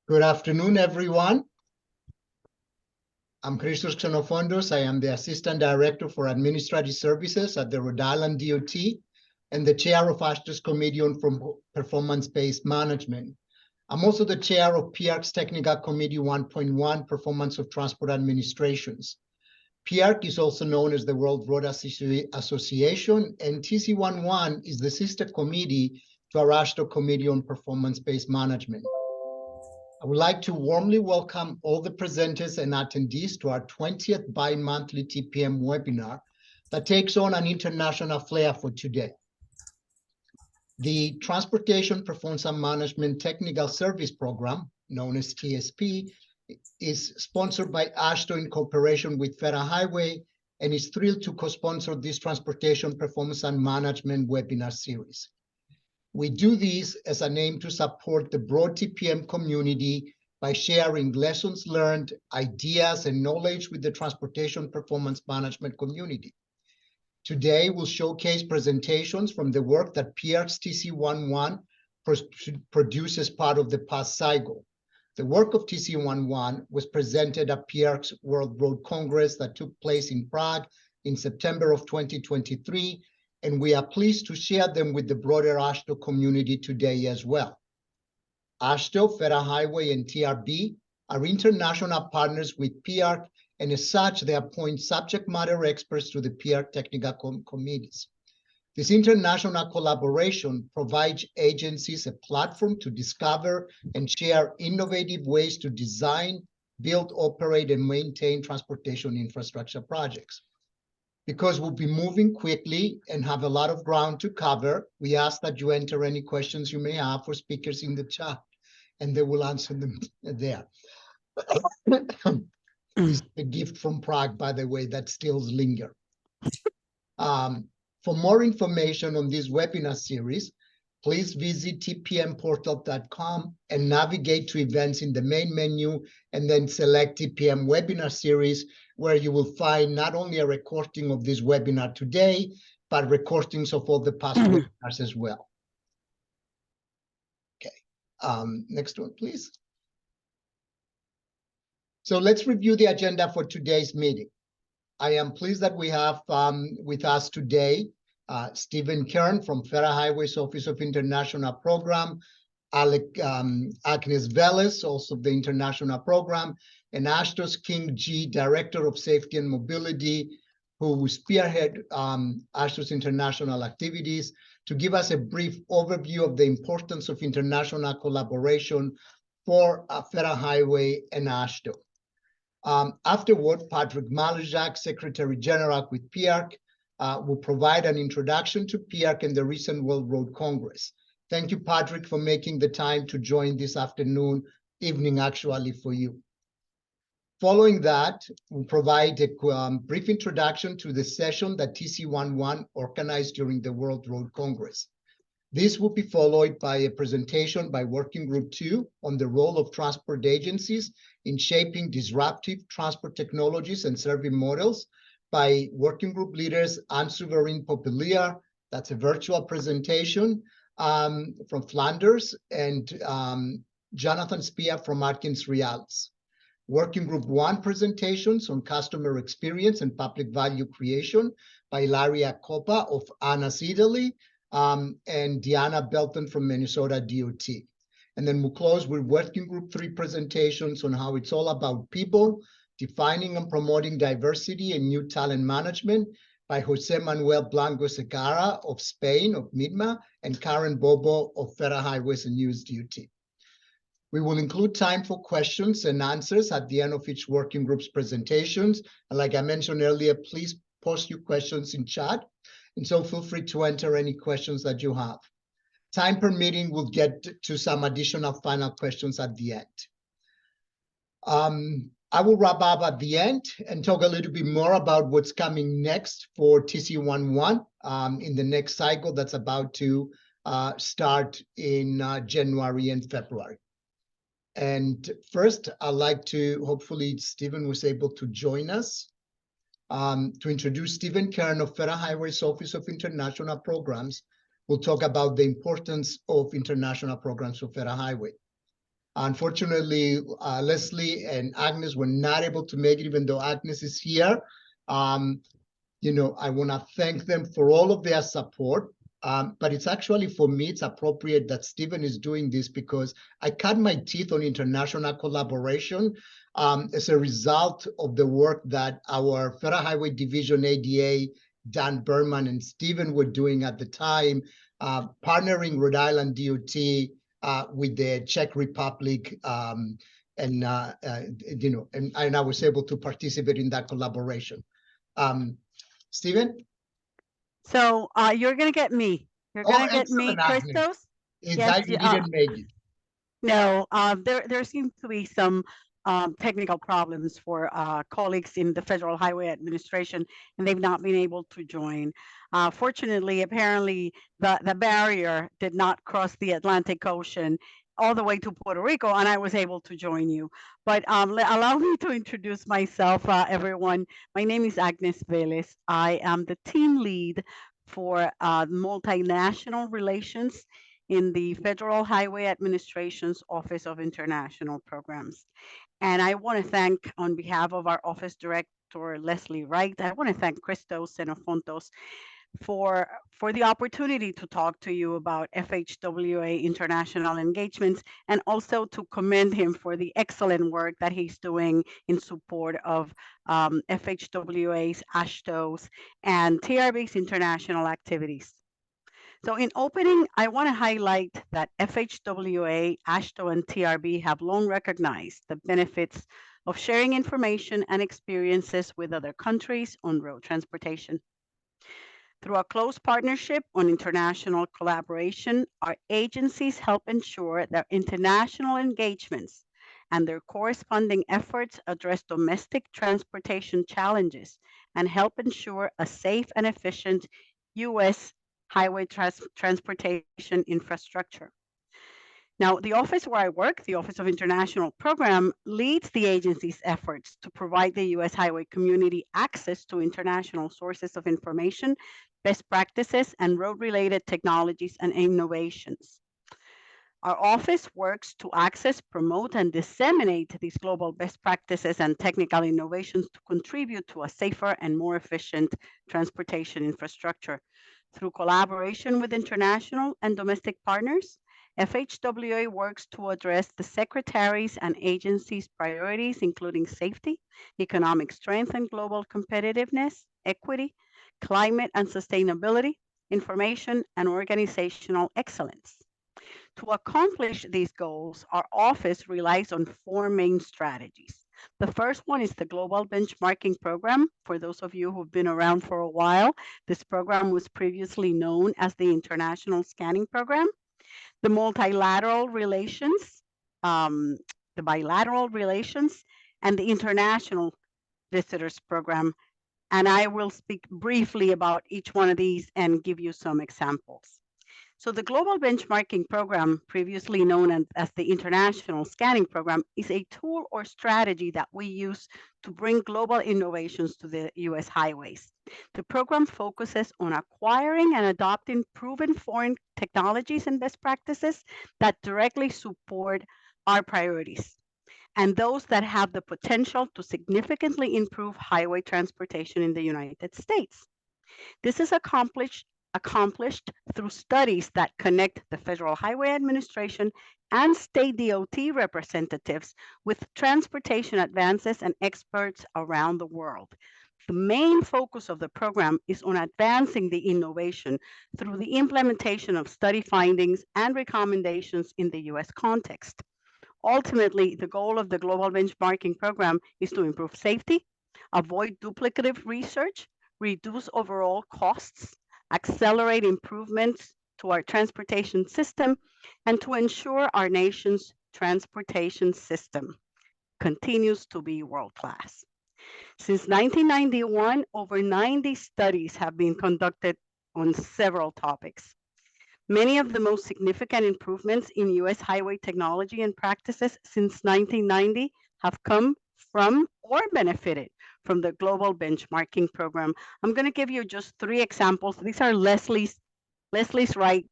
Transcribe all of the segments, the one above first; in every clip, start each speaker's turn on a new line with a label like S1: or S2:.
S1: Good afternoon, everyone. I'm Christos Xenophontos. I am the Assistant Director for Administrative Services at the Rhode Island DOT and the Chair of AASHTO's Committee on Performance-Based Management. I'm also the Chair of PIARC's Technical Committee 1.1, Performance of Transport Administrations. PIARC is also known as the World Road Association, and TC11 is the sister committee to our AASHTO Committee on Performance-Based Management. I would like to warmly welcome all the presenters and attendees to our 20th bi-monthly TPM webinar that takes on an international flair for today. The Transportation Performance and Management Technical Service Program, known as TSP, is sponsored by AASHTO in cooperation with FHWA and is thrilled to co-sponsor this Transportation Performance and Management webinar series. We do this as an aim to support the broad TPM community by sharing lessons learned, ideas, and knowledge with the transportation performance management community. Today, we'll showcase presentations from the work that PIARC's TC11 produced as part of the past cycle. The work of TC11 was presented at PIARC's World Road Congress that took place in Prague in September of 2023, and we are pleased to share them with the broader AASHTO community today as well. AASHTO, FHWA, and TRB are international partners with PIARC, and as such, they appoint subject matter experts to the PIARC technical committees. This international collaboration provides agencies a platform to discover and share innovative ways to design, build, operate, and maintain transportation infrastructure projects. Because we'll be moving quickly and have a lot of ground to cover, we ask that you enter any questions you may have for speakers in the chat, and they will answer them there. It's a gift from Prague, by the way, that still lingers. For more information on this webinar series, please visit tpmportal.com and navigate to events in the main menu and then select TPM webinar series, where you will find not only a recording of this webinar today, but recordings of all the past webinars as well. Okay, next one, please. So let's review the agenda for today's meeting. I am pleased that we have with us today Stephen Kern from FHWA's Office of International Program, Agnes Velez, also the International Program, and AASHTO's King G, Director of Safety and Mobility, who will spearhead AASHTO's international activities, to give us a brief overview of the importance of international collaboration for FHWA and AASHTO. Afterward, Patrick Mallejacq, Secretary General with PIARC, will provide an introduction to PIARC and the recent World Road Congress. Thank you, Patrick, for making the time to join this evening actually for you. Following that, we'll provide a brief introduction to the session that TC11 organized during the World Road Congress. This will be followed by a presentation by Working Group 2 on the role of transport agencies in shaping disruptive transport technologies and service models by Working Group leaders Anne-Séverine Poupeleer, that's a virtual presentation from Flanders, and Jonathan Spear from Atkins Reals. Working Group 1 presentations on customer experience and public value creation by Ilaria Coppa of Anna's Italy, and Deanna Belden from Minnesota DOT. And then we'll close with Working Group 3 presentations on how it's all about people, defining and promoting diversity and new talent management by José Manuel Blanco Segarra of Spain, of MIDMA, and Karen Bobo of FHWA's and US DOT. We will include time for questions and answers at the end of each working group's presentations. And like I mentioned earlier, please post your questions in chat. And so feel free to enter any questions that you have. Time permitting, we'll get to some additional final questions at the end. I will wrap up at the end and talk a little bit more about what's coming next for TC11 in the next cycle that's about to start in January and February. And first, I'd like to, hopefully Stephen was able to join us, to introduce Stephen Kern of FHWA's Office of International Programs. We'll talk about the importance of international programs for FHWA. Unfortunately, Leslie and Agnes were not able to make it, even though Agnes is here. You know, I want to thank them for all of their support. But it's actually, for me, it's appropriate that Stephen is doing this because I cut my teeth on international collaboration as a result of the work that our Federal Highway Division ADA, Dan Berman and Stephen were doing at the time, partnering Rhode Island DOT with the Czech Republic, you know, and I was able to participate in that collaboration. Stephen?
S2: So you're going to get me. You're going to get me, Christos?
S1: Yes, you didn't make it.
S2: No, there seems to be some technical problems for colleagues in the Federal Highway Administration, and they've not been able to join. Fortunately, apparently, the barrier did not cross the Atlantic Ocean all the way to Puerto Rico, and I was able to join you. But allow me to introduce myself, everyone. My name is Agnes Velez. I am the team lead for multinational relations in the Federal Highway Administration's Office of International Programs. And I want to thank, on behalf of our Office Director, Leslie Wright, I want to thank Christos Xenophontos for the opportunity to talk to you about FHWA international engagements, and also to commend him for the excellent work that he's doing in support of FHWA's, AASHTO's, and TRB's international activities. So in opening, I want to highlight that FHWA, AASHTO, and TRB have long recognized the benefits of sharing information and experiences with other countries on road transportation. Through a close partnership on international collaboration, our agencies help ensure that international engagements and their corresponding efforts address domestic transportation challenges and help ensure a safe and efficient U.S. highway transportation infrastructure. Now, the office where I work, the Office of International Program, leads the agency's efforts to provide the U.S. highway community access to international sources of information, best practices, and road-related technologies and innovations. Our office works to access, promote, and disseminate these global best practices and technical innovations to contribute to a safer and more efficient transportation infrastructure. Through collaboration with international and domestic partners, FHWA works to address the Secretary's and agency's priorities, including safety, economic strength and global competitiveness, equity, climate and sustainability, information, and organizational excellence. To accomplish these goals, our office relies on four main strategies. The first one is the Global Benchmarking Program. For those of you who've been around for a while, this program was previously known as the International Scanning Program. The multilateral relations, the bilateral relations, and the International Visitors Program. And I will speak briefly about each one of these and give you some examples. So the Global Benchmarking Program, previously known as the International Scanning Program, is a tool or strategy that we use to bring global innovations to the U.S. highways. The program focuses on acquiring and adopting proven foreign technologies and best practices that directly support our priorities, and those that have the potential to significantly improve highway transportation in the United States. This is accomplished through studies that connect the Federal Highway Administration and state DOT representatives with transportation advances and experts around the world. The main focus of the program is on advancing the innovation through the implementation of study findings and recommendations in the U.S. context. Ultimately, the goal of the Global Benchmarking Program is to improve safety, avoid duplicative research, reduce overall costs, accelerate improvements to our transportation system, and to ensure our nation's transportation system continues to be world-class. Since 1991, over 90 studies have been conducted on several topics. Many of the most significant improvements in U.S. highway technology and practices since 1990 have come from or benefited from the Global Benchmarking Program. I'm going to give you just 3 examples. These are Leslie's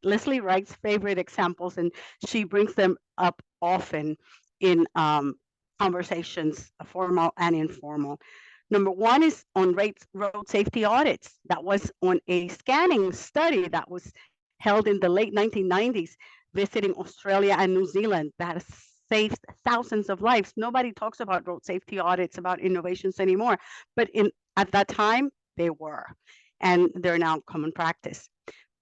S2: Leslie writes favorite examples, and she brings them up often in conversations, formal and informal. Number one is on road safety audits. That was on a scanning study that was held in the late 1990s, visiting Australia and New Zealand, that has saved thousands of lives. Nobody talks about road safety audits, about innovations anymore, but at that time, they were, and they're now common practice.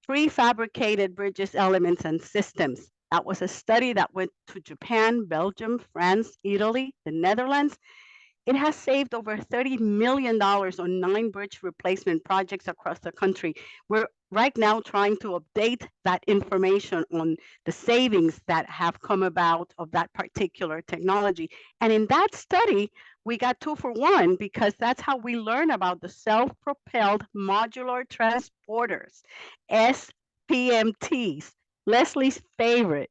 S2: Prefabricated bridges, elements, and systems. That was a study that went to Japan, Belgium, France, Italy, the Netherlands. It has saved over $30 million on 9 bridge replacement projects across the country. We're right now trying to update that information on the savings that have come about of that particular technology. And in that study, we got 2 for 1 because that's how we learn about the self-propelled modular transporters, SPMTs, Leslie's favorite.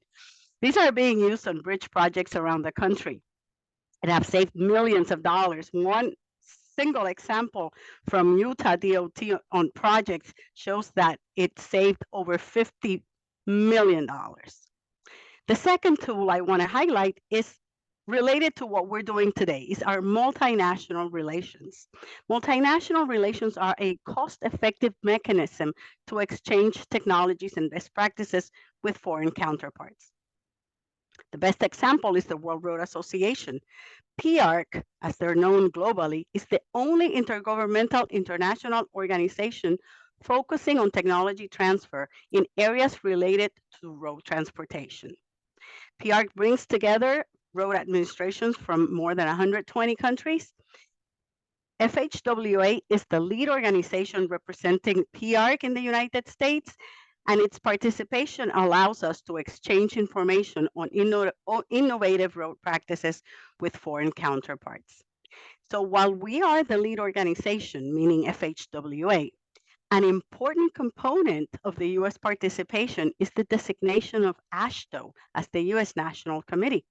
S2: These are being used on bridge projects around the country and have saved millions of dollars. One single example from Utah DOT on projects shows that it saved over $50 million. The second tool I want to highlight is related to what we're doing today, is our multinational relations. Multinational relations are a cost-effective mechanism to exchange technologies and best practices with foreign counterparts. The best example is the World Road Association. PIARC, as they're known globally, is the only intergovernmental international organization focusing on technology transfer in areas related to road transportation. PIARC brings together road administrations from more than 120 countries. FHWA is the lead organization representing PIARC in the United States, and its participation allows us to exchange information on innovative road practices with foreign counterparts. So while we are the lead organization, meaning FHWA, an important component of the U.S. participation is the designation of AASHTO as the U.S. National Committee.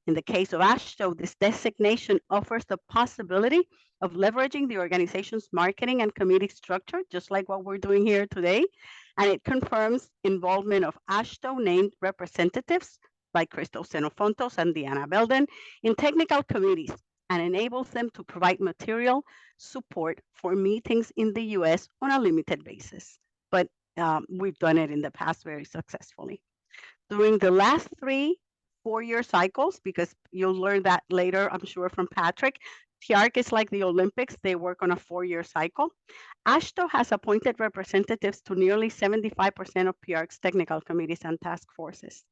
S2: In the case of AASHTO, this designation offers the possibility of leveraging the organization's marketing and committee structure, just like what we're doing here today, and it confirms involvement of AASHTO named representatives like Christos, Xenophontos, and Deanna Belden in technical committees, and enables them to provide material support for meetings in the U.S. on a limited basis. But we've done it in the past very successfully. During the last 3 4-year cycles, because you'll learn that later, I'm sure, from Patrick, PIARC is like the Olympics. They work on a 4-year cycle. AASHTO has appointed representatives to nearly 75% of PIARC's technical committees and task forces.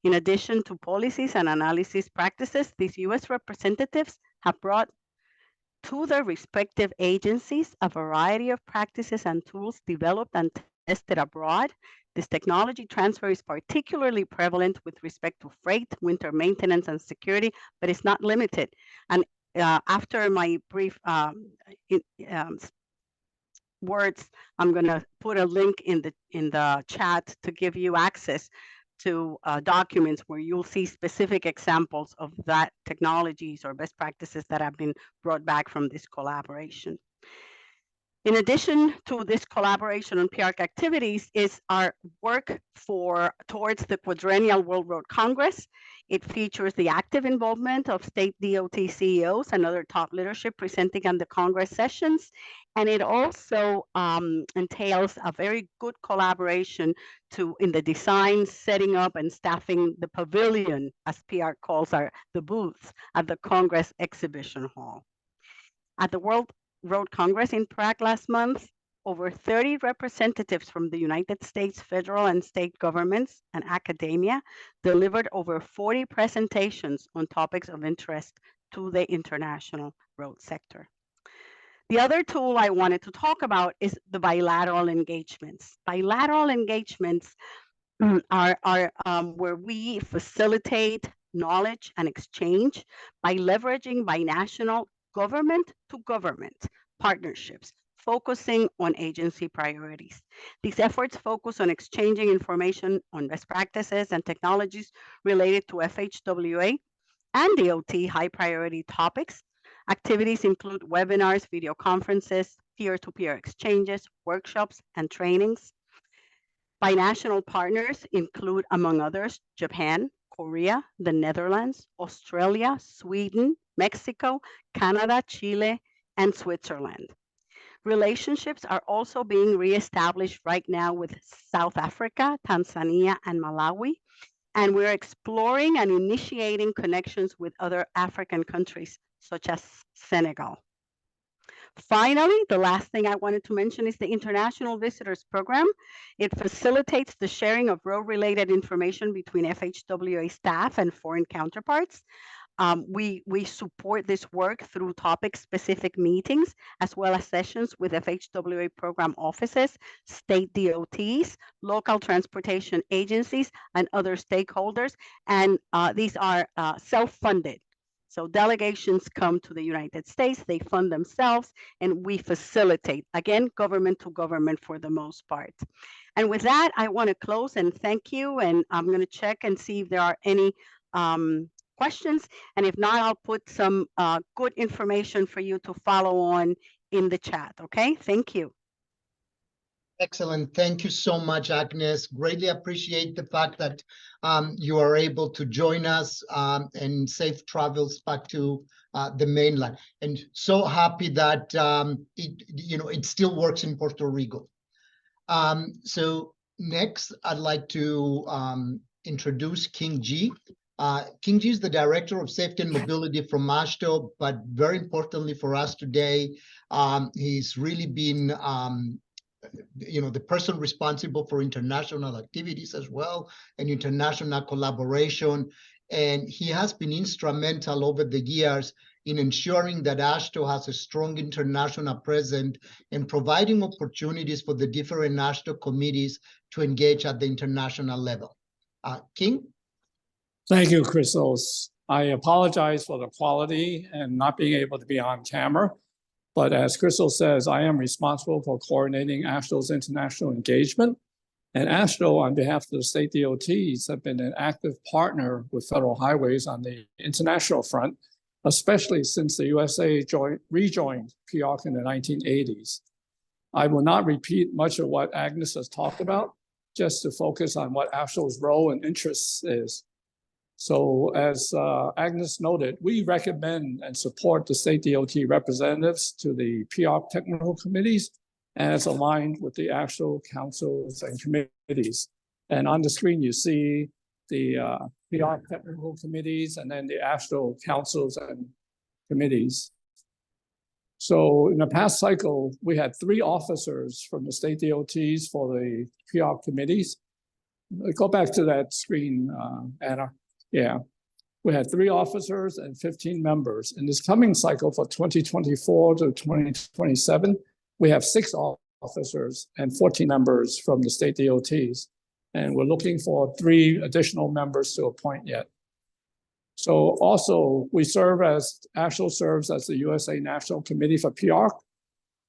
S2: In addition to policies and analysis practices, these U.S. representatives have brought to their respective agencies a variety of practices and tools developed and tested abroad. This technology transfer is particularly prevalent with respect to freight, winter maintenance, and security, but it's not limited. And after my brief words, I'm going to put a link in the chat to give you access to documents where you'll see specific examples of that technologies or best practices that have been brought back from this collaboration. In addition to this collaboration on PIARC activities is our work towards the Quadrennial World Road Congress. It features the active involvement of state DOT CEOs and other top leadership presenting on the Congress sessions. And it also entails a very good collaboration in the design, setting up, and staffing the pavilion, as PIARC calls the booths at the Congress Exhibition Hall. At the World Road Congress in Prague last month, over 30 representatives from the United States federal and state governments and academia delivered over 40 presentations on topics of interest to the international road sector. The other tool I wanted to talk about is the bilateral engagements. Bilateral engagements are where we facilitate knowledge and exchange by leveraging binational government-to-government partnerships, focusing on agency priorities. These efforts focus on exchanging information on best practices and technologies related to FHWA and DOT high-priority topics. Activities include webinars, video conferences, peer-to-peer exchanges, workshops, and trainings. Binational partners include, among others, Japan, Korea, the Netherlands, Australia, Sweden, Mexico, Canada, Chile, and Switzerland. Relationships are also being reestablished right now with South Africa, Tanzania, and Malawi, and we're exploring and initiating connections with other African countries, such as Senegal. Finally, the last thing I wanted to mention is the International Visitors Program. It facilitates the sharing of road-related information between FHWA staff and foreign counterparts. We support this work through topic-specific meetings, as well as sessions with FHWA program offices, state DOTs, local transportation agencies, and other stakeholders. And these are self-funded. So delegations come to the United States, they fund themselves, and we facilitate, again, government to government for the most part. And with that, I want to close and thank you. And I'm going to check and see if there are any questions. And if not, I'll put some good information for you to follow on in the chat. Okay, thank you.
S1: Excellent. Thank you so much, Agnes. Greatly appreciate the fact that you are able to join us and safe travels back to the mainland. And so happy that it still works in Puerto Rico. So next, I'd like to introduce King G. King G is the Director of Safety and Mobility from AASHTO, but very importantly for us today, he's really been the person responsible for international activities as well and international collaboration. And he has been instrumental over the years in ensuring that AASHTO has a strong international presence and providing opportunities for the different AASHTO committees to engage at the international level. King?
S3: Thank you, Christos. I apologize for the quality and not being able to be on camera. But as Christos says, I am responsible for coordinating AASHTO's international engagement. And AASHTO, on behalf of the state DOTs, have been an active partner with Federal Highways on the international front, especially since the USA rejoined PIARC in the 1980s. I will not repeat much of what Agnes has talked about, just to focus on what AASHTO's role and interests is. So as Agnes noted, we recommend and support the state DOT representatives to the PIARC technical committees as aligned with the AASHTO councils and committees. And on the screen, you see the PIARC technical committees and then the AASHTO councils and committees. So in the past cycle, we had 3 officers from the state DOTs for the PIARC committees. Go back to that screen, Anna. Yeah, we had 3 officers and 15 members. In this coming cycle for 2024 to 2027, we have 6 officers and 14 members from the state DOTs. And we're looking for 3 additional members to appoint yet. So also we AASHTO serves as the USA National Committee for PIARC,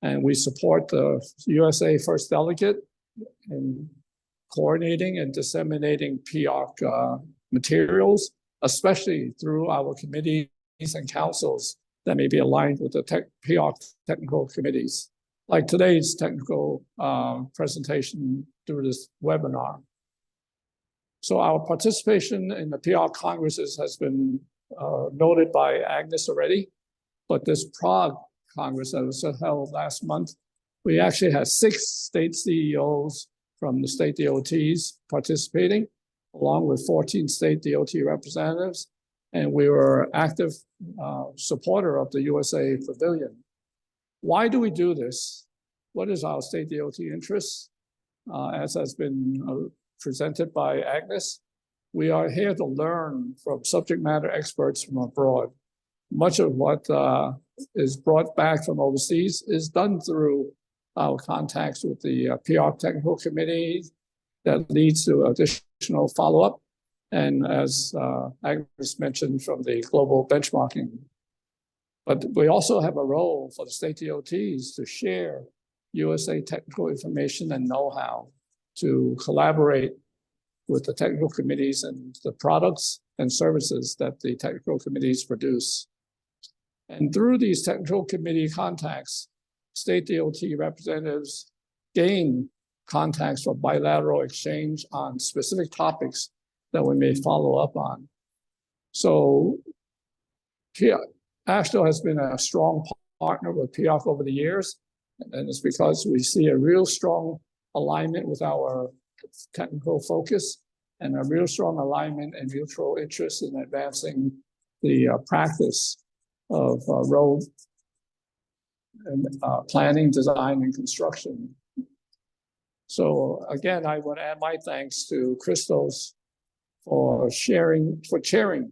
S3: and we support the USA First Delegate in coordinating and disseminating PIARC materials, especially through our committees and councils that may be aligned with the PIARC technical committees, like today's technical presentation through this webinar. So our participation in the PIARC Congresses has been noted by Agnes already, but this Prague Congress that was held last month, we actually had 6 state CEOs from the state DOTs participating, along with 14 state DOT representatives. And we were an active supporter of the USA Pavilion. Why do we do this? What is our state DOT interest? As has been presented by Agnes, we are here to learn from subject matter experts from abroad. Much of what is brought back from overseas is done through our contacts with the PIARC Technical Committee that leads to additional follow-up. And as Agnes mentioned, from the global benchmarking. But we also have a role for the state DOTs to share USA technical information and know-how, to collaborate with the technical committees and the products and services that the technical committees produce. And through these technical committee contacts, state DOT representatives gain contacts for bilateral exchange on specific topics that we may follow up on. So AASHTO has been a strong partner with PIARC over the years, and it's because we see a real strong alignment with our technical focus and a real strong alignment and mutual interest in advancing the practice of road and planning, design, and construction. So again, I want to add my thanks to Christos for chairing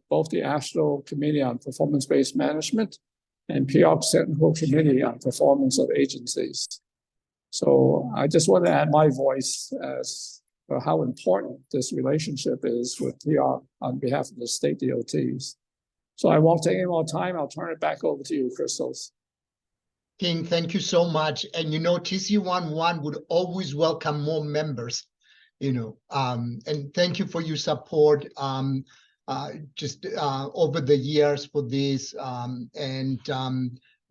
S3: both the AASHTO Committee on Performance-Based Management and PIARC's Technical Committee on Performance of Agencies. So I just want to add my voice as for how important this relationship is with PIARC on behalf of the state DOTs. So I won't take any more time. I'll turn it back over to you, Christos.
S1: King, thank you so much. And TC11 would always welcome more members, and thank you for your support over the years for this and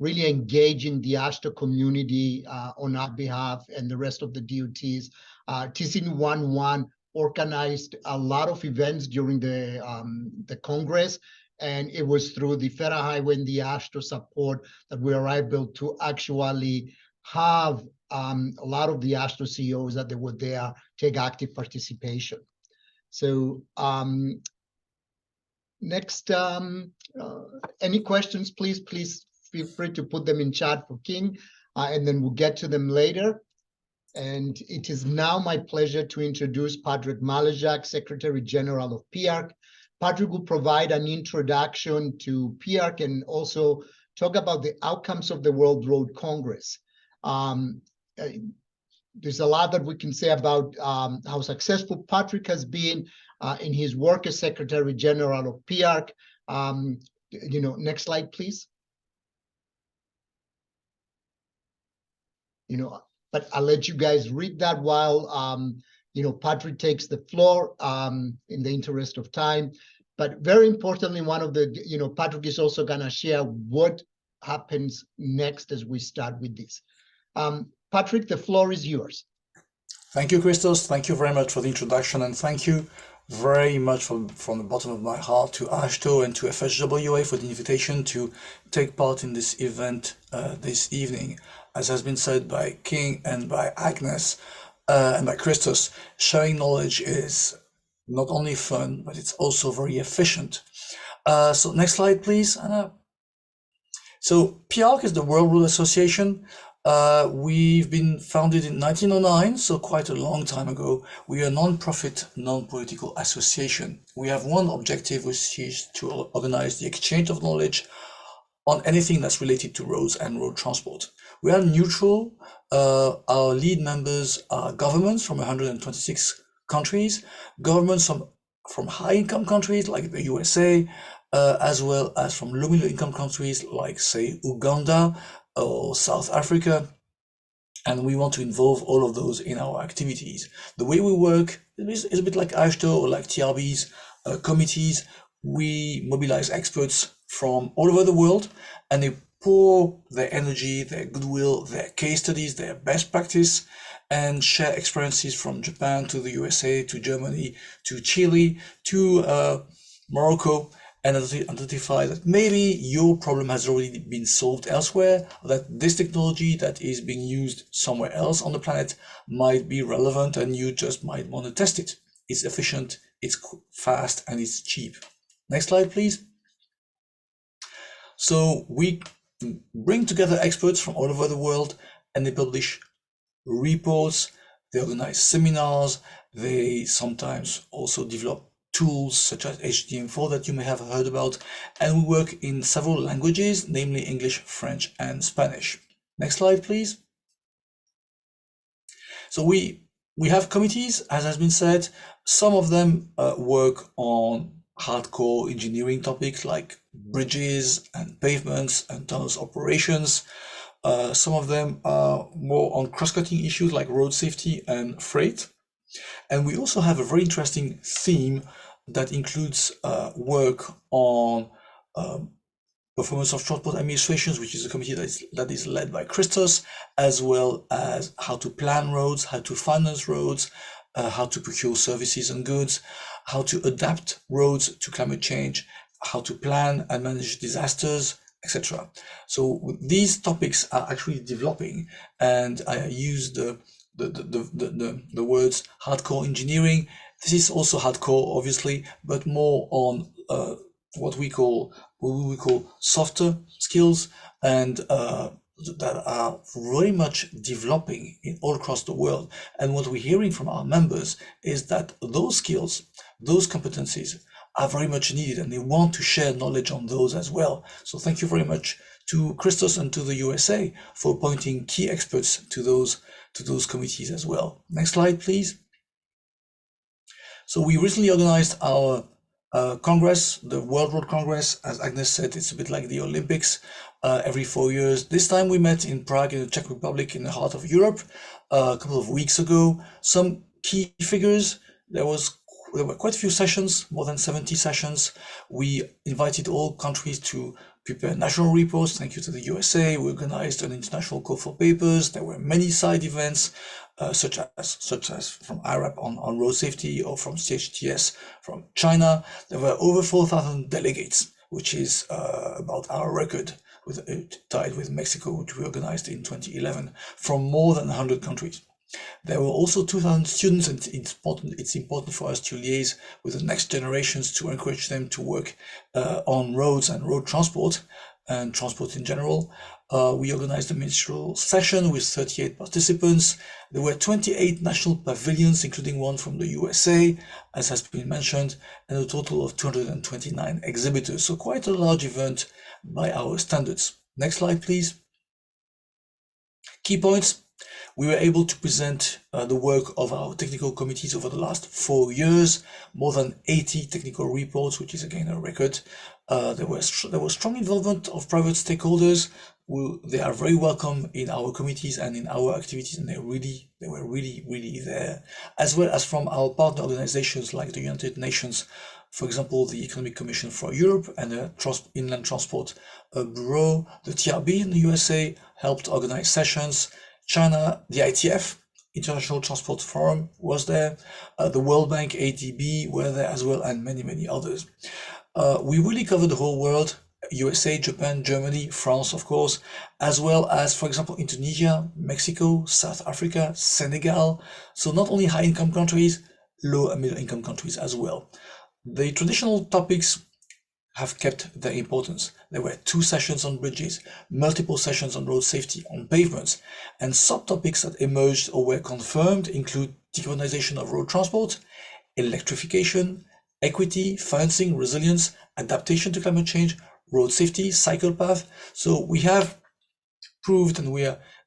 S1: really engaging the AASHTO community on our behalf and the rest of the DOTs. TC11 organized a lot of events during the Congress, and it was through the Federal Highway and the AASHTO support that we were able to actually have a lot of the AASHTO CEOs that they were there take active participation. So next, any questions, please feel free to put them in chat for King, and then we'll get to them later. And it is now my pleasure to introduce Patrick Mallejacq, Secretary General of PIARC. Patrick will provide an introduction to PIARC and also talk about the outcomes of the World Road Congress. There's a lot that we can say about how successful Patrick has been in his work as Secretary General of PIARC. Next slide, please. But I'll let you guys read that while Patrick takes the floor in the interest of time. But very importantly, Patrick is also going to share what happens next as we start with this. Patrick, the floor is yours.
S4: Thank you, Christos. Thank you very much for the introduction, and thank you very much from the bottom of my heart to AASHTO and to FHWA for the invitation to take part in this event this evening. As has been said by King and by Agnes and by Christos, sharing knowledge is not only fun, but it's also very efficient. So next slide, please, Anna. So PIARC is the World Road Association. We've been founded in 1909, so quite a long time ago. We are a non-profit, non-political association. We have one objective, which is to organize the exchange of knowledge on anything that's related to roads and road transport. We are neutral. Our lead members are governments from 126 countries, governments from high-income countries like the USA, as well as from low-income countries like, say, Uganda or South Africa. And we want to involve all of those in our activities. The way we work is a bit like AASHTO or like TRB's committees. We mobilize experts from all over the world, and they pour their energy, their goodwill, their case studies, their best practice, and share experiences from Japan to the USA, to Germany, to Chile, to Morocco, and identify that maybe your problem has already been solved elsewhere, or that this technology that is being used somewhere else on the planet might be relevant and you just might want to test it. It's efficient, it's fast, and it's cheap. Next slide, please. So we bring together experts from all over the world, and they publish reports, they organize seminars, they sometimes also develop tools such as HTML4 that you may have heard about, and we work in several languages, namely English, French, and Spanish. Next slide, please. So we have committees, as has been said. Some of them work on hardcore engineering topics like bridges and pavements and tunnels operations. Some of them are more on cross-cutting issues like road safety and freight. And we also have a very interesting theme that includes work on performance of transport administrations, which is a committee that is led by Christos, as well as how to plan roads, how to finance roads, how to procure services and goods, how to adapt roads to climate change, how to plan and manage disasters, etc. So these topics are actually developing, and I use the words hardcore engineering. This is also hardcore, obviously, but more on what we call softer skills, and that are very much developing in all across the world. And what we're hearing from our members is that those skills, those competencies are very much needed, and they want to share knowledge on those as well. So thank you very much to Christos and to the USA for appointing key experts to those committees as well. Next slide, please. So we recently organized our Congress, the World Road Congress. As Agnes said, it's a bit like the Olympics, every 4 years. This time we met in Prague, in the Czech Republic, in the heart of Europe, a couple of weeks ago. Some key figures: there were quite a few sessions, more than 70 sessions. We invited all countries to prepare national reports. Thank you to the USA. We organized an international call for papers. There were many side events, such as from IRAP on road safety, or from CHTS from China. There were over 4,000 delegates, which is about our record, tied with Mexico, which we organized in 2011, from more than 100 countries. There were also 2,000 students, and it's important for us to liaise with the next generations to encourage them to work on roads and road transport and transport in general. We organized a ministerial session with 38 participants. There were 28 national pavilions, including one from the USA, as has been mentioned, and a total of 229 exhibitors. So quite a large event by our standards. Next slide, please. Key points. We were able to present the work of our technical committees over the last 4 years, more than 80 technical reports, which is again a record. There was strong involvement of private stakeholders. They are very welcome in our committees and in our activities, and they were really there, as well as from our partner organizations like the United Nations, for example, the Economic Commission for Europe and the Inland Transport Bureau. The TRB in the USA helped organize sessions. China, the ITF, International Transport Forum, was there. The World Bank, ADB were there as well, and many others. We really covered the whole world: USA, Japan, Germany, France, of course, as well as, for example, Indonesia, Mexico, South Africa, Senegal. So not only high-income countries, low and middle-income countries as well. The traditional topics have kept their importance. There were 2 sessions on bridges, multiple sessions on road safety, on pavements, and subtopics that emerged or were confirmed include decarbonization of road transport, electrification, equity, financing, resilience, adaptation to climate change, road safety, cycle path. So we have proved and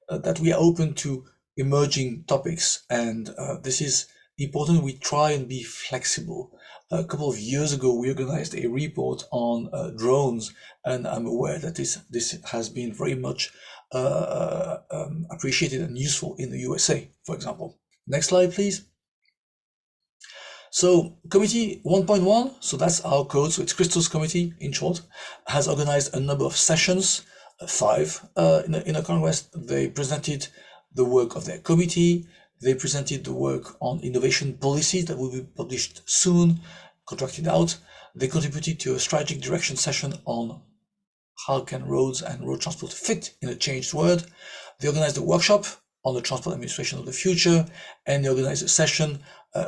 S4: that we are open to emerging topics, and this is important. We try and be flexible. A couple of years ago, we organized a report on drones, and I'm aware that this has been very much appreciated and useful in the USA, for example. Next slide, please. So committee 1.1, so that's our code, so it's Christos committee in short, has organized a number of sessions, 5 in a Congress. They presented the work of their committee. They presented the work on innovation policies that will be published soon, contracted out. They contributed to a strategic direction session on how can roads and road transport fit in a changed world. They organized a workshop on the transport administration of the future, and they organized a session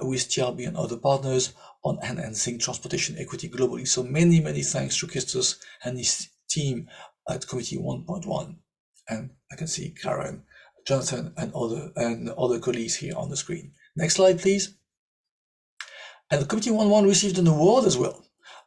S4: with TRB and other partners on enhancing transportation equity globally. So many thanks to Christos and his team at Committee 1.1. And I can see Karen, Jonathan, and other colleagues here on the screen. Next slide, please. And the Committee 1.1 received an award as well.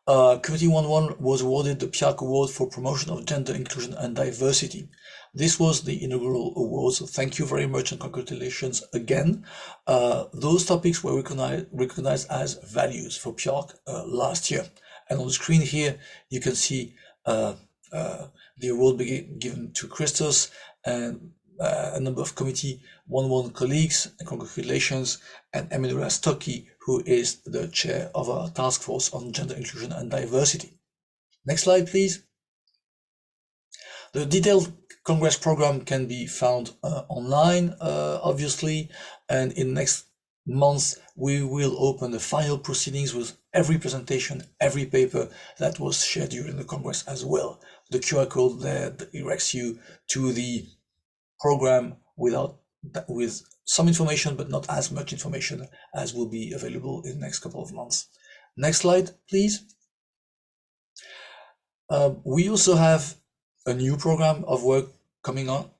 S4: Committee 1.1 was awarded the PIARC Award for Promotion of Gender Inclusion and Diversity. This was the inaugural award, so thank you very much and congratulations again. Those topics were recognized as values for PIARC last year. And on the screen here, you can see the award given to Christos and a number of Committee 1.1 colleagues, and congratulations, and Emilia Stocki, who is the chair of our task force on gender inclusion and diversity. Next slide, please. The detailed Congress program can be found online, obviously, and in next month we will open the final proceedings with every presentation, every paper that was shared during the Congress as well. The QR code there directs you to the program with some information, but not as much information as will be available in the next couple of months. Next slide, please. We also have a new program of work coming on.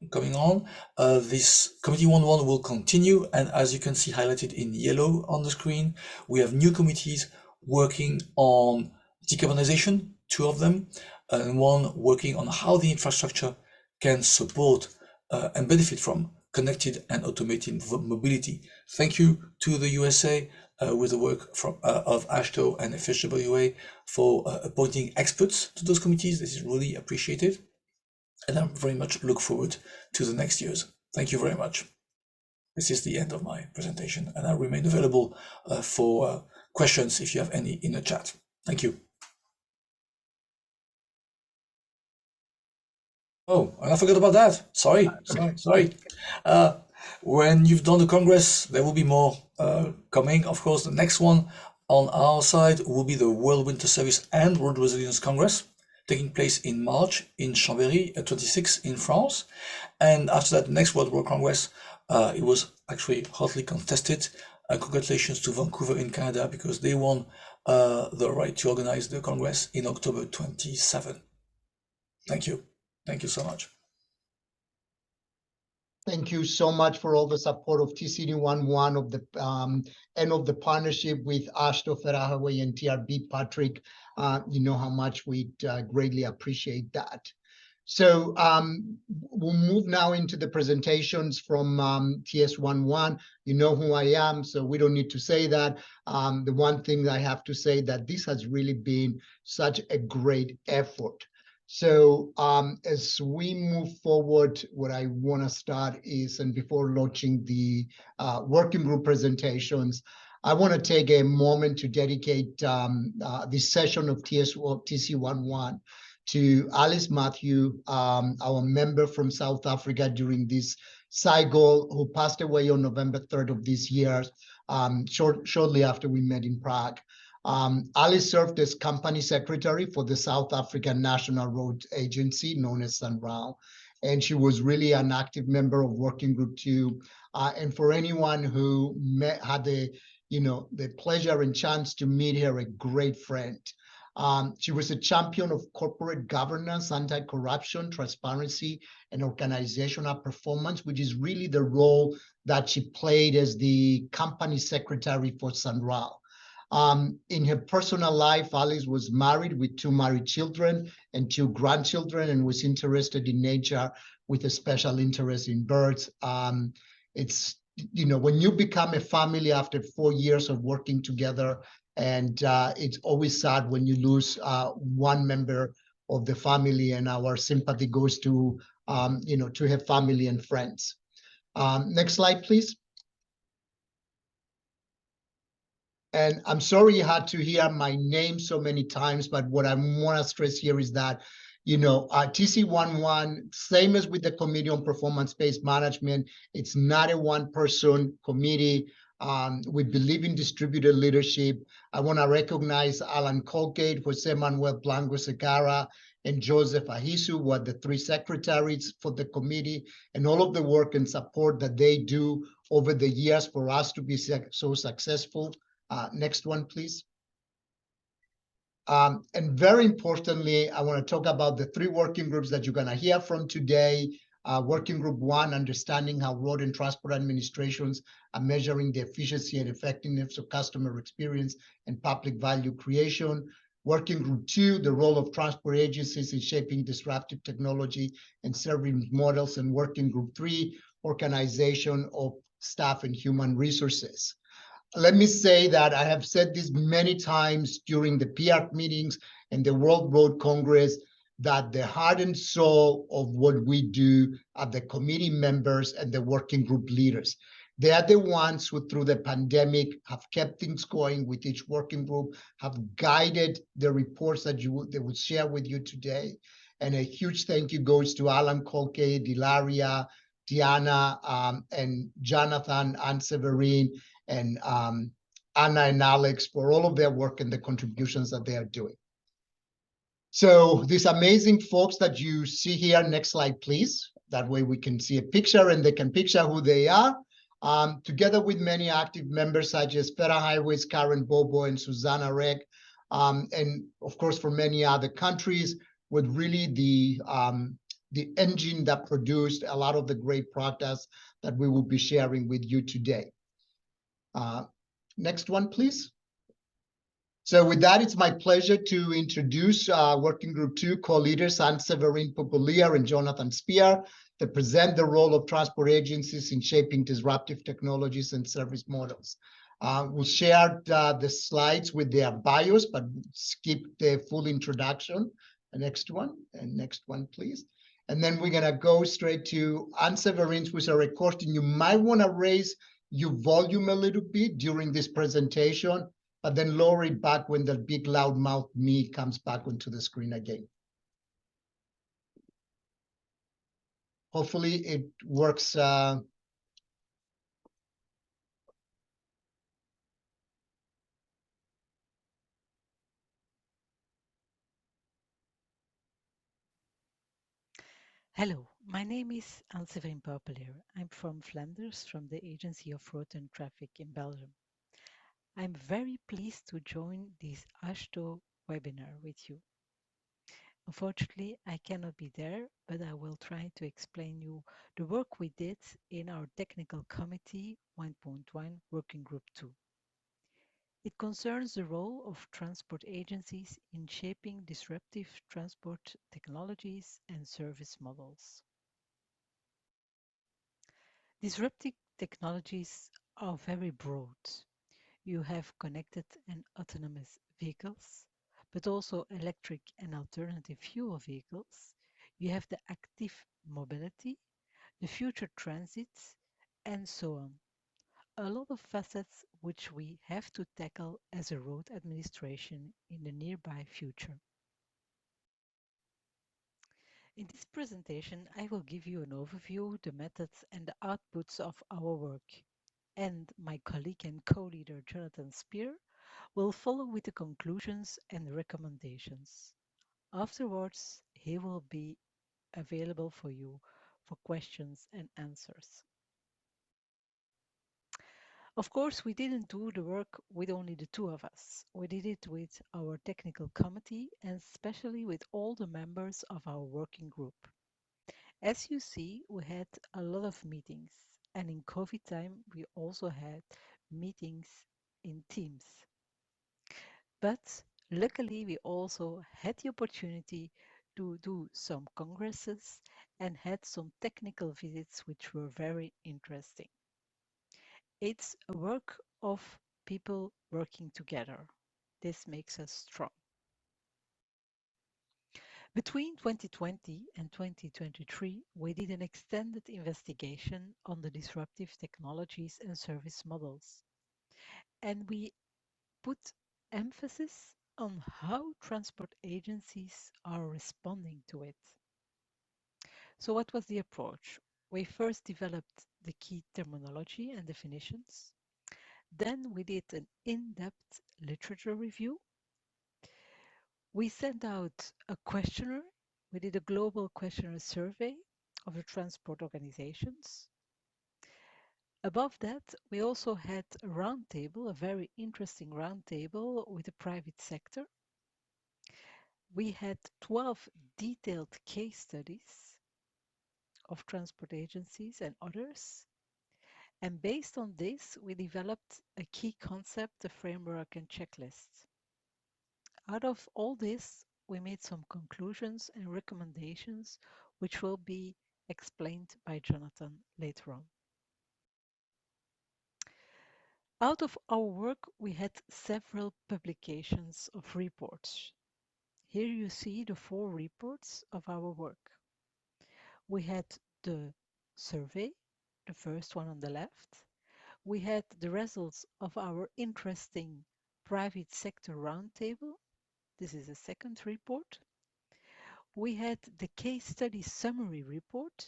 S4: This Committee 1.1 will continue, and as you can see highlighted in yellow on the screen, we have new committees working on decarbonization, 2 of them, and 1 working on how the infrastructure can support and benefit from connected and automated mobility. Thank you to the USA with the work from of AASHTO and FHWA for appointing experts to those committees. This is really appreciated, and I very much look forward to the next years. Thank you very much. This is the end of my presentation, and I remain available for questions if you have any in the chat. Thank you. Oh, and I forgot about that. Sorry. When you've done the Congress, there will be more coming. Of course, the next one on our side will be the World Winter Service and World Resilience Congress, taking place in March in Chambéry at 26 in France. And after that, the next World War Congress, it was actually hotly contested. Congratulations to Vancouver in Canada, because they won the right to organize the Congress in October 27. Thank you. Thank you so much.
S1: Thank you so much for all the support of TCD11 of the and of the partnership with AASHTO, FHWA, and TRB. Patrick, you know how much we greatly appreciate that. So we'll move now into the presentations from TS11. You know who I am, so we don't need to say that. The one thing I have to say that this has really been such a great effort. So as we move forward, what I want to start is, and before launching the working group presentations, I want to take a moment to dedicate this session of TC11 to Alice Matthew, our member from South Africa during this cycle, who passed away on November 3rd of this year, shortly after we met in Prague. Alice served as company secretary for the South African National Road Agency, known as SANRAL, and she was really an active member of Working Group 2. And for anyone who had the pleasure and chance to meet her, a great friend. She was a champion of corporate governance, anti-corruption, transparency, and organizational performance, which is really the role that she played as the company secretary for SANRAL. In her personal life, Alice was married with 2 married children and 2 grandchildren, and was interested in nature with a special interest in birds. It's, when you become a family after 4 years of working together, and it's always sad when you lose one member of the family, and our sympathy goes to, to her family and friends. Next slide, please. And I'm sorry you had to hear my name so many times, but what I want to stress here is that, TC11, same as with the Committee on Performance-Based Management, it's not a one-person committee. We believe in distributed leadership. I want to recognize Alan Colgate, José Manuel Blanco, Segarra, and Joseph Ahisu, who are the 3 secretaries for the committee, and all of the work and support that they do over the years for us to be so successful. Next one, please. And very importantly, I want to talk about the 3 working groups that you're going to hear from today. Working Group 1, understanding how road and transport administrations are measuring the efficiency and effectiveness of customer experience and public value creation. Working Group 2, the role of transport agencies in shaping disruptive technology and serving models. And Working Group 3, organization of staff and human resources. Let me say that I have said this many times during the PIARC meetings and the World Road Congress, that the heart and soul of what we do are the committee members and the working group leaders. They are the ones who, through the pandemic, have kept things going with each working group, have guided the reports that they would share with you today. And a huge thank you goes to Alan Colgate, Ilaria, Deanna, and Jonathan, Anne-Séverine, and Anna and Alex for all of their work and the contributions that they are doing. So these amazing folks that you see here, next slide, please. That way we can see a picture and they can picture who they are. Together with many active members such as Federal Highways, Karen Bobo, and Susanna Reg, and of course for many other countries, with really the engine that produced a lot of the great products that we will be sharing with you today. Next one, please. So with that, it's my pleasure to introduce Working Group 2 co-leaders, Anne-Séverine Poupeleer and Jonathan Spear, that present the role of transport agencies in shaping disruptive technologies and service models. We'll share the slides with their bios, but skip the full introduction. The next one, and next one, please. And then we're gonna go straight to Anne-Séverine, who's a recording. You might wanna raise your volume a little bit during this presentation, but then lower it back when the big loud mouth me comes back onto the screen again. Hopefully it works.
S5: Hello, my name is Anne-Séverine Poupeleer. I'm from Flanders, from the Agency of Road and Traffic in Belgium. I'm very pleased to join this AASHTO webinar with you. Unfortunately, I cannot be there, but I will try to explain you the work we did in our Technical Committee 1.1 Working Group 2. It concerns the role of transport agencies in shaping disruptive transport technologies and service models. Disruptive technologies are very broad. You have connected and autonomous vehicles, but also electric and alternative fuel vehicles. You have the active mobility, the future transit, and so on. A lot of facets which we have to tackle as a road administration in the nearby future. In this presentation, I will give you an overview, the methods and the outputs of our work. And my colleague and co-leader Jonathan Spear will follow with the conclusions and recommendations. Afterwards, he will be available for you for questions and answers. Of course, we didn't do the work with only the two of us. We did it with our technical committee and especially with all the members of our working group. As you see, we had a lot of meetings, and in COVID time, we also had meetings in Teams. But luckily, we also had the opportunity to do some congresses and had some technical visits, which were very interesting. It's a work of people working together. This makes us strong. Between 2020 and 2023, we did an extended investigation on the disruptive technologies and service models. And we put emphasis on how transport agencies are responding to it. So what was the approach? We first developed the key terminology and definitions. Then we did an in-depth literature review. We sent out a questionnaire. We did a global questionnaire survey of the transport organizations. Above that, we also had a roundtable, a very interesting roundtable with the private sector. We had 12 detailed case studies of transport agencies and others. And based on this, we developed a key concept, a framework and checklist. Out of all this, we made some conclusions and recommendations, which will be explained by Jonathan later on. Out of our work, we had several publications of reports. Here you see the 4 reports of our work. We had the survey, the first one on the left. We had the results of our interesting private sector roundtable. This is a second report. We had the case study summary report.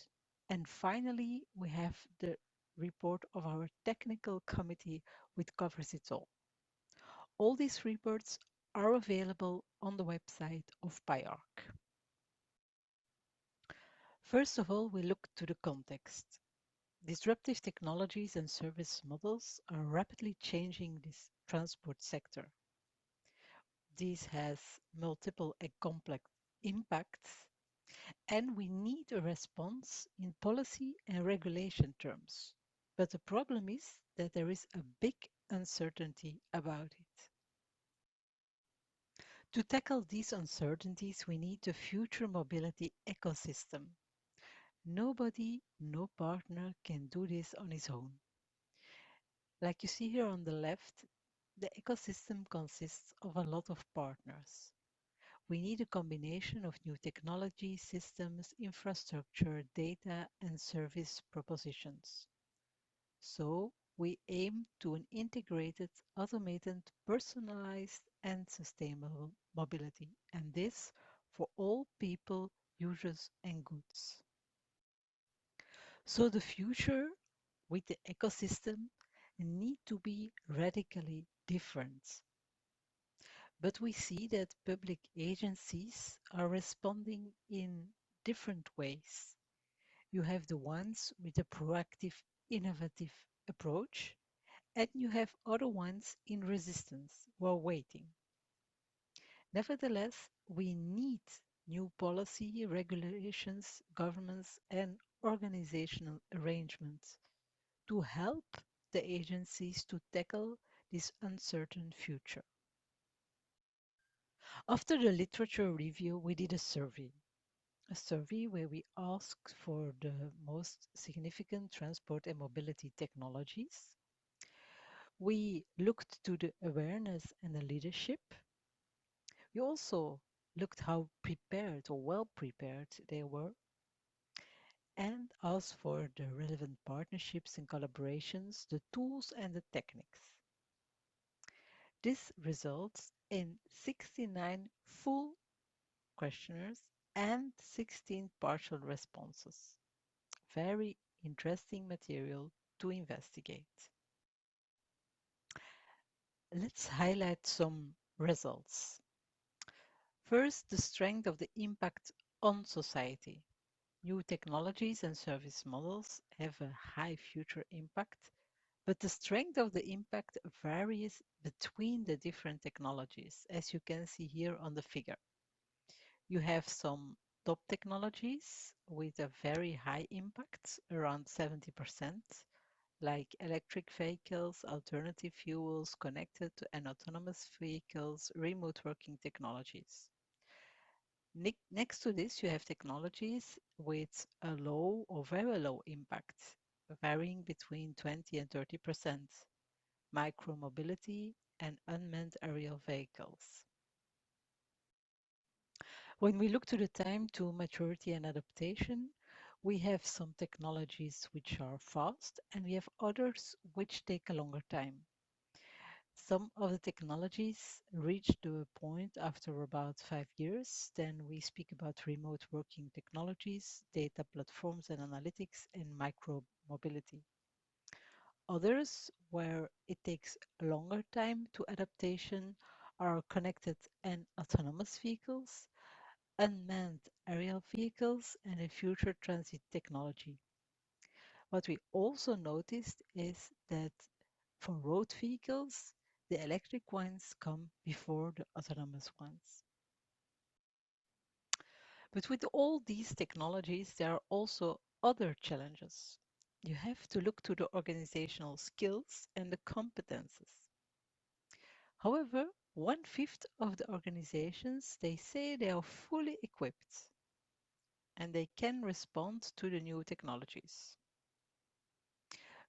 S5: And finally, we have the report of our technical committee, which covers it all. All these reports are available on the website of PIARC. First of all, we look to the context. Disruptive technologies and service models are rapidly changing this transport sector. This has multiple and complex impacts, and we need a response in policy and regulation terms. But the problem is that there is a big uncertainty about it. To tackle these uncertainties, we need a future mobility ecosystem. Nobody, no partner can do this on his own. Like you see here on the left, the ecosystem consists of a lot of partners. We need a combination of new technology, systems, infrastructure, data, and service propositions. So we aim to an integrated, automated, personalized, and sustainable mobility, and this for all people, users, and goods. So the future with the ecosystem need to be radically different. But we see that public agencies are responding in different ways. You have the ones with a proactive, innovative approach, and you have other ones in resistance while waiting. Nevertheless, we need new policy, regulations, governments, and organizational arrangements to help the agencies to tackle this uncertain future. After the literature review, we did a survey where we asked for the most significant transport and mobility technologies. We looked to the awareness and the leadership. We also looked how prepared or well prepared they were, and asked for the relevant partnerships and collaborations, the tools and the techniques. This results in 69 full questionnaires and 16 partial responses. Very interesting material to investigate. Let's highlight some results. First, the strength of the impact on society. New technologies and service models have a high future impact, but the strength of the impact varies between the different technologies, as you can see here on the figure. You have some top technologies with a very high impact, around 70%, like electric vehicles, alternative fuels, connected and autonomous vehicles, remote working technologies. Next to this, you have technologies with a low or very low impact, varying between 20 and 30%, micromobility and unmanned aerial vehicles. When we look to the time to maturity and adaptation, we have some technologies which are fast and we have others which take a longer time. Some of the technologies reach the point after about 5 years. Then we speak about remote working technologies, data platforms and analytics, and micro-mobility. Others, where it takes a longer time to adaptation, are connected and autonomous vehicles, unmanned aerial vehicles, and a future transit technology. What we also noticed is that for road vehicles, the electric ones come before the autonomous ones. But with all these technologies, there are also other challenges. You have to look to the organizational skills and the competences. However, 1/5 of the organizations, they say they are fully equipped and they can respond to the new technologies.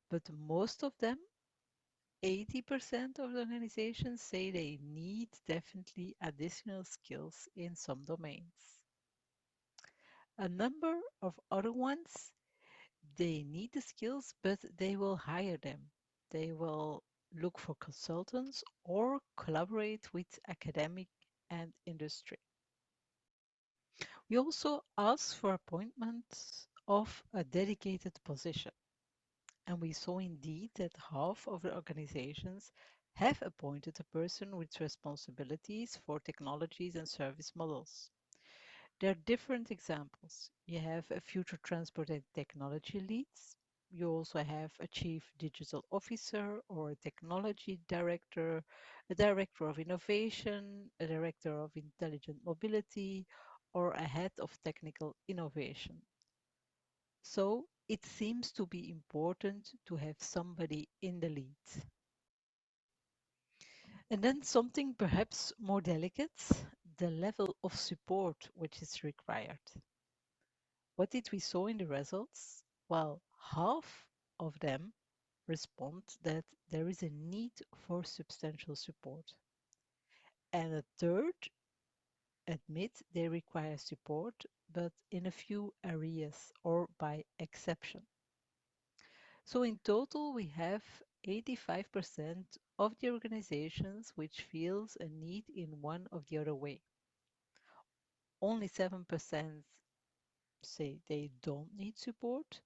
S5: But most of them, 80% of the organizations, say they need definitely additional skills in some domains. A number of other ones, they need the skills, but they will hire them. they will look for consultants or collaborate with academic and industry. We also ask for appointments of a dedicated position. And we saw indeed that half of the organizations have appointed a person with responsibilities for technologies and service models. There are different examples. You have a future transport and technology leads. You also have a chief digital officer or a technology director, a director of innovation, a director of intelligent mobility, or a head of technical innovation. So it seems to be important to have somebody in the lead. And then something perhaps more delicate, the level of support which is required. What did we saw in the results? Well, half of them respond that there is a need for substantial support. And a third admit they require support, but in a few areas or by exception. So in total, we have 85% of the organizations which feels a need in one or the other way. Only 7% say they don't need support,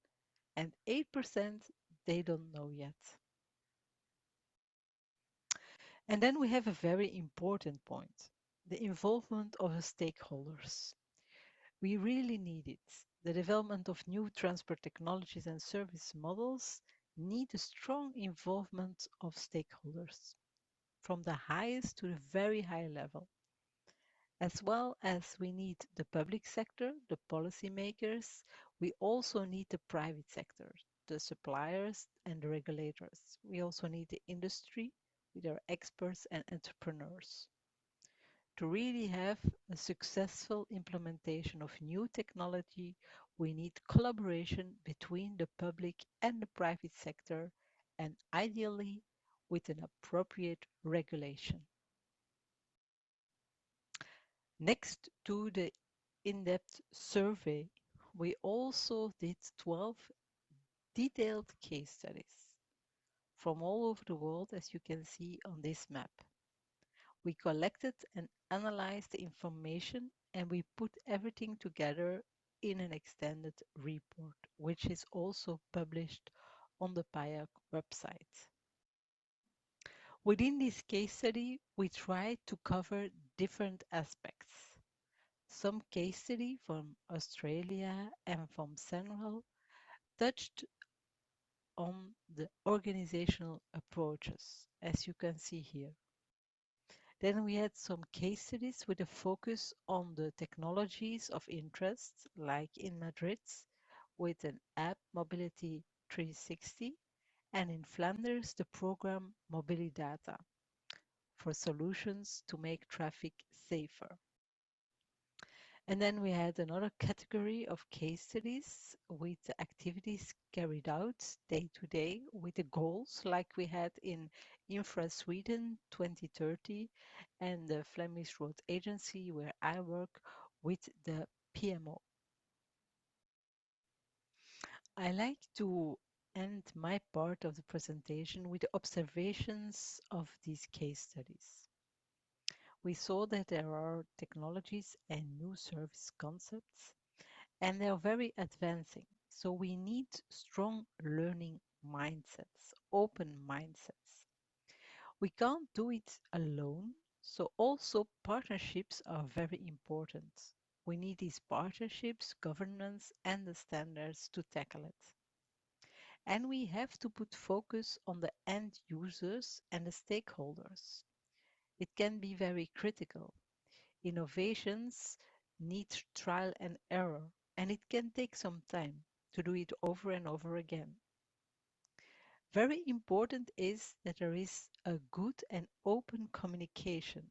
S5: and 8% they don't know yet. And then we have a very important point, the involvement of the stakeholders. We really need it. The development of new transport technologies and service models need a strong involvement of stakeholders, from the highest to the very high level. As well as we need the public sector, the policymakers, we also need the private sector, the suppliers and the regulators. We also need the industry with our experts and entrepreneurs. To really have a successful implementation of new technology, we need collaboration between the public and the private sector, and ideally with an appropriate regulation. Next to the in-depth survey, we also did 12 detailed case studies from all over the world, as you can see on this map. We collected and analyzed the information, and we put everything together in an extended report, which is also published on the PIARC website. Within this case study, we tried to cover different aspects. Some case study from Australia and from Senegal touched on the organizational approaches, as you can see here. Then we had some case studies with a focus on the technologies of interest, like in Madrid, with an app Mobility 360, and in Flanders, the program Mobility Data for solutions to make traffic safer. And then we had another category of case studies with the activities carried out day to day with the goals like we had in Infra Sweden 2030 and the Flemish Road Agency where I work with the PMO. I like to end my part of the presentation with the observations of these case studies. We saw that there are technologies and new service concepts, and they are very advancing. So we need strong learning mindsets, open mindsets. We can't do it alone, so also partnerships are very important. We need these partnerships, governance, and the standards to tackle it. And we have to put focus on the end users and the stakeholders. It can be very critical. Innovations need trial and error, and it can take some time to do it over and over again. Very important is that there is a good and open communication.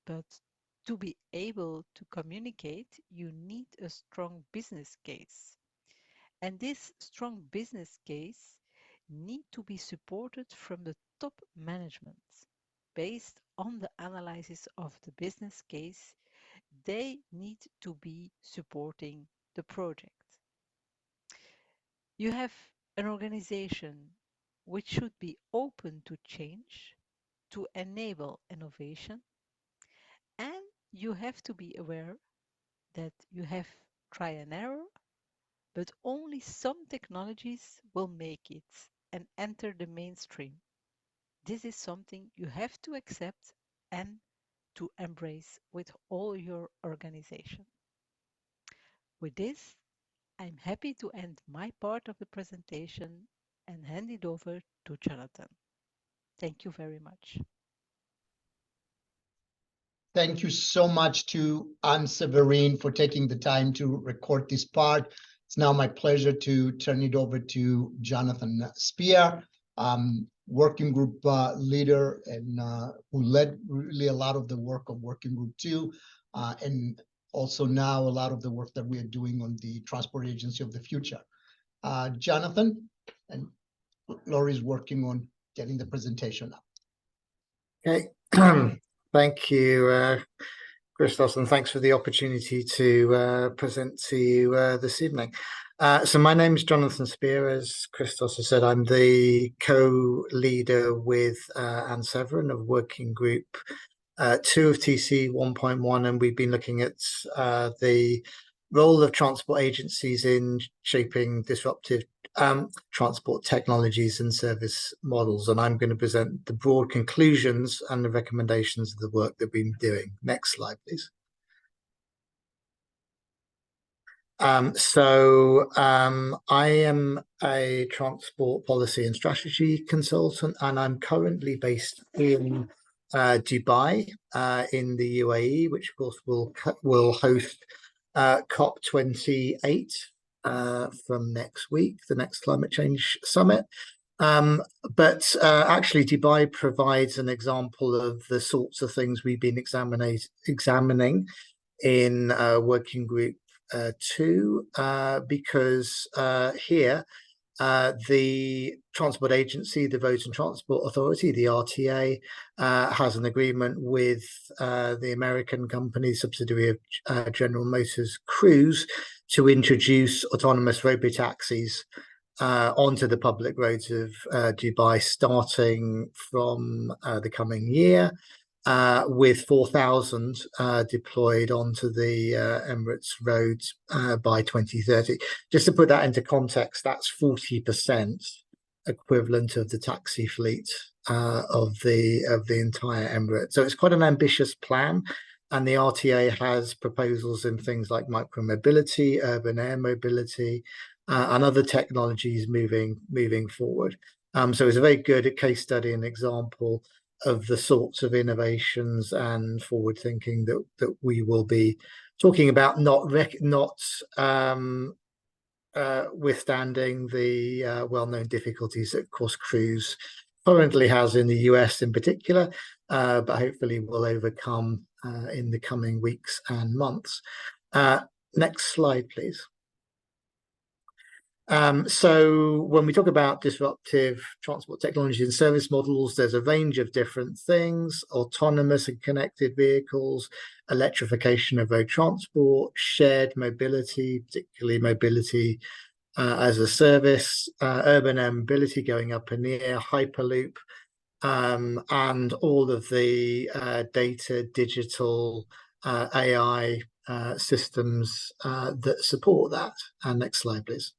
S5: But to be able to communicate, you need a strong business case. And this strong business case need to be supported from the top management. Based on the analysis of the business case, they need to be supporting the project. You have an organization which should be open to change, to enable innovation, and you have to be aware that you have try and error, but only some technologies will make it and enter the mainstream. This is something you have to accept and to embrace with all your organization. With this, I'm happy to end my part of the presentation and hand it over to Jonathan. Thank you very much.
S1: Thank you so much to Anne-Séverine for taking the time to record this part. It's now my pleasure to turn it over to Jonathan Spear, working group leader and who led really a lot of the work of working group 2, and also now a lot of the work that we are doing on the Transport Agency of the Future. Jonathan, and Laurie's working on getting the presentation up.
S6: Okay. Thank you, Christos, and thanks for the opportunity to present to you this evening. So my name is Jonathan Spear. As Christos has said, I'm the co-leader with Anne-Séverine of Working Group 2 of TC 1.1, and we've been looking at the role of transport agencies in shaping disruptive transport technologies and service models, and I'm going to present the broad conclusions and the recommendations of the work that we've been doing. Next slide, please. I am a transport policy and strategy consultant, and I'm currently based in Dubai in the UAE, which of course will host COP28 from next week, the next climate change summit. But actually Dubai provides an example of the sorts of things we've been examining in Working Group 2, because here the Transport Agency, the Roads and Transport Authority, the RTA, has an agreement with the American company, subsidiary of General Motors, Cruise, to introduce autonomous robotaxis onto the public roads of Dubai starting from the coming year, with 4,000 deployed onto the Emirates roads by 2030. Just to put that into context, that's 40% equivalent of the taxi fleet of the entire Emirates. So it's quite an ambitious plan, and the RTA has proposals in things like micromobility, urban air mobility, and other technologies moving forward. So it's a very good case study and example of the sorts of innovations and forward thinking that we will be talking about, not withstanding the well-known difficulties that, of course, Cruise currently has in the US in particular, but hopefully will overcome in the coming weeks and months. Next slide, please. So when we talk about disruptive transport technology and service models, there's a range of different things: autonomous and connected vehicles, electrification of road transport, shared mobility, particularly mobility as a service, urban air mobility going up and near, Hyperloop, and all of the data, digital, AI systems that support that. And next slide, please.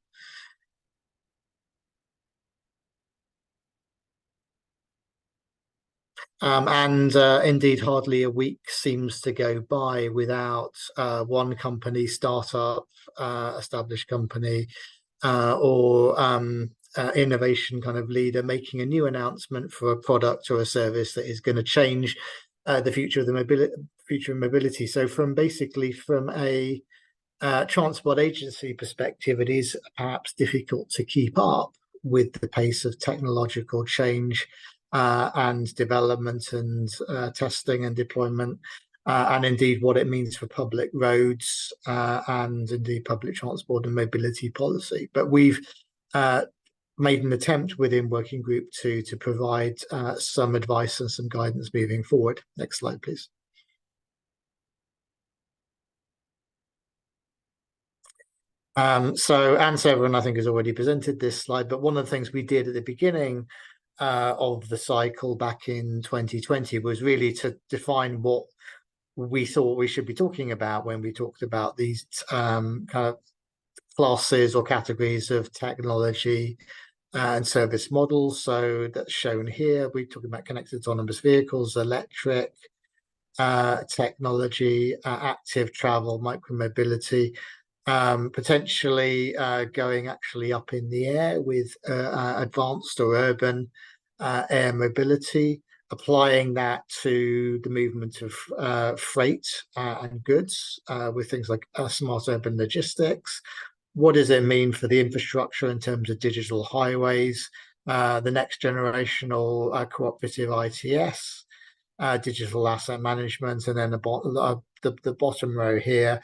S6: Indeed, hardly a week seems to go by without one company, startup, established company, or innovation kind of leader making a new announcement for a product or a service that is going to change the future of the future of mobility. So from a transport agency perspective, it is perhaps difficult to keep up with the pace of technological change and development and testing and deployment, and indeed what it means for public roads and indeed public transport and mobility policy. But we've made an attempt within Working Group 2 to provide some advice and some guidance moving forward. Next slide, please. So Anne-Séverine, I think, has already presented this slide, but one of the things we did at the beginning of the cycle back in 2020 was really to define what we thought we should be talking about when we talked about these kind of classes or categories of technology and service models. So that's shown here. We're talking about connected autonomous vehicles, electric technology, active travel, micromobility, potentially going actually up in the air with advanced or urban air mobility, applying that to the movement of freight and goods with things like smart urban logistics. What does it mean for the infrastructure in terms of digital highways, the next generational cooperative ITS, digital asset management, and then the bottom row here,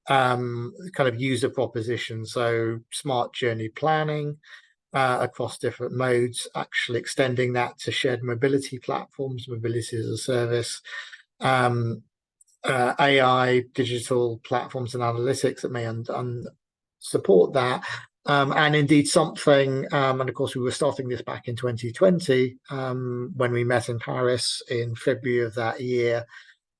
S6: kind of user proposition. So smart journey planning across different modes, actually extending that to shared mobility platforms, mobility as a service, AI, digital platforms and analytics that may support that. And indeed something, and of course we were starting this back in 2020 when we met in Paris in February of that year.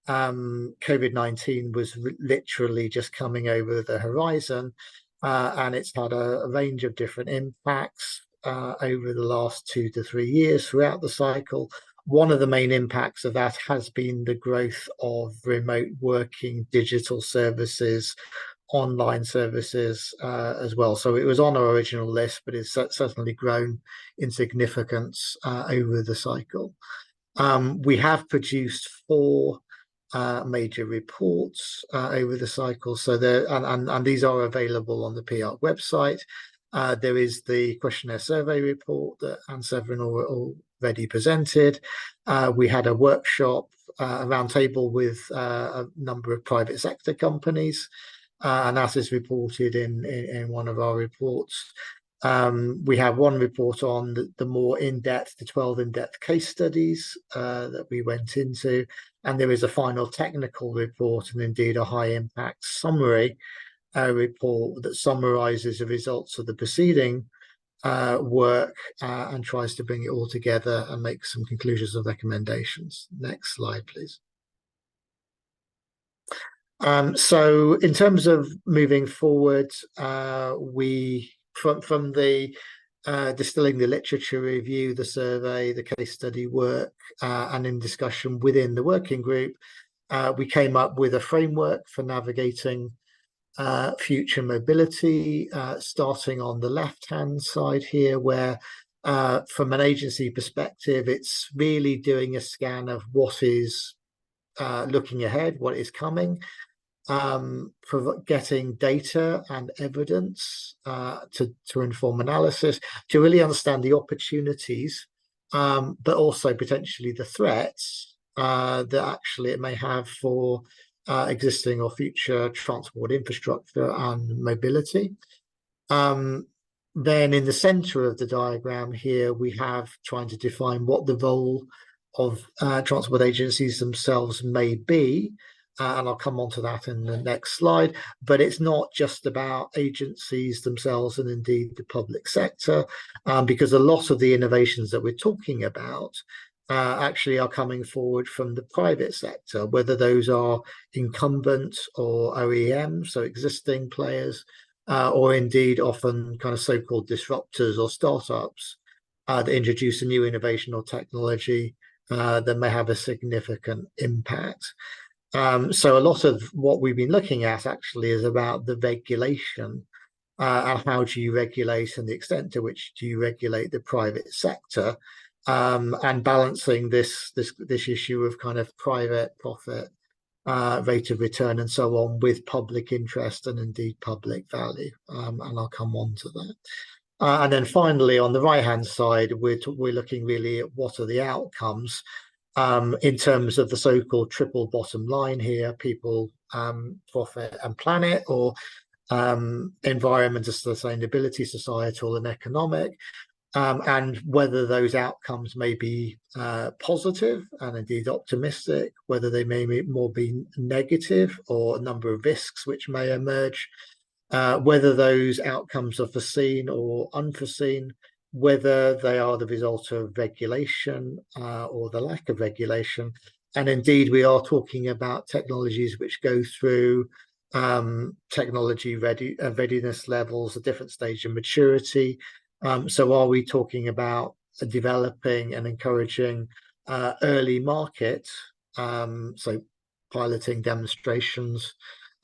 S6: COVID-19 was literally just coming over the horizon, and it's had a range of different impacts over the last 2 to 3 years throughout the cycle. One of the main impacts of that has been the growth of remote working, digital services, online services as well. So it was on our original list, but it's certainly grown in significance over the cycle. We have produced 4 major reports over the cycle. So there, and these are available on the PIARC website. There is the questionnaire survey report that Anne-Séverine already presented. We had a workshop, a roundtable with a number of private sector companies, and that is reported in one of our reports. We have one report on the more in-depth, the 12 in-depth case studies that we went into, and there is a final technical report and indeed a high impact summary report that summarizes the results of the preceding work and tries to bring it all together and make some conclusions and recommendations. Next slide, please. So in terms of moving forward, we from the distilling the literature review, the survey, the case study work, and in discussion within the working group, we came up with a framework for navigating future mobility, starting on the left-hand side here, where from an agency perspective, it's really doing a scan of what is looking ahead, what is coming, getting data and evidence to inform analysis, to really understand the opportunities, but also potentially the threats that actually it may have for existing or future transport infrastructure and mobility. Then in the center of the diagram here, we have trying to define what the role of transport agencies themselves may be, and I'll come on to that in the next slide. But it's not just about agencies themselves and indeed the public sector, because a lot of the innovations that we're talking about actually are coming forward from the private sector, whether those are incumbent or OEMs, so existing players, or indeed often kind of so-called disruptors or startups that introduce a new innovation or technology that may have a significant impact. So a lot of what we've been looking at actually is about the regulation and how do you regulate and the extent to which do you regulate the private sector, and balancing this issue of kind of private profit, rate of return and so on with public interest and indeed public value, and I'll come on to that. And then finally, on the right-hand side, we're looking really at what are the outcomes in terms of the so-called triple bottom line here: people, profit and planet, or environment and sustainability, societal and economic, and whether those outcomes may be positive and indeed optimistic, whether they may more be negative, or a number of risks which may emerge, whether those outcomes are foreseen or unforeseen, whether they are the result of regulation or the lack of regulation. And indeed, we are talking about technologies which go through technology readiness levels, a different stage of maturity. So are we talking about developing and encouraging early market, so piloting demonstrations,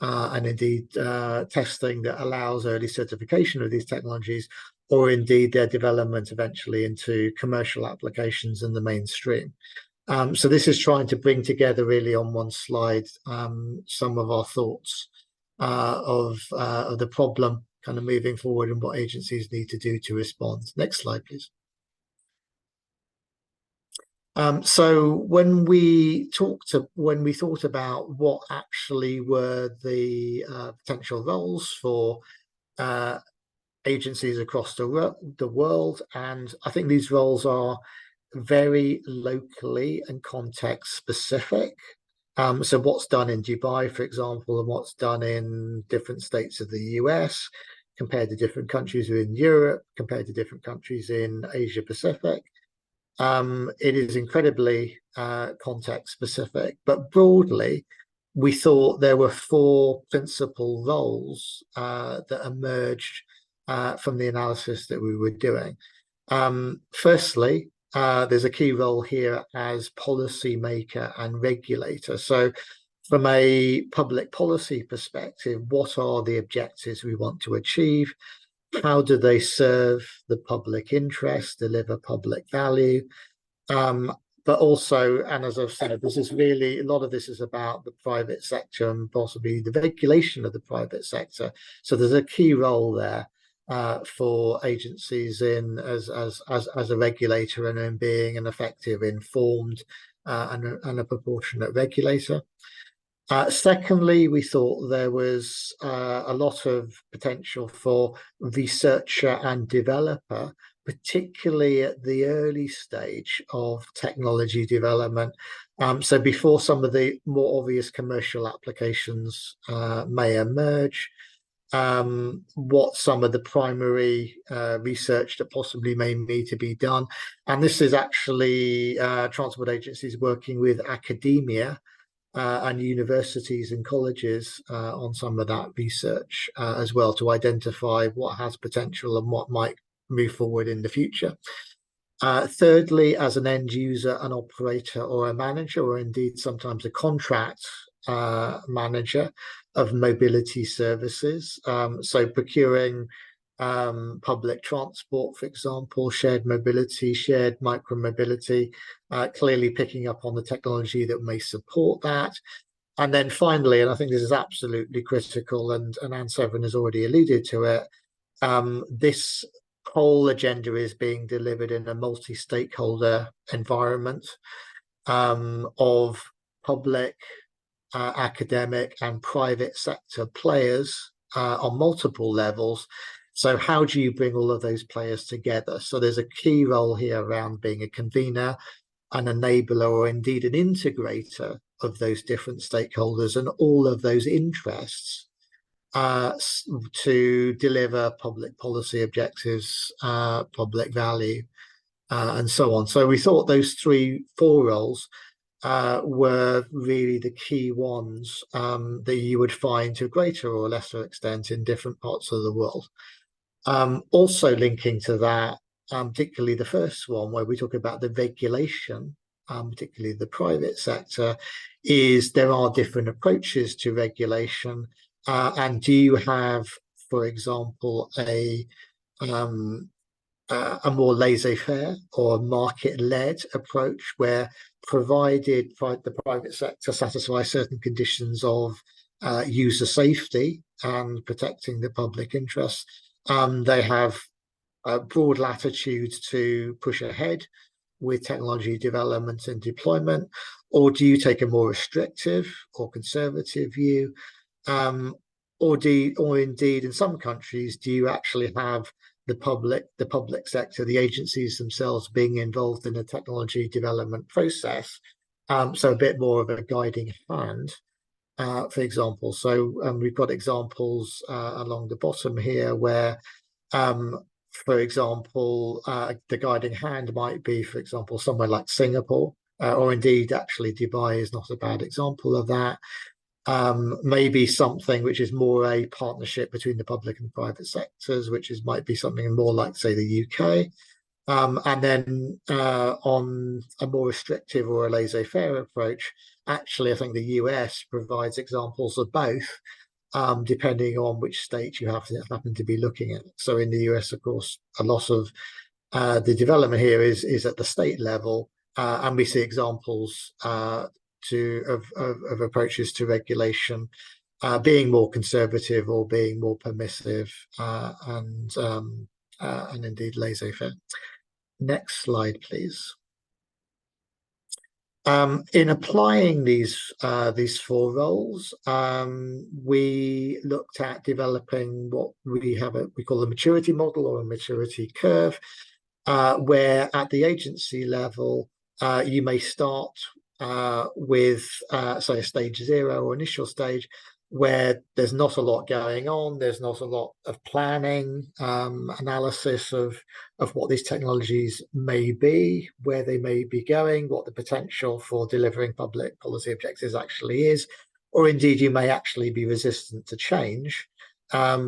S6: and indeed testing that allows early certification of these technologies, or indeed their development eventually into commercial applications in the mainstream. So this is trying to bring together really on one slide some of our thoughts of the problem kind of moving forward and what agencies need to do to respond. Next slide, please. So when we thought about what actually were the potential roles for agencies across the world, and I think these roles are very locally and context specific. So what's done in Dubai, for example, and what's done in different states of the US compared to different countries in Europe, compared to different countries in Asia Pacific. It is incredibly context specific, but broadly, we thought there were 4 principal roles that emerged from the analysis that we were doing. Firstly, there's a key role here as policymaker and regulator. So from a public policy perspective, what are the objectives we want to achieve? How do they serve the public interest, deliver public value? But also, and as I've said, this is really, a lot of this is about the private sector and possibly the regulation of the private sector. So there's a key role there for agencies in as a regulator and in being an effective, informed and a proportionate regulator. Secondly, we thought there was a lot of potential for researcher and developer, particularly at the early stage of technology development. So before some of the more obvious commercial applications may emerge, what some of the primary research that possibly may need to be done. And this is actually transport agencies working with academia and universities and colleges on some of that research as well, to identify what has potential and what might move forward in the future. Thirdly, as an end user, an operator or a manager, or indeed sometimes a contract manager of mobility services. So procuring public transport, for example, shared mobility, shared micro-mobility, clearly picking up on the technology that may support that. And then finally, and I think this is absolutely critical, and Anne-Séverine has already alluded to it, this whole agenda is being delivered in a multi-stakeholder environment of public, academic and private sector players on multiple levels. So how do you bring all of those players together? So there's a key role here around being a convener, an enabler, or indeed an integrator of those different stakeholders and all of those interests to deliver public policy objectives, public value, and so on. So we thought those 4 roles were really the key ones that you would find to a greater or lesser extent in different parts of the world. Also linking to that, particularly the first one where we talk about the regulation, particularly the private sector, is there are different approaches to regulation. And do you have, for example, a more laissez-faire or market-led approach where, provided the private sector satisfies certain conditions of user safety and protecting the public interest, they have a broad latitude to push ahead with technology development and deployment? Or do you take a more restrictive or conservative view? Or indeed, in some countries, do you actually have the public sector, the agencies themselves being involved in the technology development process? So a bit more of a guiding hand. for example. So we've got examples along the bottom here where, for example, the guiding hand might be, for example, somewhere like Singapore, or indeed, actually, Dubai is not a bad example of that. Maybe something which is more a partnership between the public and private sectors, which might be something more like, say, the UK. And then on a more restrictive or a laissez-faire approach, actually, I think the US provides examples of both, depending on which state you happen to be looking at. So in the US, of course, a lot of the development here is at the state level, and we see examples of approaches to regulation being more conservative or being more permissive, and indeed laissez-faire. Next slide, please. In applying these 4 roles, we looked at developing what we call a maturity model or a maturity curve, where at the agency level, you may start with, say, a stage 0 or initial stage, where there's not a lot going on, there's not a lot of planning, analysis of what these technologies may be, where they may be going, what the potential for delivering public policy objectives actually is, or indeed you may actually be resistant to change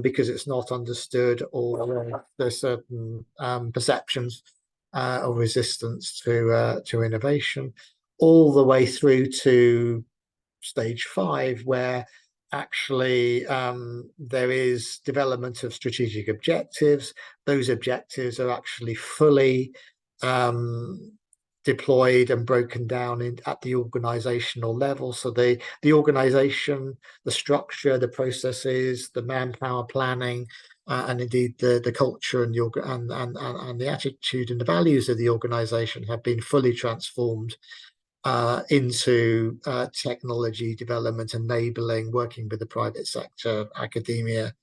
S6: because it's not understood, or there's certain perceptions of resistance to innovation, all the way through to stage 5, where actually there is development of strategic objectives. Those objectives are actually fully deployed and broken down at the organizational level. So the organization, the structure, the processes, the manpower planning, and indeed the culture and the attitude and the values of the organization have been fully transformed into technology development, enabling, working with the private sector, academia,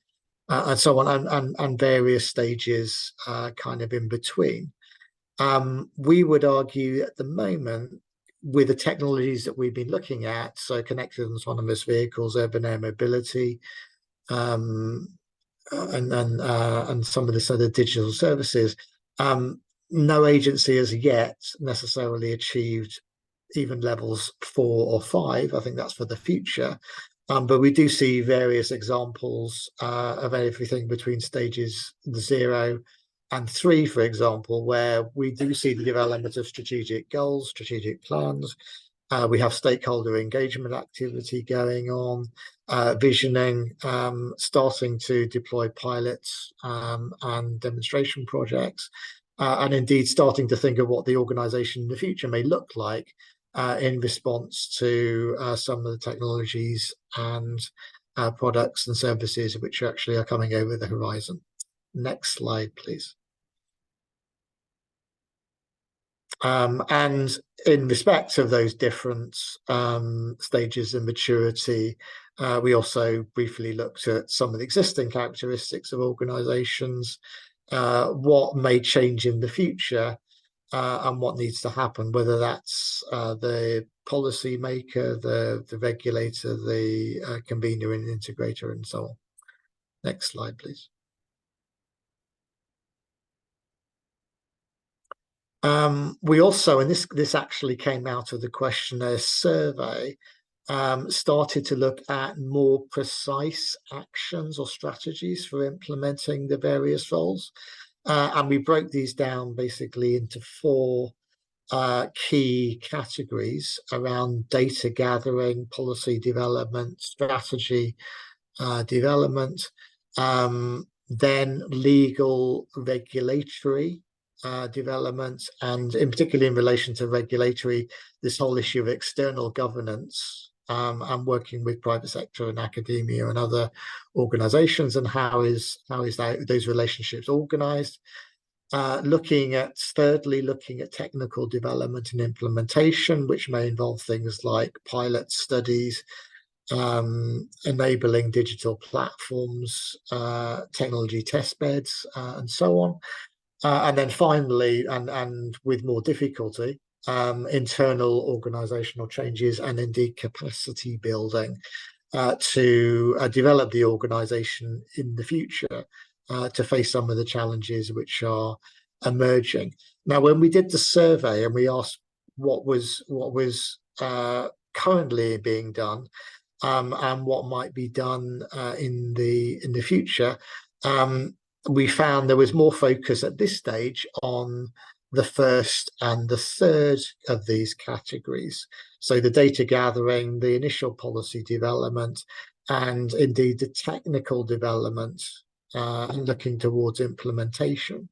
S6: and so on, and various stages kind of in between. We would argue at the moment, with the technologies that we've been looking at, so connected and autonomous vehicles, urban air mobility, and some of the sort of digital services, no agency has yet necessarily achieved even levels 4 or 5. I think that's for the future. But we do see various examples of everything between stages 0 and 3, for example, where we do see the development of strategic goals, strategic plans. We have stakeholder engagement activity going on, visioning, starting to deploy pilots and demonstration projects, and indeed starting to think of what the organization in the future may look like in response to some of the technologies and products and services which actually are coming over the horizon. Next slide, please. And in respect of those different stages of maturity, we also briefly looked at some of the existing characteristics of organizations, what may change in the future, and what needs to happen, whether that's the policy maker, the regulator, the convener and integrator, and so on. Next slide, please. We also, and this actually came out of the questionnaire survey, started to look at more precise actions or strategies for implementing the various roles. And we broke these down basically into 4 key categories around data gathering, policy development, strategy development, then legal regulatory development, and in particular in relation to regulatory, this whole issue of external governance, and working with private sector and academia and other organizations, and how is those relationships organized. Thirdly, looking at technical development and implementation, which may involve things like pilot studies, enabling digital platforms, technology test beds, and so on. And then finally, and with more difficulty, internal organizational changes, and indeed capacity building to develop the organization in the future to face some of the challenges which are emerging. Now, when we did the survey and we asked what was currently being done and what might be done in the future, we found there was more focus at this stage on the first and the third of these categories. So the data gathering, the initial policy development, and indeed the technical development and looking towards implementation.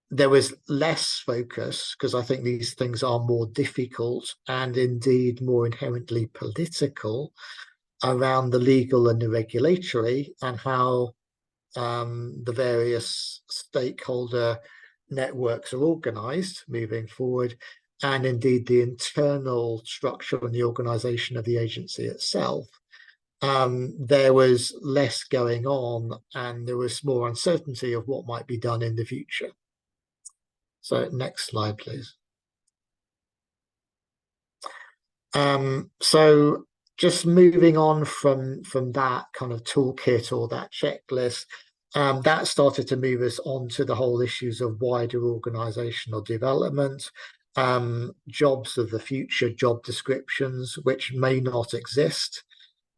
S6: There was less focus, because I think these things are more difficult and indeed more inherently political, around the legal and the regulatory and how the various stakeholder networks are organized moving forward, and indeed the internal structure and the organization of the agency itself. There was less going on and there was more uncertainty of what might be done in the future. So next slide, please. So just moving on from that kind of toolkit or that checklist, that started to move us on to the whole issues of wider organizational development, jobs of the future, job descriptions, which may not exist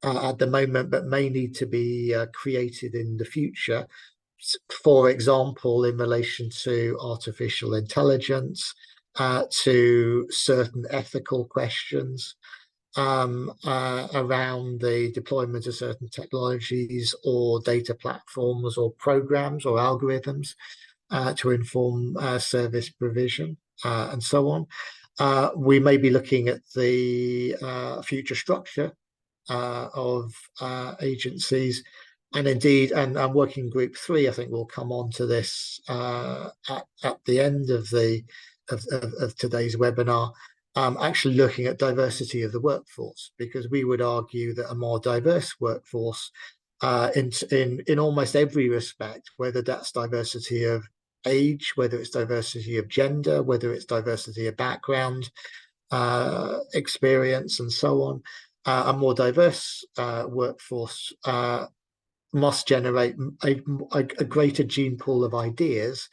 S6: at the moment, but may need to be created in the future. For example, in relation to artificial intelligence, to certain ethical questions around the deployment of certain technologies or data platforms or programs or algorithms to inform service provision and so on. We may be looking at the future structure of agencies, and indeed, and working group 3, I think we'll come on to this at the end of today's webinar, actually looking at diversity of the workforce, because we would argue that a more diverse workforce in almost every respect, whether that's diversity of age, whether it's diversity of gender, whether it's diversity of background, experience, and so on, a more diverse workforce must generate a greater gene pool of ideas,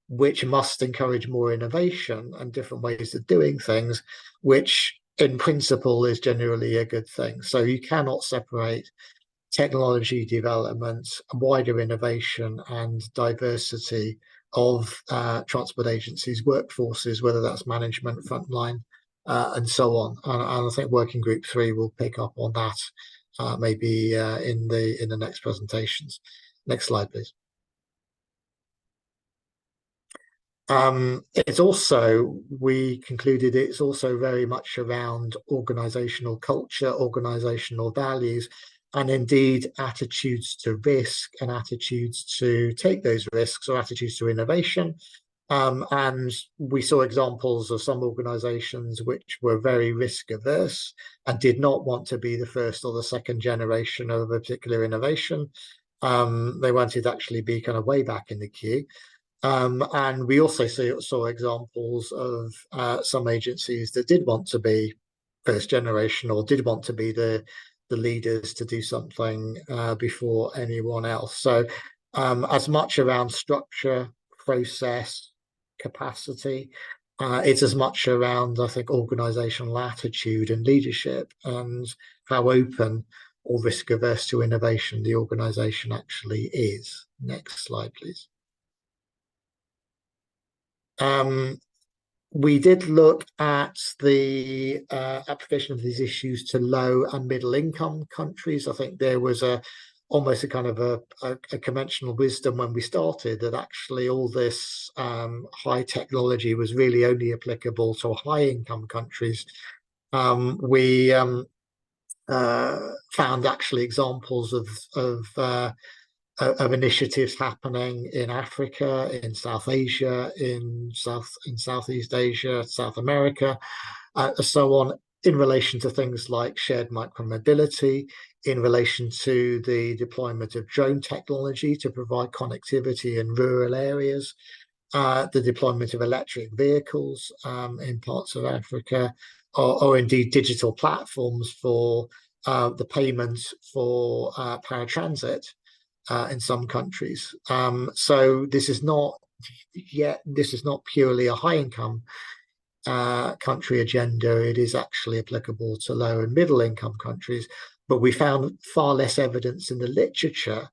S6: which must encourage more innovation and different ways of doing things, which in principle is generally a good thing. So you cannot separate technology development, wider innovation, and diversity of transport agencies' workforces, whether that's management, frontline, and so on. And I think Working Group 3 will pick up on that maybe in the next presentations. Next slide, please. It's also, we concluded it's also very much around organizational culture, organizational values, and indeed attitudes to risk and attitudes to take those risks, or attitudes to innovation. And we saw examples of some organizations which were very risk averse and did not want to be the first or the second generation of a particular innovation. They wanted to actually be kind of way back in the queue. And we also saw examples of some agencies that did want to be first generation, or did want to be the leaders to do something before anyone else. So as much around structure, process, capacity, it's as much around, I think, organizational attitude and leadership, and how open or risk averse to innovation the organization actually is. Next slide, please. We did look at the application of these issues to low and middle income countries. I think there was almost a kind of a conventional wisdom when we started that actually all this high technology was really only applicable to high income countries. We found actually examples of initiatives happening in Africa, in South Asia, in Southeast Asia, South America, so on, in relation to things like shared micromobility, in relation to the deployment of drone technology to provide connectivity in rural areas, the deployment of electric vehicles in parts of Africa, or indeed digital platforms for the payment for paratransit in some countries. So this is not purely a high income country agenda. It is actually applicable to low and middle income countries, but we found far less evidence in the literature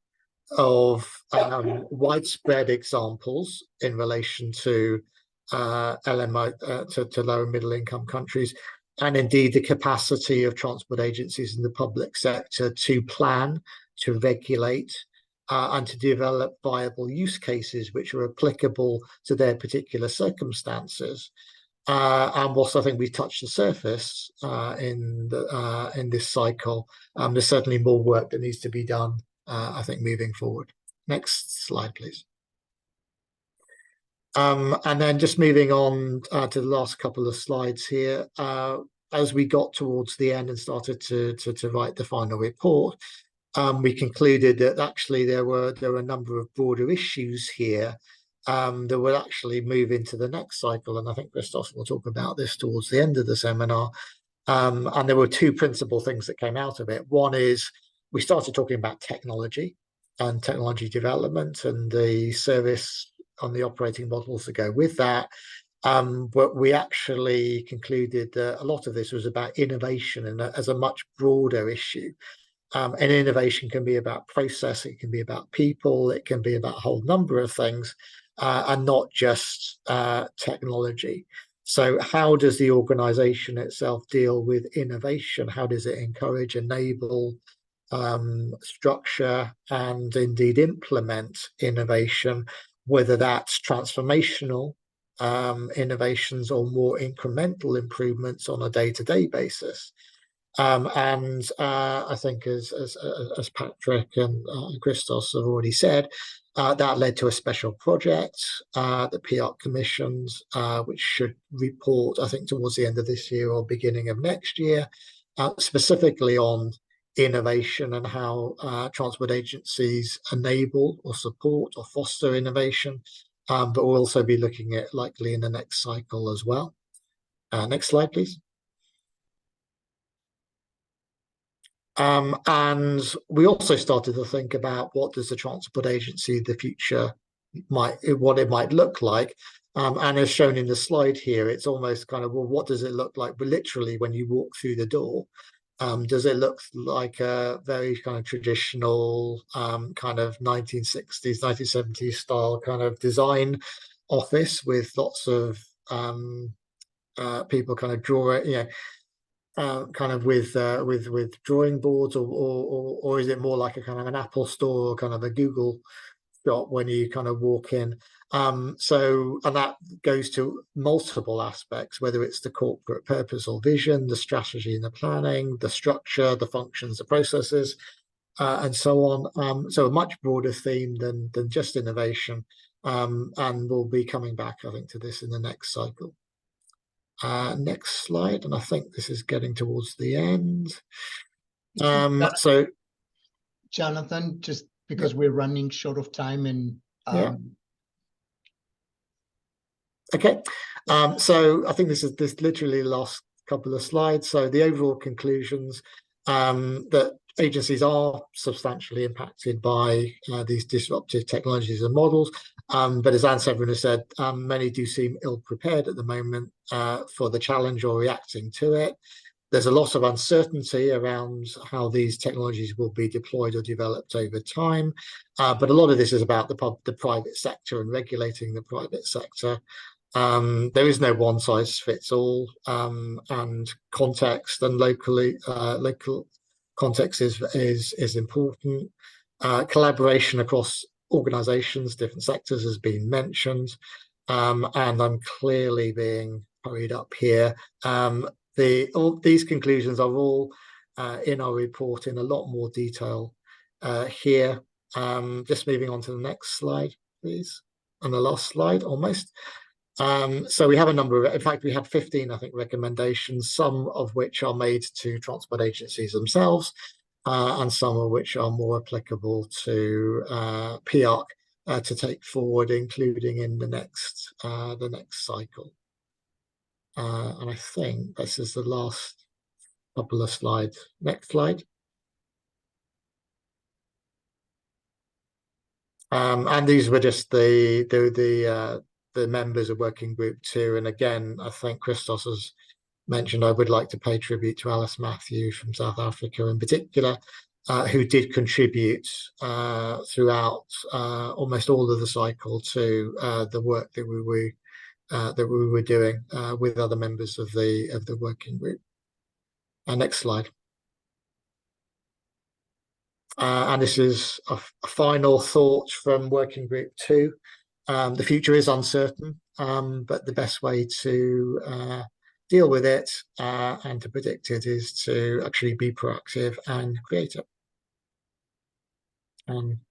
S6: of widespread examples in relation to LMI to low and middle income countries, and indeed the capacity of transport agencies in the public sector to plan, to regulate, and to develop viable use cases which are applicable to their particular circumstances. And whilst I think we touched the surface in this cycle, there's certainly more work that needs to be done, I think, moving forward. Next slide, please. And then just moving on to the last couple of slides here. As we got towards the end and started to write the final report, we concluded that actually there were a number of broader issues here that will actually move into the next cycle. And I think Christos will talk about this towards the end of the seminar. And there were two principal things that came out of it. One is we started talking about technology and technology development and the service on the operating models that go with that. But we actually concluded that a lot of this was about innovation and as a much broader issue. And innovation can be about process, it can be about people, it can be about a whole number of things, and not just technology. So how does the organization itself deal with innovation? How does it encourage, enable, structure, and indeed implement innovation, whether that's transformational innovations or more incremental improvements on a day-to-day basis? And I think as Patrick and Christos have already said, that led to a special project that PIARC commissioned, which should report, I think, towards the end of this year or beginning of next year, specifically on innovation and how transport agencies enable or support or foster innovation. But we'll also be looking at likely in the next cycle as well. Next slide, please. And we also started to think about what does the transport agency of the future what it might look like. And as shown in the slide here, it's almost kind of, well, what does it look like? But literally, when you walk through the door, does it look like a very kind of traditional kind of 1960s, 1970s style kind of design office with lots of people kind of drawing, kind of with drawing boards, or is it more like a kind of an Apple store or kind of a Google shop when you kind of walk in? So, and that goes to multiple aspects, whether it's the corporate purpose or vision, the strategy and the planning, the structure, the functions, the processes, and so on. So a much broader theme than just innovation. And we'll be coming back, I think, to this in the next cycle. Next slide, and I think this is getting towards the end. So,
S1: Jonathan, just because we're running short of time, and
S6: okay. So I think this literally the last couple of slides. So the overall conclusions that agencies are substantially impacted by these disruptive technologies and models. But as Anne-Séverine has said, many do seem ill-prepared at the moment for the challenge or reacting to it. There's a lot of uncertainty around how these technologies will be deployed or developed over time. But a lot of this is about the private sector and regulating the private sector. There is no one size fits all, and context and local context is important. Collaboration across organizations, different sectors has been mentioned, and I'm clearly being hurried up here. All these conclusions are all in our report in a lot more detail here. Just moving on to the next slide, please, and the last slide almost. So we have a number of, in fact, we have 15, I think, recommendations, some of which are made to transport agencies themselves, and some of which are more applicable to PIARC to take forward, including in the next cycle. And I think this is the last couple of slides. Next slide. And these were just the members of Working Group 2. And again, I think Christos has mentioned I would like to pay tribute to Alice Matthew from South Africa in particular, who did contribute throughout almost all of the cycle to the work that we were doing with other members of the working group. Next slide. And this is a final thought from Working Group 2. The future is uncertain, but the best way to deal with it and to predict it is to actually be proactive and creative.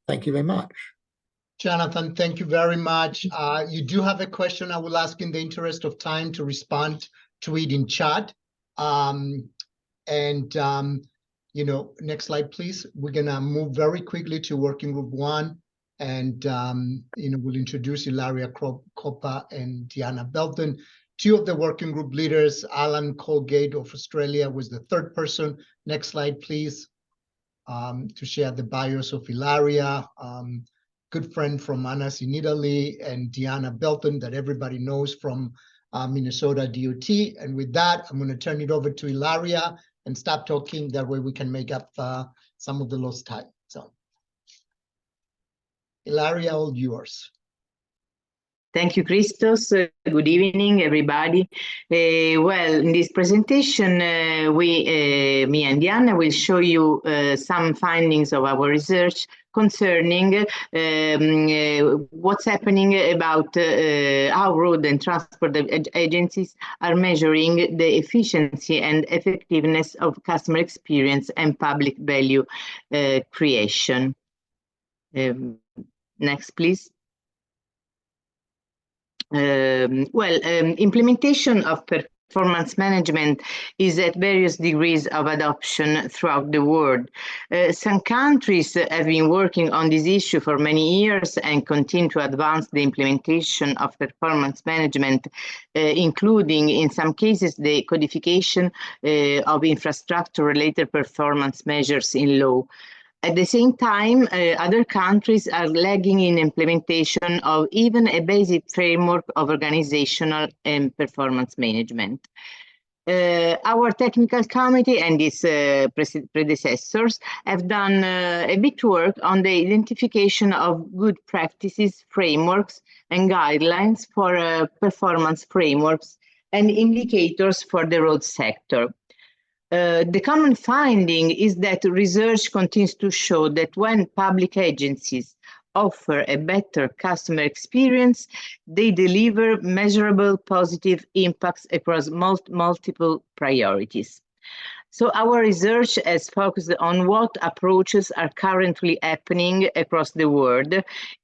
S6: Thank you very much.
S1: Jonathan, thank you very much. You do have a question. I will ask in the interest of time to respond to it in chat. You know, next slide, please. We're gonna move very quickly to Working Group 1, and you know, we'll introduce Ilaria, Coppa, and Deanna Belden. Two of the working group leaders, Alan Colgate of Australia was the third person. Next slide, please, to share the bios of Ilaria, good friend from Anna's in Italy, and Deanna Belden that everybody knows from Minnesota DOT. And with that, I'm gonna turn it over to Ilaria and stop talking. That way we can make up some of the lost time. So, Ilaria, all yours.
S7: Thank you, Christos. Good evening, everybody. Well, in this presentation, me and Deanna will show you some findings of our research concerning what's happening about how road and transport agencies are measuring the efficiency and effectiveness of customer experience and public value creation. Next, please. Implementation of performance management is at various degrees of adoption throughout the world. Some countries have been working on this issue for many years and continue to advance the implementation of performance management, including, in some cases, the codification of infrastructure-related performance measures in law. At the same time, other countries are lagging in implementation of even a basic framework of organizational and performance management. Our technical committee and its predecessors have done a bit work on the identification of good practices, frameworks, and guidelines for performance frameworks and indicators for the road sector. The common finding is that research continues to show that when public agencies offer a better customer experience, they deliver measurable positive impacts across multiple priorities. So our research has focused on what approaches are currently happening across the world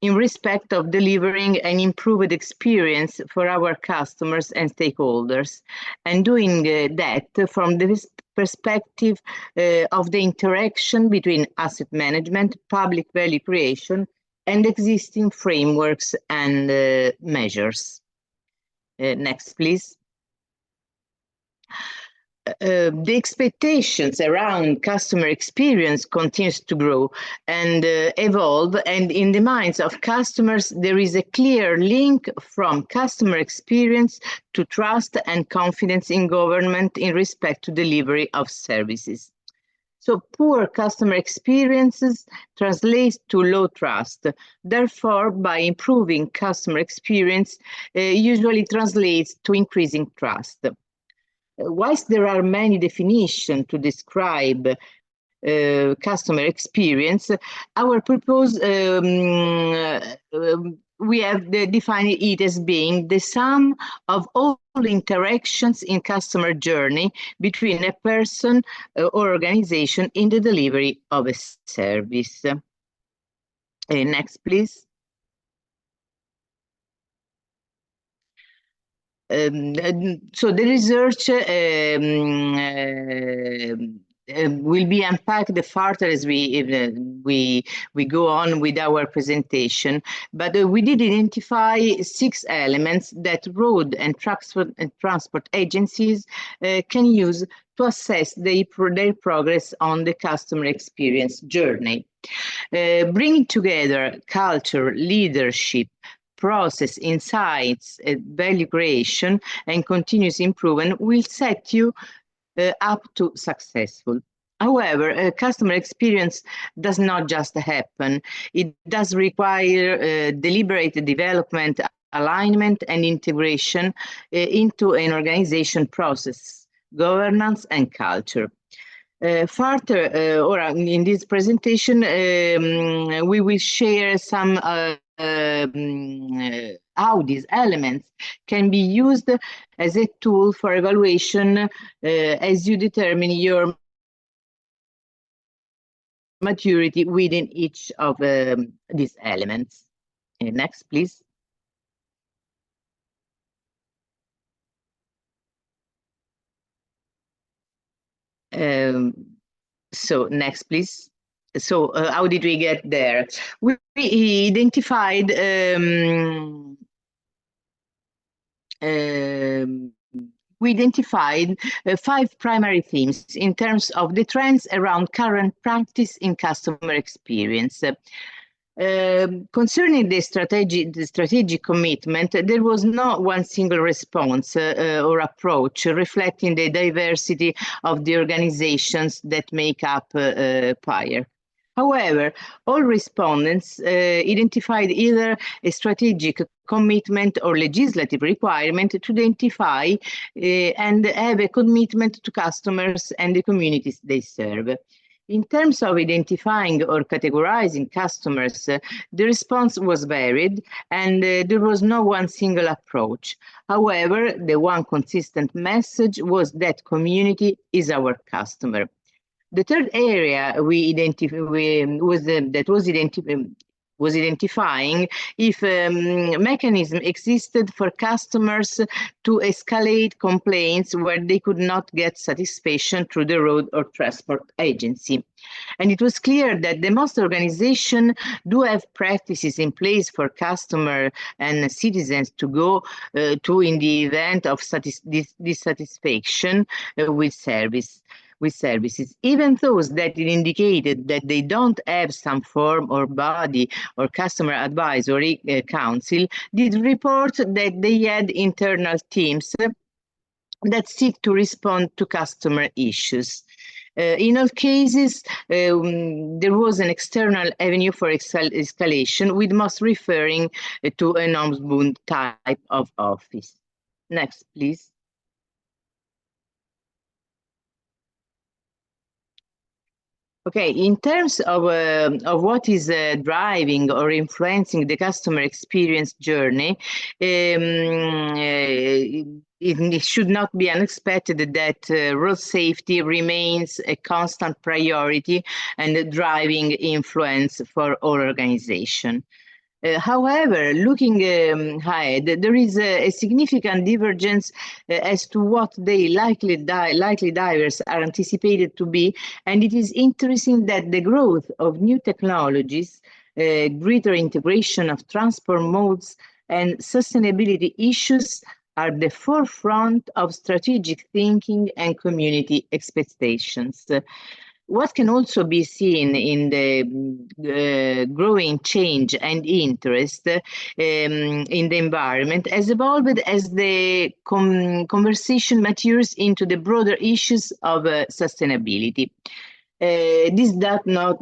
S7: in respect of delivering an improved experience for our customers and stakeholders, and doing that from the perspective of the interaction between asset management, public value creation, and existing frameworks and measures. Next, please. The expectations around customer experience continues to grow and evolve, and in the minds of customers, there is a clear link from customer experience to trust and confidence in government in respect to delivery of services. So poor customer experiences translate to low trust. Therefore, by improving customer experience, usually translates to increasing trust. Whilst there are many definitions to describe customer experience, our purpose, we have defined it as being the sum of all interactions in customer journey between a person or organization in the delivery of a service. Next, please. So the research will be unpacked further as we go on with our presentation. But we did identify 6 elements that road and transport agencies can use to assess their progress on the customer experience journey. Bringing together culture, leadership, process, insights, value creation, and continuous improvement will set you up to successful. However, customer experience does not just happen. It does require deliberate development, alignment, and integration into an organization process, governance, and culture. Further, or in this presentation, we will share some how these elements can be used as a tool for evaluation as you determine your maturity within each of these elements. Next, please. So next, please. So how did we get there? We identified we identified 5 primary themes in terms of the trends around current practice in customer experience. Concerning the strategic commitment, there was not one single response or approach reflecting the diversity of the organizations that make up PIARC. However, all respondents identified either a strategic commitment or legislative requirement to identify and have a commitment to customers and the communities they serve. In terms of identifying or categorizing customers, the response was varied and there was no one single approach. However, the one consistent message was that community is our customer. The third area we was identifying if mechanism existed for customers to escalate complaints where they could not get satisfaction through the road or transport agency. And it was clear that the most organizations do have practices in place for customer and citizens to go to in the event of dissatisfaction with services, even those that indicated that they don't have some form or body or customer advisory council, did report that they had internal teams that seek to respond to customer issues. In all cases, there was an external avenue for escalation, with most referring to an ombudsman type of office. Next, please. Okay, in terms of what is driving or influencing the customer experience journey, it should not be unexpected that road safety remains a constant priority and a driving influence for all organizations. However, looking ahead, there is a significant divergence as to what the likely drivers are anticipated to be, and it is interesting that the growth of new technologies, greater integration of transport modes, and sustainability issues are the forefront of strategic thinking and community expectations. What can also be seen in the growing change and interest in the environment has evolved as the conversation matures into the broader issues of sustainability. This does not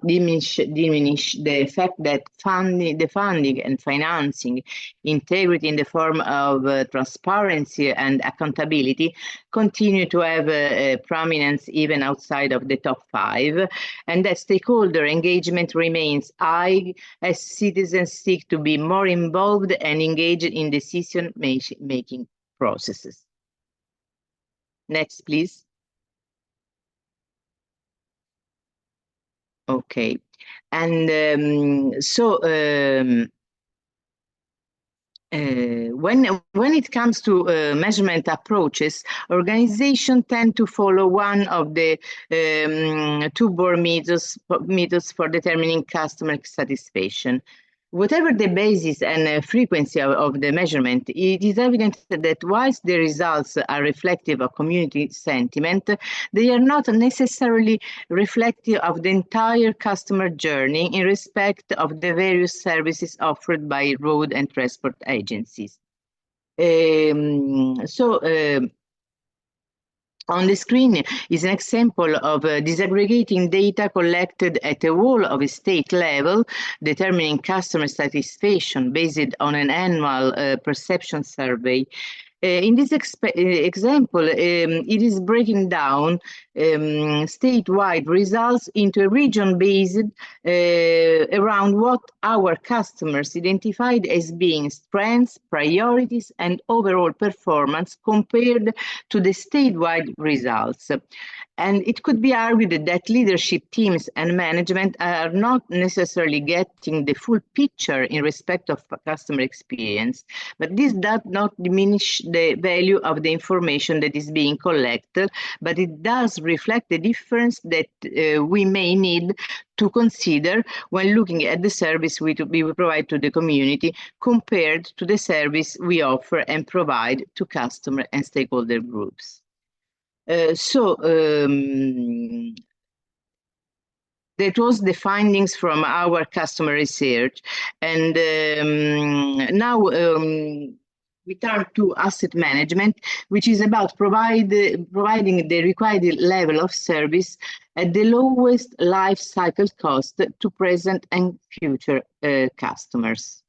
S7: diminish the fact that the funding and financing, integrity in the form of transparency and accountability continue to have prominence even outside of the top 5, and that stakeholder engagement remains high as citizens seek to be more involved and engaged in decision-making processes. Next, please. Okay, and When it comes to measurement approaches, organizations tend to follow one of the two Bohr methods for determining customer satisfaction. Whatever the basis and frequency of the measurement, it is evident that whilst the results are reflective of community sentiment, they are not necessarily reflective of the entire customer journey in respect of the various services offered by road and transport agencies. On the screen is an example of disaggregating data collected at a whole of a state level, determining customer satisfaction based on an annual perception survey. In this example, it is breaking down statewide results into a region based around what our customers identified as being strengths, priorities, and overall performance compared to the statewide results. And it could be argued that leadership teams and management are not necessarily getting the full picture in respect of customer experience, but this does not diminish the value of the information that is being collected, but it does reflect the difference that we may need to consider when looking at the service we provide to the community compared to the service we offer and provide to customer and stakeholder groups. That was the findings from our customer research, and now we turn to asset management, which is about providing the required level of service at the lowest life cycle cost to present and future customers.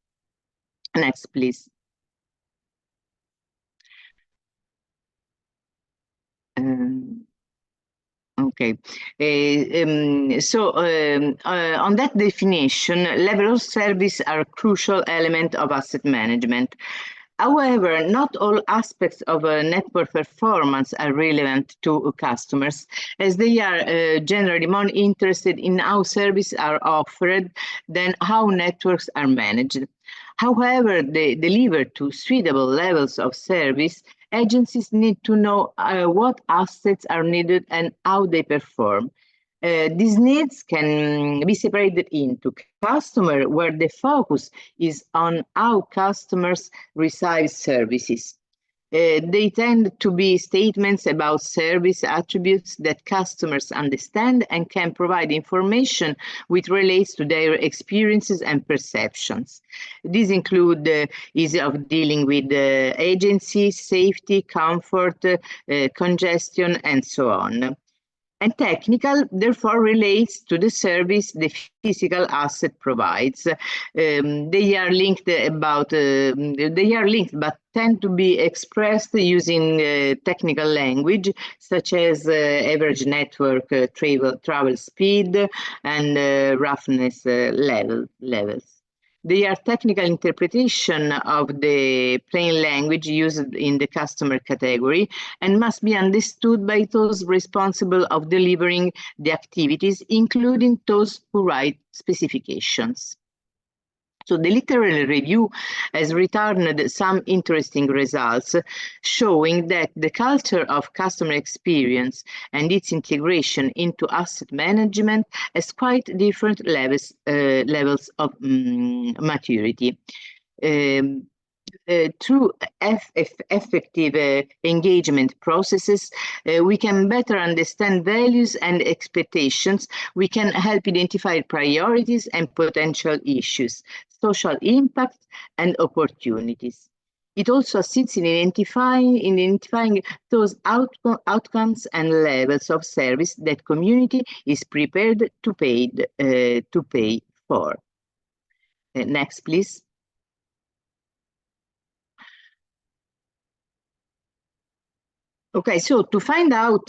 S7: Next, please. Okay, on that definition, level of service are a crucial element of asset management. However, not all aspects of network performance are relevant to customers, as they are generally more interested in how services are offered than how networks are managed. However, they deliver to suitable levels of service, agencies need to know what assets are needed and how they perform. These needs can be separated into customer, where the focus is on how customers receive services. They tend to be statements about service attributes that customers understand and can provide information which relates to their experiences and perceptions. These include ease of dealing with agencies, safety, comfort, congestion, and so on. And technical, therefore, relates to the service the physical asset provides. They are linked, but tend to be expressed using technical language, such as average network travel speed and roughness levels. They are technical interpretation of the plain language used in the customer category and must be understood by those responsible of delivering the activities, including those who write specifications. So the literary review has returned some interesting results, showing that the culture of customer experience and its integration into asset management has quite different levels of maturity. Through effective engagement processes, we can better understand values and expectations. We can help identify priorities and potential issues, social impact, and opportunities. It also assists in identifying those outcomes and levels of service that community is prepared to pay for. Next, please. Okay, so to find out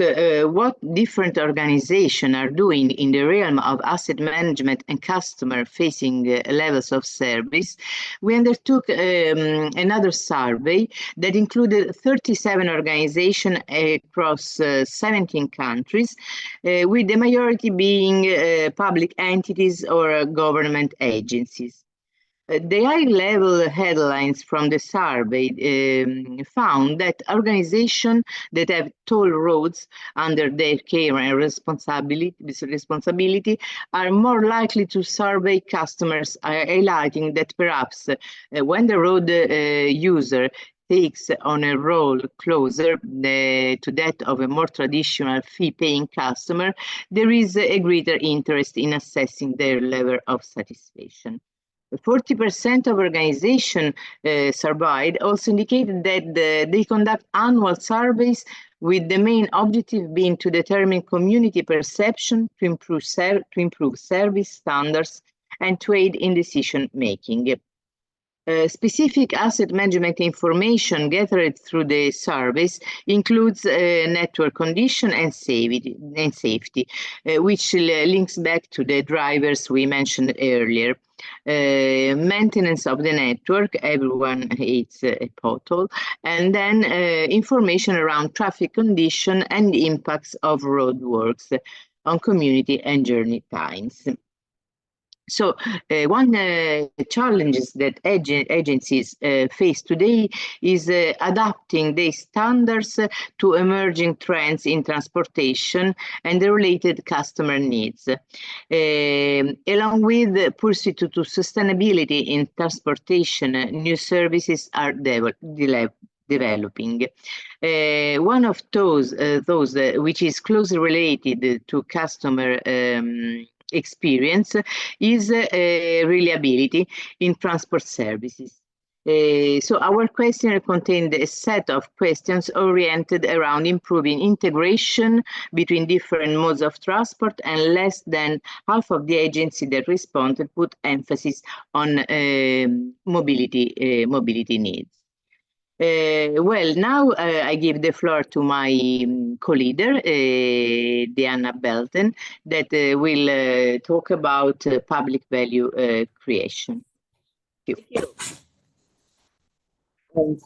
S7: what different organizations are doing in the realm of asset management and customer-facing levels of service, we undertook another survey that included 37 organizations across 17 countries, with the majority being public entities or government agencies. The high-level headlines from the survey found that organizations that have toll roads under their care and responsibility are more likely to survey customers, highlighting that perhaps when the road user takes on a role closer to that of a more traditional fee-paying customer, there is a greater interest in assessing their level of satisfaction. 40% of organizations surveyed also indicated that they conduct annual surveys with the main objective being to determine community perception, to improve service standards, and to aid in decision-making. Specific asset management information gathered through the surveys includes network condition and safety, which links back to the drivers we mentioned earlier. Maintenance of the network, everyone hates a pothole, and then information around traffic condition and the impacts of roadworks on community and journey times. So one challenges that agencies face today is adapting the standards to emerging trends in transportation and the related customer needs. Along with the pursuit to sustainability in transportation, new services are developing. One of those which is closely related to customer experience is reliability in transport services. So our questionnaire contained a set of questions oriented around improving integration between different modes of transport, and less than half of the agencies that responded put emphasis on mobility needs. Well, now I give the floor to my co-leader, Deanna Belden, that will talk about public value creation. Thank you.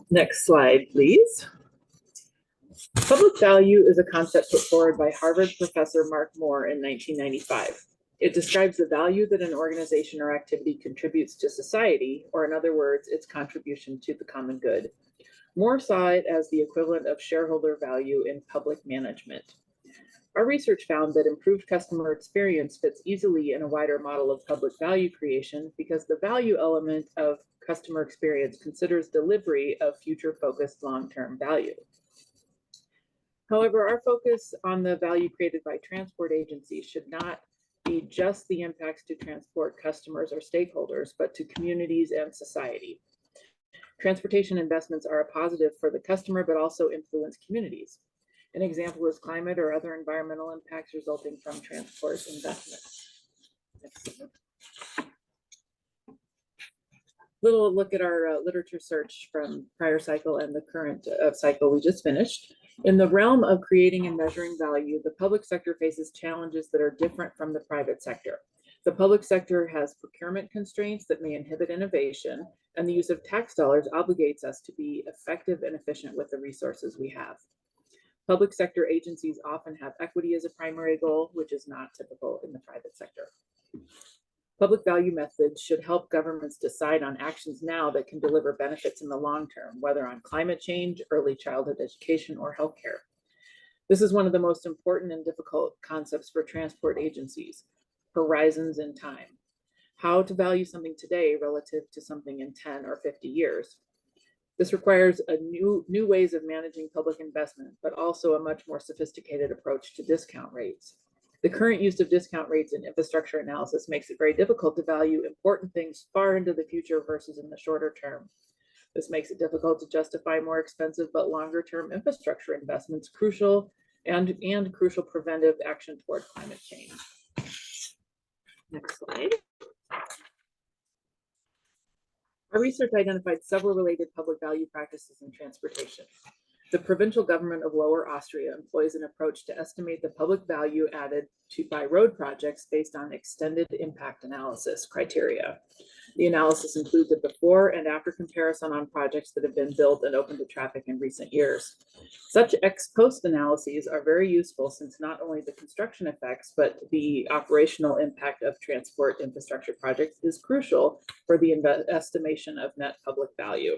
S8: Next slide, please. Public value is a concept put forward by Harvard professor Mark Moore in 1995. It describes the value that an organization or activity contributes to society, or in other words, its contribution to the common good. Moore saw it as the equivalent of shareholder value in public management. Our research found that improved customer experience fits easily in a wider model of public value creation because the value element of customer experience considers delivery of future-focused long-term value. However, our focus on the value created by transport agencies should not be just the impacts to transport customers or stakeholders, but to communities and society. Transportation investments are a positive for the customer, but also influence communities. An example is climate or other environmental impacts resulting from transport investments. Little look at our literature search from prior cycle and the current cycle we just finished. In the realm of creating and measuring value, the public sector faces challenges that are different from the private sector. The public sector has procurement constraints that may inhibit innovation, and the use of tax dollars obligates us to be effective and efficient with the resources we have. Public sector agencies often have equity as a primary goal, which is not typical in the private sector. Public value methods should help governments decide on actions now that can deliver benefits in the long term, whether on climate change, early childhood education, or healthcare. This is one of the most important and difficult concepts for transport agencies: horizons in time. How to value something today relative to something in 10 or 50 years. This requires a new ways of managing public investment, but also a much more sophisticated approach to discount rates. The current use of discount rates in infrastructure analysis makes it very difficult to value important things far into the future versus in the shorter term. This makes it difficult to justify more expensive but longer term infrastructure investments, crucial preventive action toward climate change. Next slide. Our research identified several related public value practices in transportation. The provincial government of Lower Austria employs an approach to estimate the public value added by road projects based on extended impact analysis criteria. The analysis includes a before and after comparison on projects that have been built and open to traffic in recent years. Such ex post analyses are very useful since not only the construction effects, but the operational impact of transport infrastructure projects is crucial for the estimation of net public value.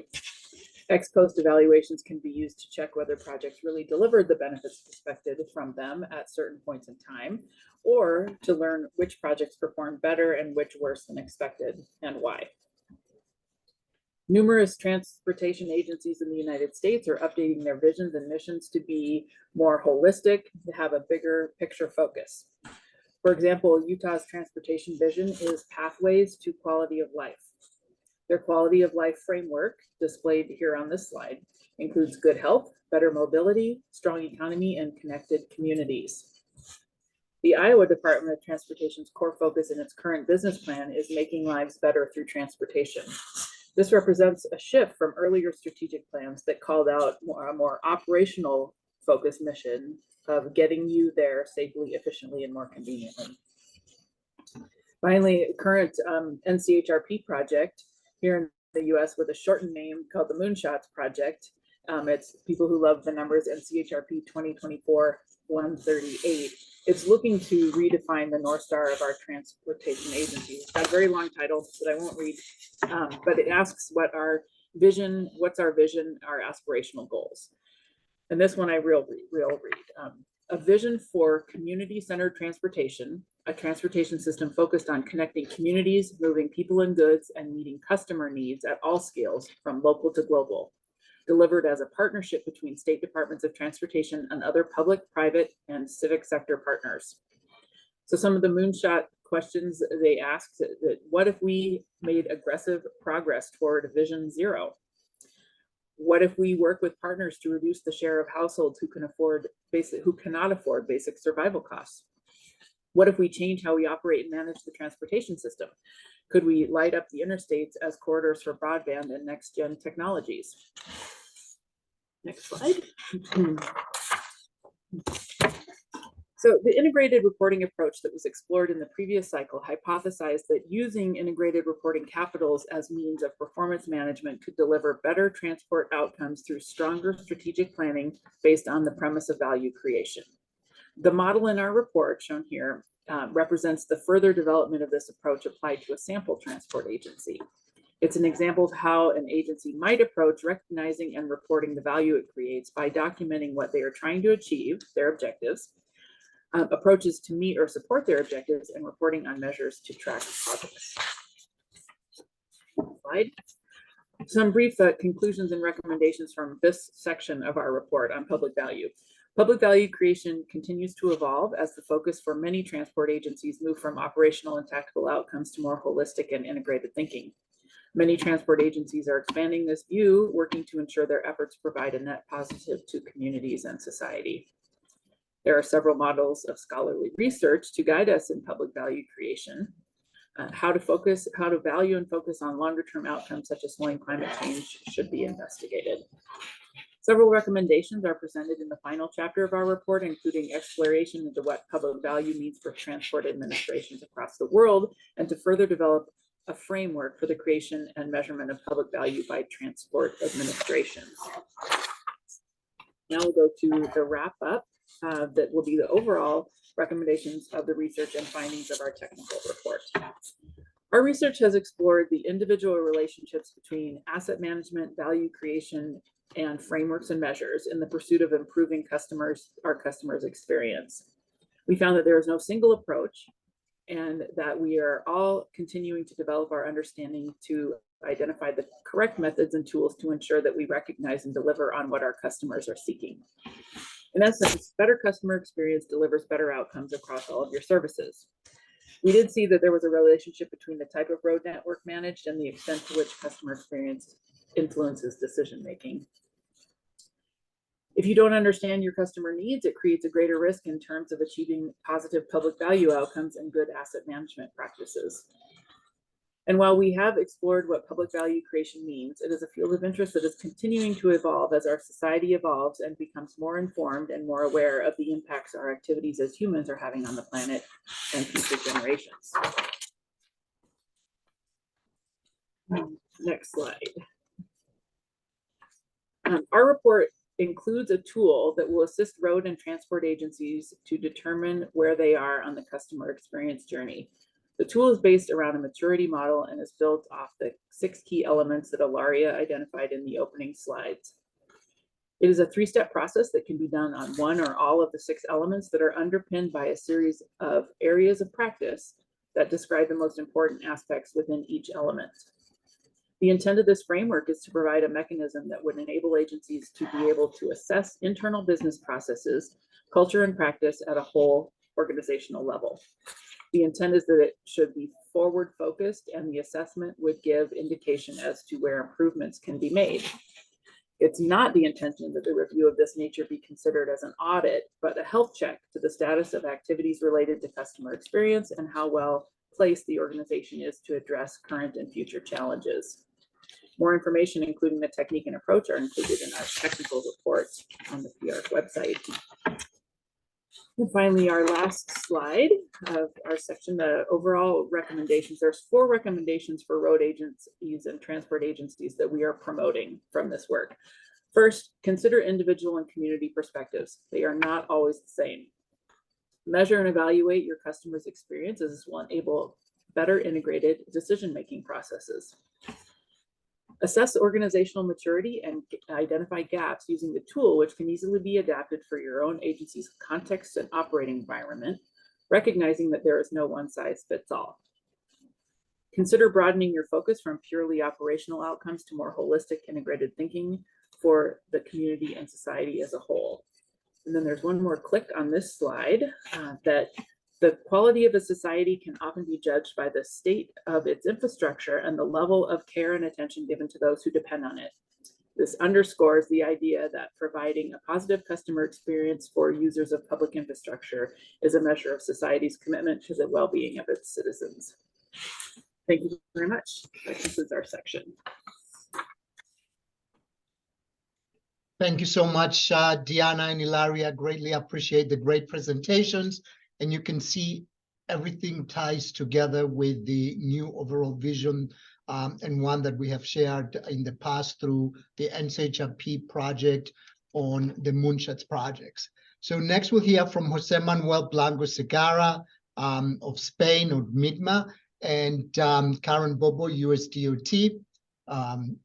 S8: Ex post evaluations can be used to check whether projects really delivered the benefits expected from them at certain points in time, or to learn which projects performed better and which worse than expected, and why. Numerous transportation agencies in the United States are updating their visions and missions to be more holistic, to have a bigger picture focus. For example, Utah's transportation vision is Pathways to Quality of Life. Their quality of life framework, displayed here on this slide, includes good health, better mobility, strong economy, and connected communities. The Iowa Department of Transportation's core focus in its current business plan is making lives better through transportation. This represents a shift from earlier strategic plans that called out a more operational focused mission of getting you there safely, efficiently, and more conveniently. Finally, current NCHRP project here in the US with a shortened name called the Moonshots Project. It's people who love the numbers, NCHRP 2024-138. It's looking to redefine the North Star of our transportation agency. It's got a very long title that I won't read, but it asks what's our vision, our aspirational goals. And this one I real read. A vision for community-centered transportation, a transportation system focused on connecting communities, moving people and goods, and meeting customer needs at all scales from local to global, delivered as a partnership between state departments of transportation and other public, private, and civic sector partners. So some of the moonshot questions they asked, that what if we made aggressive progress toward Vision Zero? What if we work with partners to reduce the share of households who cannot afford basic survival costs? What if we change how we operate and manage the transportation system? Could we light up the interstates as corridors for broadband and next-gen technologies? Next slide. So the integrated reporting approach that was explored in the previous cycle hypothesized that using integrated reporting capitals as means of performance management could deliver better transport outcomes through stronger strategic planning based on the premise of value creation. The model in our report shown here represents the further development of this approach applied to a sample transport agency. It's an example of how an agency might approach recognizing and reporting the value it creates by documenting what they are trying to achieve, their objectives, approaches to meet or support their objectives, and reporting on measures to track progress. Slide. Some brief conclusions and recommendations from this section of our report on public value. Public value creation continues to evolve as the focus for many transport agencies move from operational and tactical outcomes to more holistic and integrated thinking. Many transport agencies are expanding this view, working to ensure their efforts provide a net positive to communities and society. There are several models of scholarly research to guide us in public value creation. How to value and focus on longer term outcomes such as slowing climate change should be investigated. Several recommendations are presented in the final chapter of our report, including exploration into what public value means for transport administrations across the world, and to further develop a framework for the creation and measurement of public value by transport administrations. Now we'll go to the wrap up. That will be the overall recommendations of the research and findings of our technical report. Our research has explored the individual relationships between asset management, value creation, and frameworks and measures in the pursuit of improving our customers' experience. We found that there is no single approach and that we are all continuing to develop our understanding to identify the correct methods and tools to ensure that we recognize and deliver on what our customers are seeking. In essence, better customer experience delivers better outcomes across all of your services. We did see that there was a relationship between the type of road network managed and the extent to which customer experience influences decision-making. If you don't understand your customer needs, it creates a greater risk in terms of achieving positive public value outcomes and good asset management practices. And while we have explored what public value creation means, it is a field of interest that is continuing to evolve as our society evolves and becomes more informed and more aware of the impacts our activities as humans are having on the planet and future generations. Next slide. Our report includes a tool that will assist road and transport agencies to determine where they are on the customer experience journey. The tool is based around a maturity model and is built off the 6 key elements that Ilaria identified in the opening slides. It is a 3-step process that can be done on one or all of the 6 elements that are underpinned by a series of areas of practice that describe the most important aspects within each element. The intent of this framework is to provide a mechanism that would enable agencies to be able to assess internal business processes, culture, and practice at a whole organizational level. The intent is that it should be forward focused, and the assessment would give indication as to where improvements can be made. It's not the intention that the review of this nature be considered as an audit, but a health check to the status of activities related to customer experience and how well placed the organization is to address current and future challenges. More information, including the technique and approach, are included in our technical reports on the PIARC website. And finally, our last slide of our section, the overall recommendations. There's 4 recommendations for road agencies and transport agencies that we are promoting from this work. First, consider individual and community perspectives. They are not always the same. Measure and evaluate your customer's experience as this will enable better integrated decision-making processes. Assess organizational maturity and identify gaps using the tool, which can easily be adapted for your own agency's context and operating environment, recognizing that there is no one-size-fits-all. Consider broadening your focus from purely operational outcomes to more holistic integrated thinking for the community and society as a whole. And then there's one more click on this slide that the quality of a society can often be judged by the state of its infrastructure and the level of care and attention given to those who depend on it. This underscores the idea that providing a positive customer experience for users of public infrastructure is a measure of society's commitment to the well-being of its citizens. Thank you very much. That concludes our section.
S1: Thank you so much, Deanna and Ilaria. Greatly appreciate the great presentations. And you can see everything ties together with the new overall vision and one that we have shared in the past through the NCHRP project on the moonshots projects. So next we'll hear from José Manuel Blanco Segarra of Spain, of MIDMA, and Karen Bobo, USDOT.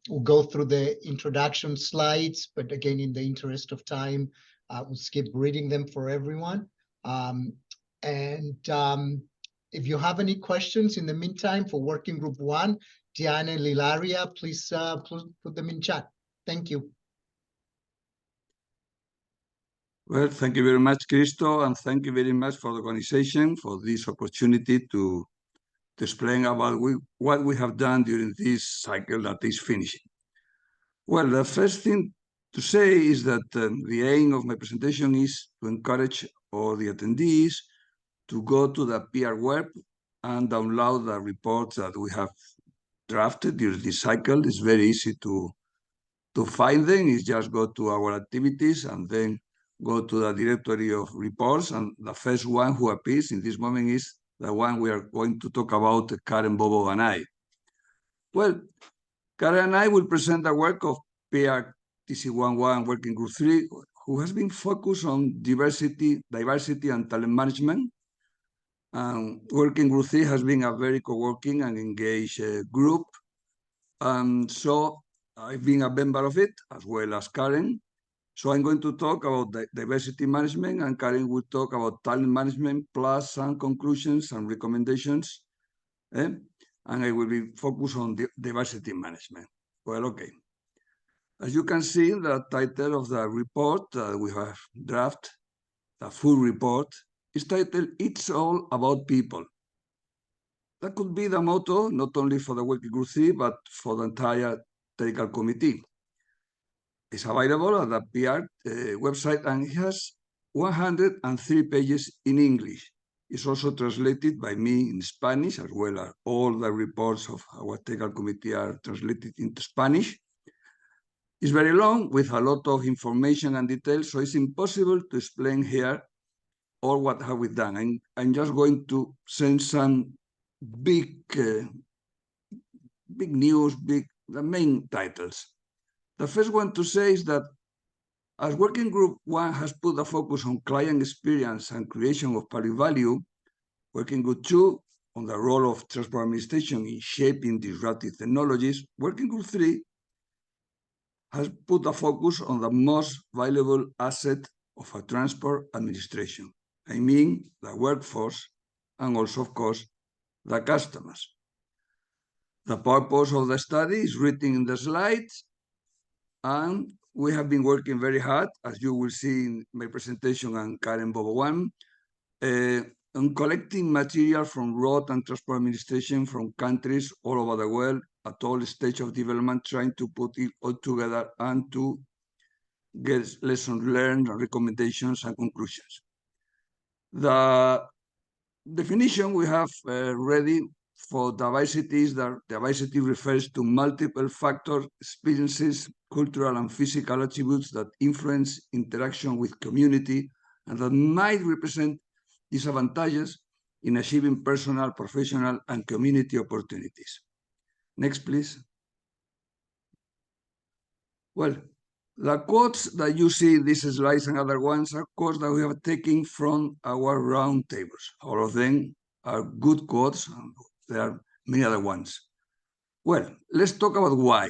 S1: We'll go through the introduction slides, but again, in the interest of time, we'll skip reading them for everyone. If you have any questions in the meantime for Working Group 1, Deanna and Ilaria, please put them in chat. Thank you.
S9: Well, thank you very much, Christos, and thank you very much for the organization for this opportunity to explain about what we have done during this cycle that is finishing. Well, the first thing to say is that the aim of my presentation is to encourage all the attendees to go to the PIARC web and download the reports that we have drafted during this cycle. It's very easy to find them. It's just go to our activities and then go to the directory of reports. And the first one who appears in this moment is the one we are going to talk about, Karen, Bobo, and I. Well, Karen and I will present the work of PIARC TC11 Working Group 3, who has been focused on diversity and talent management. Working Group 3 has been a very co-working and engaged group. So I've been a member of it, as well as Karen. So I'm going to talk about diversity management, and Karen will talk about talent management, plus some conclusions and recommendations. And I will be focused on diversity management. Well, okay. As you can see, the title of the report we have drafted, the full report, is titled, It's All About People. That could be the motto, not only for the Working Group 3, but for the entire technical committee. It's available at the PIARC website, and it has 103 pages in English. is also translated by me in Spanish, as well as all the reports of our technical committee are translated into Spanish. It's very long with a lot of information and details, so it's impossible to explain here all what have we done. I'm just going to send some big news, the main titles. The first one to say is that as Working Group 1 has put a focus on client experience and creation of public value, Working Group 2 on the role of transport administration in shaping disruptive technologies, Working Group 3 has put a focus on the most valuable asset of a transport administration. I mean, the workforce and also, of course, the customers. The purpose of the study is written in the slides, and we have been working very hard, as you will see in my presentation and Karen Bobo one, on collecting material from road and transport administration from countries all over the world at all stages of development, trying to put it all together and to get lessons learned, recommendations, and conclusions. The definition we have ready for diversity is that diversity refers to multiple factors, experiences, cultural and physical attributes that influence interaction with community and that might represent disadvantages in achieving personal, professional, and community opportunities. Next, please. Well, the quotes that you see in these slides and other ones are quotes that we have taken from our round tables. All of them are good quotes, and there are many other ones. Well, let's talk about why.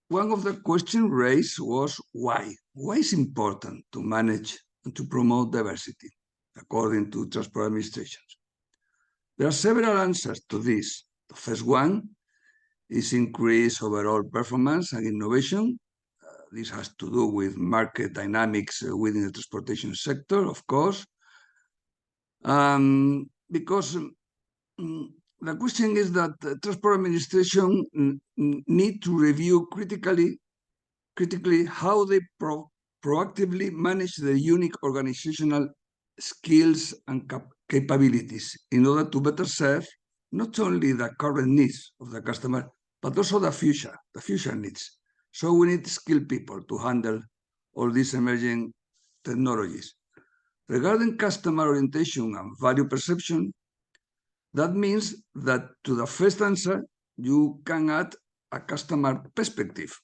S9: One of the questions raised was why? Why is it important to manage and to promote diversity, according to transport administrations? There are several answers to this. The first one is increase overall performance and innovation. This has to do with market dynamics within the transportation sector, of course. Because the question is that transport administration need to review critically how they proactively manage the unique organizational skills and capabilities in order to better serve not only the current needs of the customer, but also the future needs. So we need skilled people to handle all these emerging technologies. Regarding customer orientation and value perception, that means that to the first answer, you can add a customer perspective,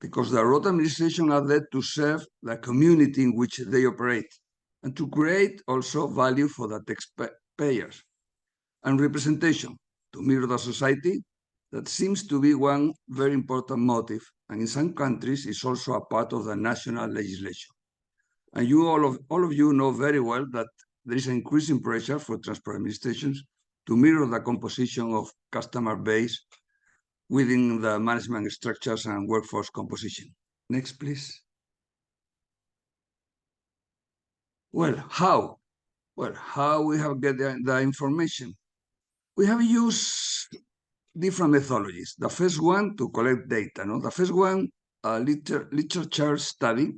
S9: because the road administration are there to serve the community in which they operate and to create also value for the taxpayers. And representation, to mirror the society, that seems to be one very important motive, and in some countries is also a part of the national legislation. And you all of you know very well that there is an increasing pressure for transport administrations to mirror the composition of customer base within the management structures and workforce composition. Next, please. Well, how? Well, how we have get the information? We have used different methodologies. The first one to collect data. No? The first one, a literature study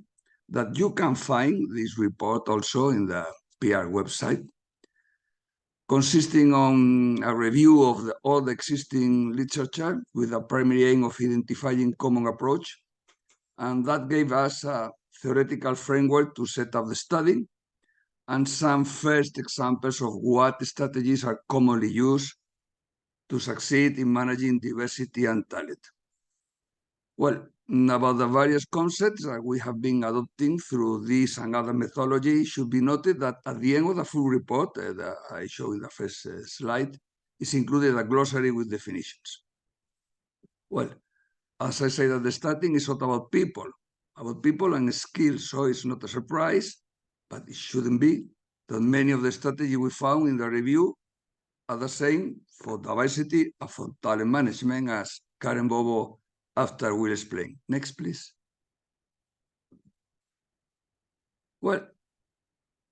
S9: that you can find this report also in the PIARC website, consisting on a review of all the existing literature with a primary aim of identifying common approach. And that gave us a theoretical framework to set up the study and some first examples of what strategies are commonly used to succeed in managing diversity and talent. Well, about the various concepts that we have been adopting through this and other methodology, it should be noted that at the end of the full report that I showed in the first slide, is included a glossary with definitions. Well, as I said at the starting, it's not about people and skills, so it's not a surprise, but it shouldn't be, that many of the strategies we found in the review are the same for diversity and for talent management, as Karen Bobo after will explain. Next, please. Well,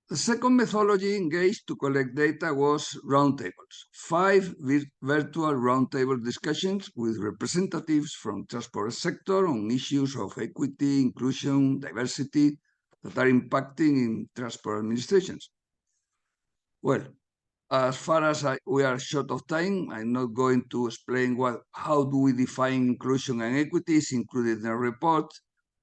S9: the second methodology engaged to collect data was roundtables. 5 virtual roundtable discussions with representatives from transport sector on issues of equity, inclusion, diversity that are impacting in transport administrations. Well, as far as we are short of time, I'm not going to explain how do we define inclusion and equity is included in the report,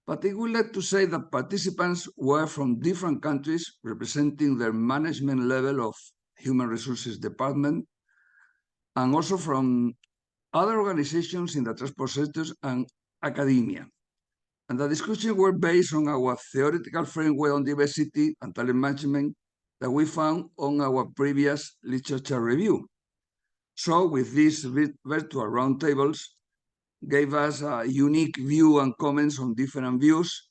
S9: but I would like to say that participants were from different countries representing their management level of human resources department, and also from other organizations in the transport sectors and academia. And the discussions were based on our theoretical framework on diversity and talent management that we found on our previous literature review. So with these virtual roundtables, gave us a unique view and comments on different views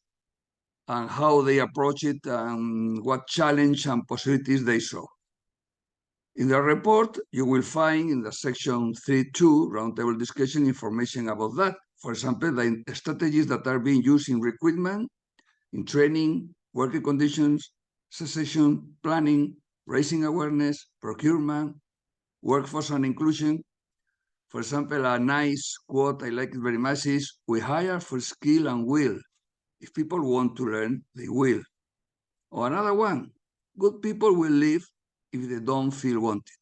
S9: and how they approach it and what challenge and possibilities they saw. In the report, you will find in the section 3.2 roundtable discussion information about that. For example, the strategies that are being used in recruitment, in training, working conditions, succession planning, raising awareness, procurement, workforce and inclusion. For example, a nice quote, I like it very much, is, we hire for skill and will. If people want to learn, they will. Or another one, good people will leave if they don't feel wanted.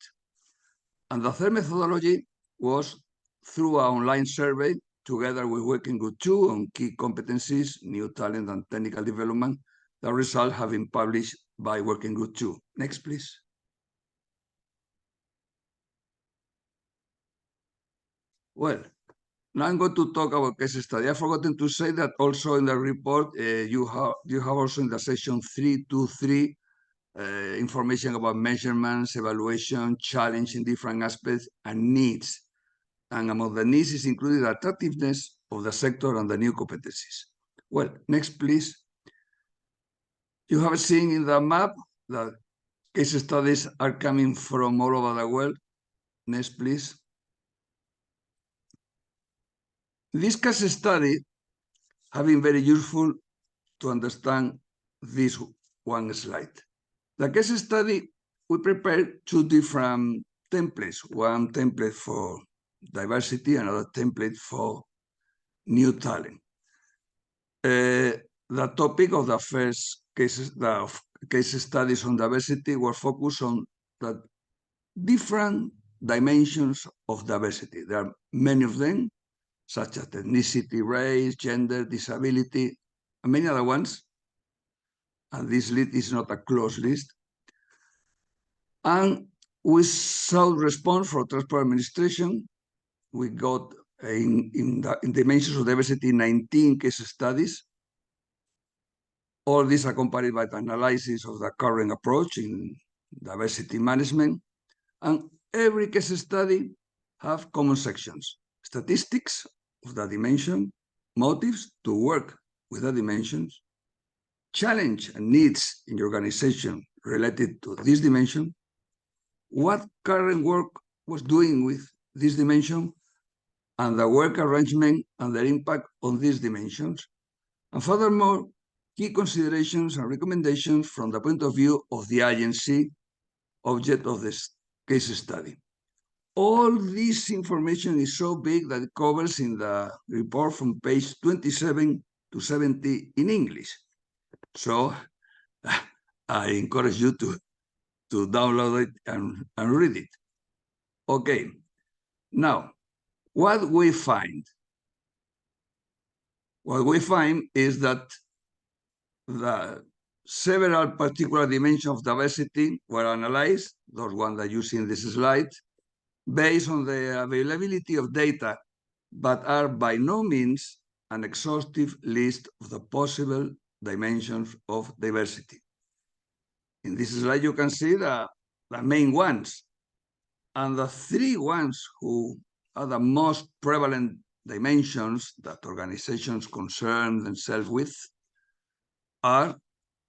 S9: And the third methodology was through an online survey together with Working Group 2 on key competencies, new talent and technical development. The results have been published by Working Group 2. Next, please. Well, now I'm going to talk about case study. I've forgotten to say that also in the report, you have also in the section 3.2.3 information about measurements, evaluation, challenge in different aspects, and needs. And among the needs is included attractiveness of the sector and the new competencies. Well, next, please. You have seen in the map that case studies are coming from all over the world. Next, please. This case study have been very useful to understand this one slide. The case study, we prepared two different templates, one template for diversity, another template for new talent. The topic of the first case studies on diversity were focused on the different dimensions of diversity. There are many of them, such as ethnicity, race, gender, disability, and many other ones. And this list is not a closed list. And we saw response from Transport Administration. We got in dimensions of diversity 19 case studies. All these accompanied by the analysis of the current approach in diversity management. And every case study have common sections: statistics of the dimension, motives to work with the dimensions, challenge and needs in your organization related to this dimension, what current work was doing with this dimension, and the work arrangement and their impact on these dimensions. And furthermore, key considerations and recommendations from the point of view of the agency object of this case study. All this information is so big that it covers in the report from page 27 to 70 in English. So I encourage you to download it and read it. Okay, now what we find? What we find is that the several particular dimensions of diversity were analyzed, those ones that you see in this slide, based on the availability of data, but are by no means an exhaustive list of the possible dimensions of diversity. In this slide, you can see the main ones, and the three ones who are the most prevalent dimensions that organizations concern themselves with are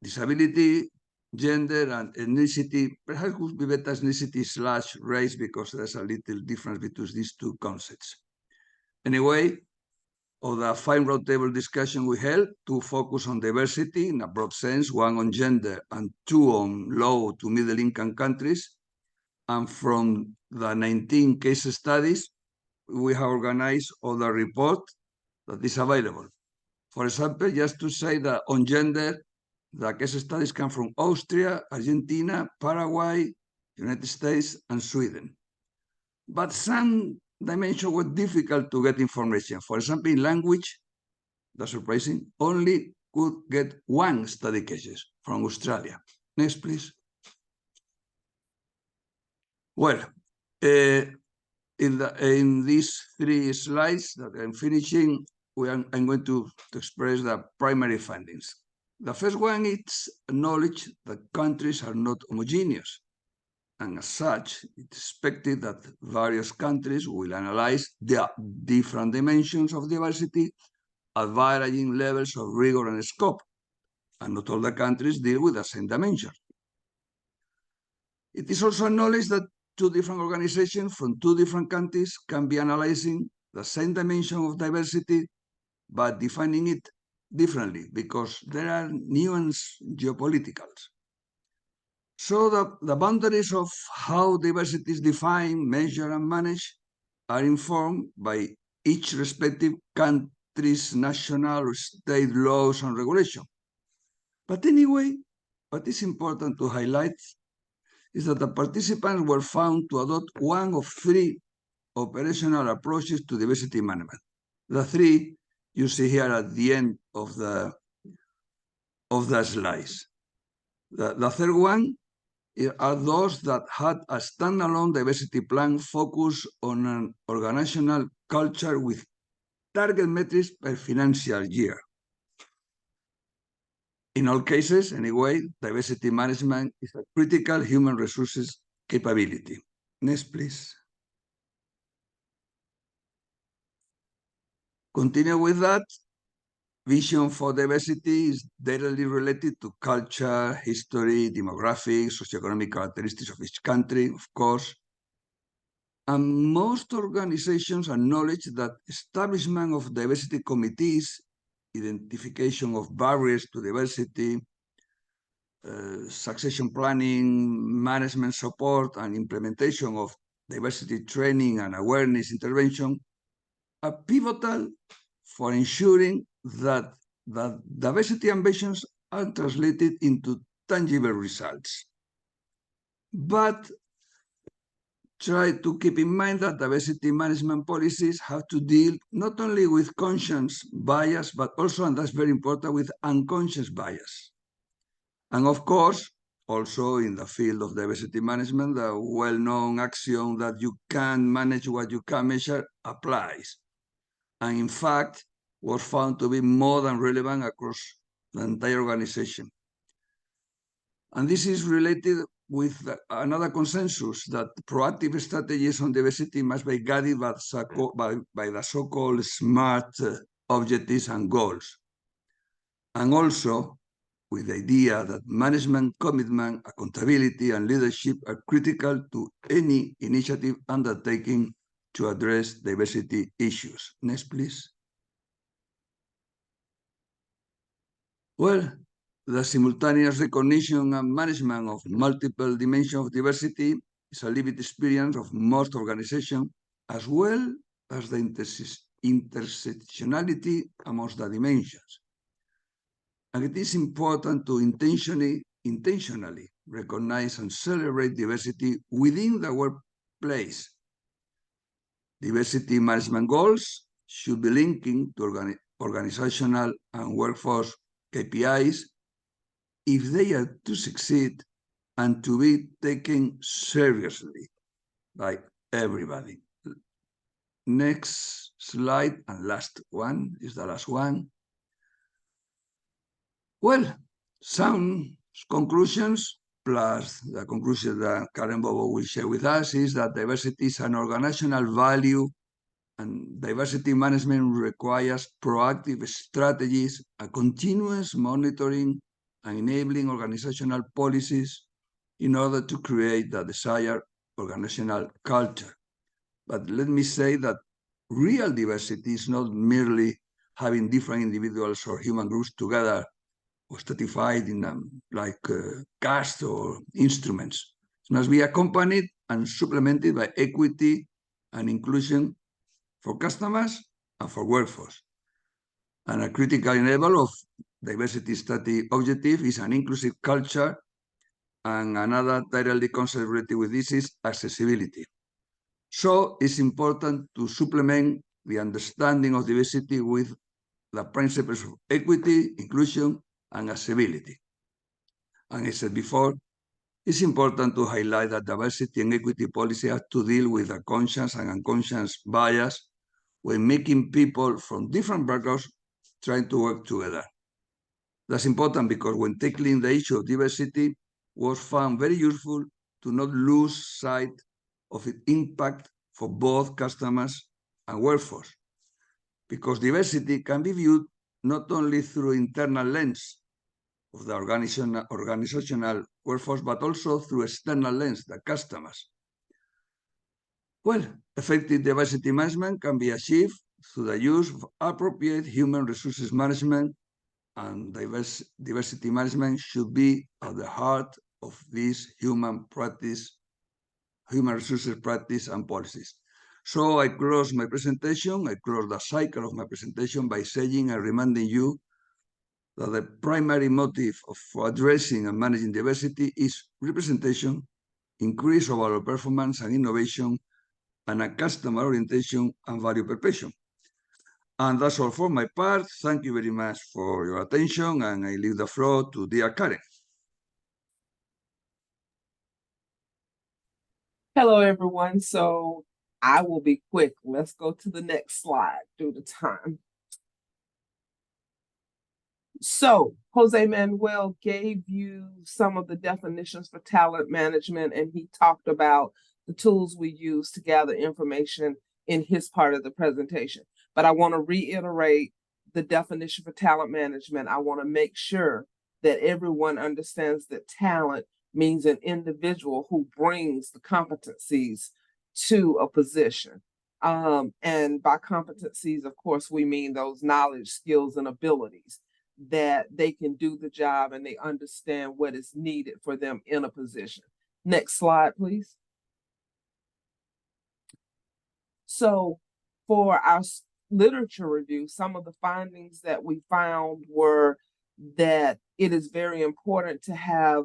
S9: disability, gender, and ethnicity. Perhaps would be better ethnicity / race, because there's a little difference between these two concepts. Anyway, of the 5 roundtable discussion we held, 2 focus on diversity in a broad sense, 1 on gender and 2 on low to middle income countries. And from the 19 case studies, we have organized all the report that is available. For example, just to say that on gender, the case studies come from Austria, Argentina, Paraguay, United States, and Sweden. But some dimensions were difficult to get information. For example, in language, that's surprising, only could get one study cases from Australia. Next, please. Well, in these 3 slides that I'm finishing, I'm going to express the primary findings. The first one is knowledge that countries are not homogeneous. And as such, it's expected that various countries will analyze the different dimensions of diversity at varying levels of rigor and scope. And not all the countries deal with the same dimension. It is also acknowledged that 2 different organizations from 2 different countries can be analyzing the same dimension of diversity, but defining it differently because there are nuance geopoliticals. So the boundaries of how diversity is defined, measured, and managed are informed by each respective country's national or state laws and regulation. But anyway, what is important to highlight is that the participants were found to adopt one of 3 operational approaches to diversity management. The 3 you see here at the end of the slides. The third one are those that had a standalone diversity plan focused on an organizational culture with target metrics per financial year. In all cases, anyway, diversity management is a critical human resources capability. Next, please. Continue with that. Vision for diversity is directly related to culture, history, demographics, socioeconomic characteristics of each country, of course. And most organizations acknowledge that establishment of diversity committees, identification of barriers to diversity, succession planning, management support, and implementation of diversity training and awareness intervention are pivotal for ensuring that the diversity ambitions are translated into tangible results. But try to keep in mind that diversity management policies have to deal not only with conscious bias, but also, and that's very important, with unconscious bias. And of course, also in the field of diversity management, the well-known axiom that you can manage what you can measure applies. And in fact, was found to be more than relevant across the entire organization. And this is related with another consensus that proactive strategies on diversity must be guided by the so-called SMART objectives and goals. And also with the idea that management commitment, accountability, and leadership are critical to any initiative undertaking to address diversity issues. Next, please. Well, the simultaneous recognition and management of multiple dimensions of diversity is a lived experience of most organizations, as well as the intersectionality amongst the dimensions. And it is important to intentionally recognize and celebrate diversity within the workplace. Diversity management goals should be linking to organizational and workforce KPIs if they are to succeed and to be taken seriously by everybody. Next slide, and last one is the last one. Well, some conclusions, plus the conclusion that Karen Bobo will share with us, is that diversity is an organizational value, and diversity management requires proactive strategies, a continuous monitoring, and enabling organizational policies in order to create the desired organizational culture. But let me say that real diversity is not merely having different individuals or human groups together or stratified in caste or instruments. It must be accompanied and supplemented by equity and inclusion for customers and for workforce. And a critical enabler of diversity study objective is an inclusive culture And another directly concept related with this is accessibility. So it's important to supplement the understanding of diversity with the principles of equity, inclusion, and accessibility. And I said before, it's important to highlight that diversity and equity policy have to deal with the conscious and unconscious bias when making people from different backgrounds trying to work together. That's important because when tackling the issue of diversity was found very useful to not lose sight of its impact for both customers and workforce. Because diversity can be viewed not only through internal lens of the organizational workforce, but also through external lens, the customers. Well, effective diversity management can be achieved through the use of appropriate human resources management, and diversity management should be at the heart of this human resources practice and policies. So I close my presentation, I close the cycle of my presentation by saying and reminding you that the primary motive for addressing and managing diversity is representation, increase overall performance and innovation, and a customer orientation and value perception. And that's all for my part. Thank you very much for your attention, and I leave the floor to dear Karen.
S10: Hello, everyone. So I will be quick. Let's go to the next slide due to time. So Jose Manuel gave you some of the definitions for talent management, and he talked about the tools we use to gather information in his part of the presentation. But I want to reiterate the definition for talent management. I want to make sure that everyone understands that talent means an individual who brings the competencies to a position. And by competencies, of course, we mean those knowledge, skills, and abilities that they can do the job and they understand what is needed for them in a position. Next slide, please. So for our literature review, some of the findings that we found were that it is very important to have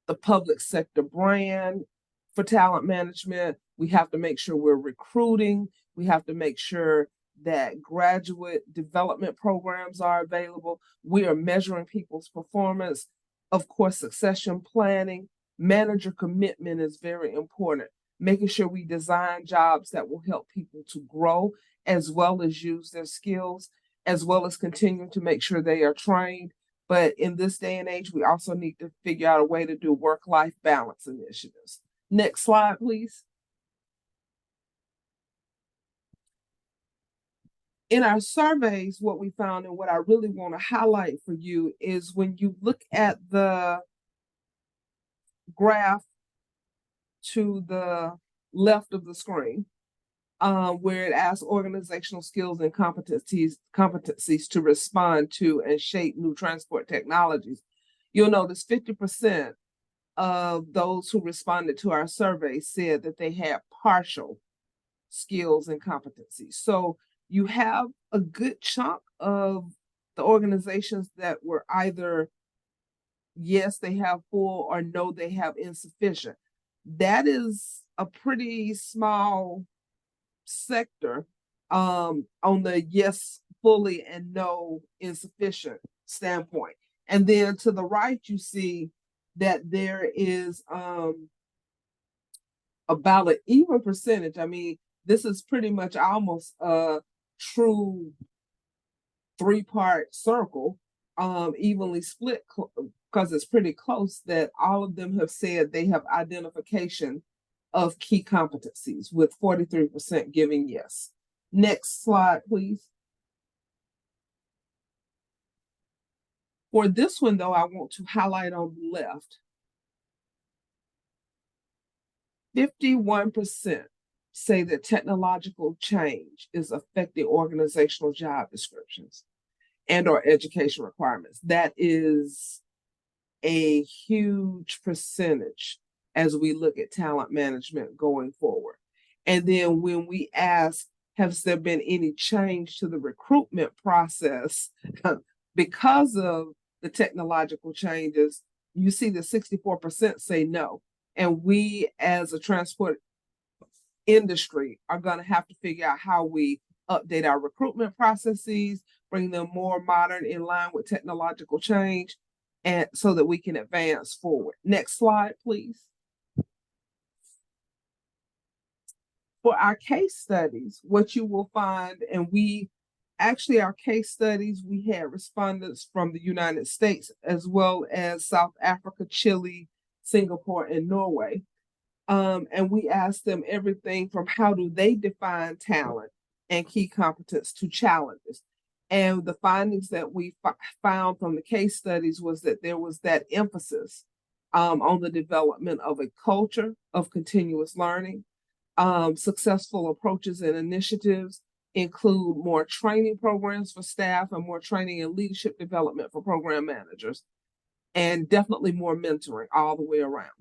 S10: the public sector brand for talent management. We have to make sure we're recruiting. We have to make sure that graduate development programs are available. We are measuring people's performance. Of course, succession planning, manager commitment is very important. Making sure we design jobs that will help people to grow as well as use their skills, as well as continuing to make sure they are trained. But in this day and age, we also need to figure out a way to do work-life balance initiatives. Next slide, please. In our surveys, what we found and what I really want to highlight for you is when you look at the graph to the left of the screen, where it asks organizational skills and competencies to respond to and shape new transport technologies, you'll notice 50% of those who responded to our survey said that they had partial skills and competencies. So you have a good chunk of the organizations that were either yes, they have full, or no, they have insufficient. That is a pretty small sector on the yes, fully, and no, insufficient standpoint. And then to the right, you see that there is about an even percentage. I mean, this is pretty much almost a true three-part circle, evenly split, because it's pretty close, that all of them have said they have identification of key competencies, with 43% giving yes. Next slide, please. For this one, though, I want to highlight on the left, 51% say that technological change is affecting organizational job descriptions and or education requirements. That is a huge percentage as we look at talent management going forward. And then when we ask, has there been any change to the recruitment process because of the technological changes, you see that 64% say no. And we as a transport industry are going to have to figure out how we update our recruitment processes, bring them more modern in line with technological change, and so that we can advance forward. Next slide, please. For our case studies, what you will find, and our case studies, we had respondents from the United States as well as South Africa, Chile, Singapore, and Norway. And we asked them everything from how do they define talent and key competence to challenges. And the findings that we found from the case studies was that there was that emphasis on the development of a culture of continuous learning. Successful approaches and initiatives include more training programs for staff and more training and leadership development for program managers, and definitely more mentoring all the way around.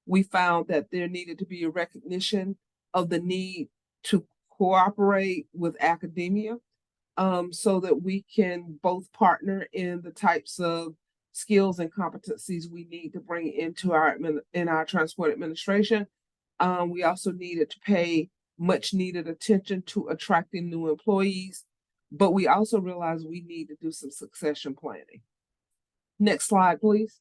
S10: We found that there needed to be a recognition of the need to cooperate with academia so that we can both partner in the types of skills and competencies we need to bring into our transport administration. We also needed to pay much needed attention to attracting new employees, but we also realized we need to do some succession planning. Next slide, please.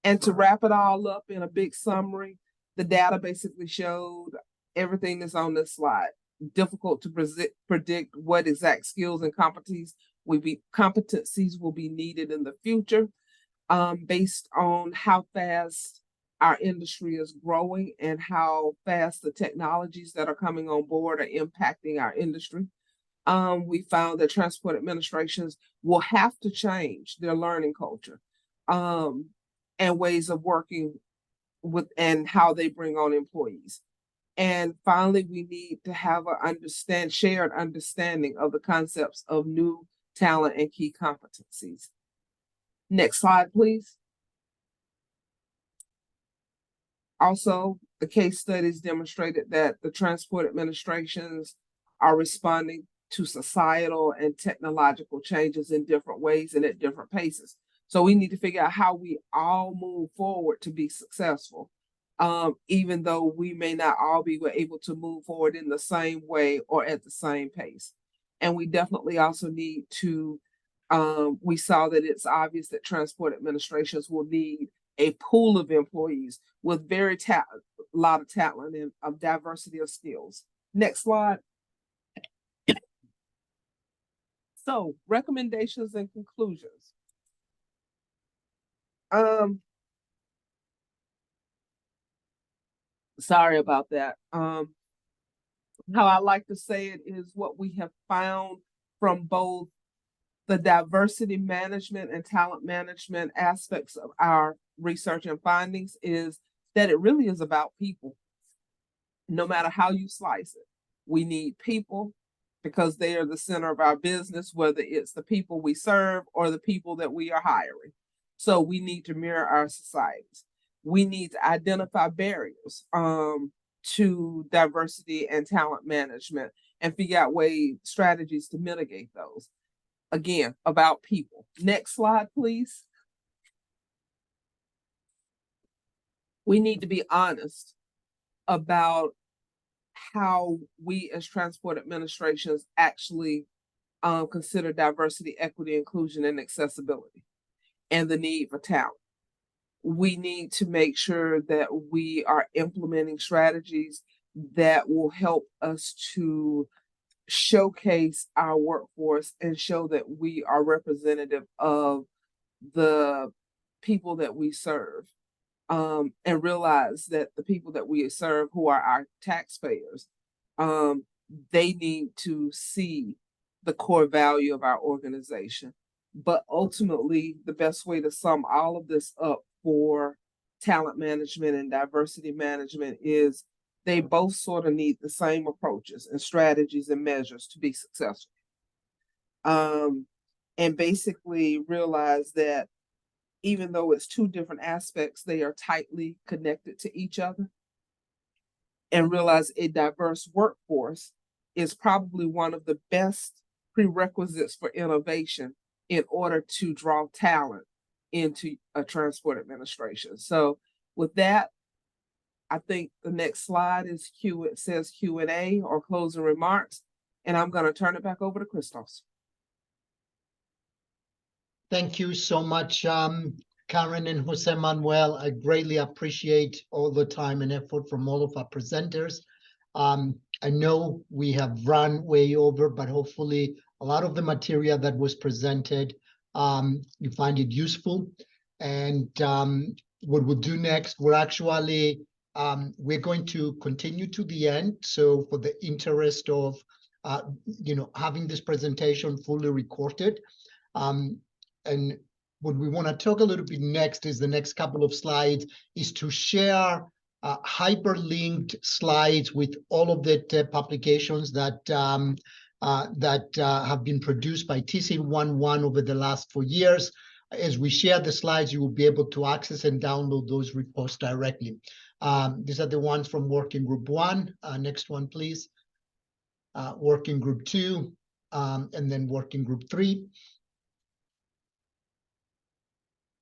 S10: And to wrap it all up in a big summary, the data basically showed everything that's on this slide. Difficult to predict what exact skills and competencies will be needed in the future, based on how fast our industry is growing and how fast the technologies that are coming on board are impacting our industry. We found that transport administrations will have to change their learning culture and ways of working with and how they bring on employees. And finally, we need to have a shared understanding of the concepts of new talent and key competencies. Next slide, please. Also, the case studies demonstrated that the transport administrations are responding to societal and technological changes in different ways and at different paces. So we need to figure out how we all move forward to be successful, even though we may not all be able to move forward in the same way or at the same pace. And we definitely also need to, we saw that it's obvious that transport administrations will need a pool of employees with very lot of talent and of diversity of skills. Next slide. So, recommendations and conclusions. Sorry about that. How I like to say it is what we have found from both the diversity management and talent management aspects of our research and findings is that it really is about people. No matter how you slice it, we need people because they are the center of our business, whether it's the people we serve or the people that we are hiring. So we need to mirror our societies. We need to identify barriers to diversity and talent management and figure out strategies to mitigate those. Again, about people. Next slide, please. We need to be honest about how we as transport administrations actually consider diversity, equity, inclusion, and accessibility, and the need for talent. We need to make sure that we are implementing strategies that will help us to showcase our workforce and show that we are representative of the people that we serve, and realize that the people that we serve, who are our taxpayers, they need to see the core value of our organization. But ultimately, the best way to sum all of this up for talent management and diversity management is they both sort of need the same approaches and strategies and measures to be successful. And basically realize that even though it's two different aspects, they are tightly connected to each other. And realize a diverse workforce is probably one of the best prerequisites for innovation in order to draw talent into a transport administration. So with that, I think the next slide is it says Q&A or closing remarks, and I'm going to turn it back over to Christos.
S1: Thank you so much, Karen and Jose Manuel. I greatly appreciate all the time and effort from all of our presenters. I know we have run way over, but hopefully a lot of the material that was presented, you find it useful. And what we'll do next, we're actually, we're going to continue to the end. So for the interest of, having this presentation fully recorded, and what we want to talk a little bit next is the next couple of slides is to share hyperlinked slides with all of the publications that have been produced by TC11 over the last 4 years. As we share the slides, you will be able to access and download those reports directly. These are the ones from Working Group 1. Next one, please. Working Group 2, and then Working Group 3.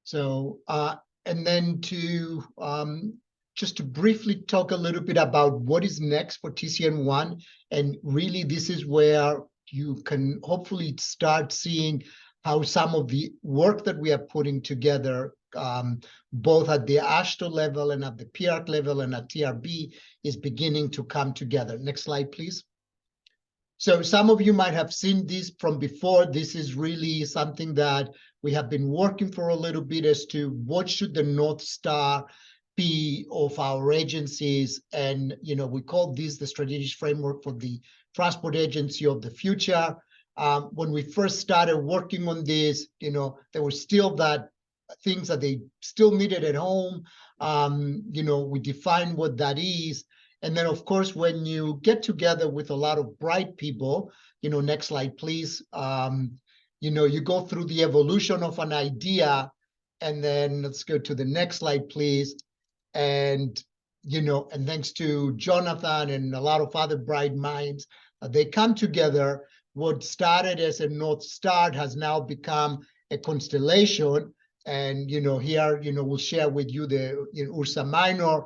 S1: So, and then to just to briefly talk a little bit about what is next for TCN1, and really this is where you can hopefully start seeing how some of the work that we are putting together, both at the AASHTO level and at the PIARC level and at TRB, is beginning to come together. Next slide, please. So some of you might have seen this from before. This is really something that we have been working for a little bit as to what should the North Star be of our agencies. And, we call this the strategic framework for the transport agency of the future. When we first started working on this, there was still that things that they still needed at home. We defined what that is. And then, of course, when you get together with a lot of bright people, next slide, please, you go through the evolution of an idea, and then let's go to the next slide, please. And, and thanks to Jonathan and a lot of other bright minds, they come together. What started as a North Star has now become a constellation. And, here, we'll share with you the Ursa Minor,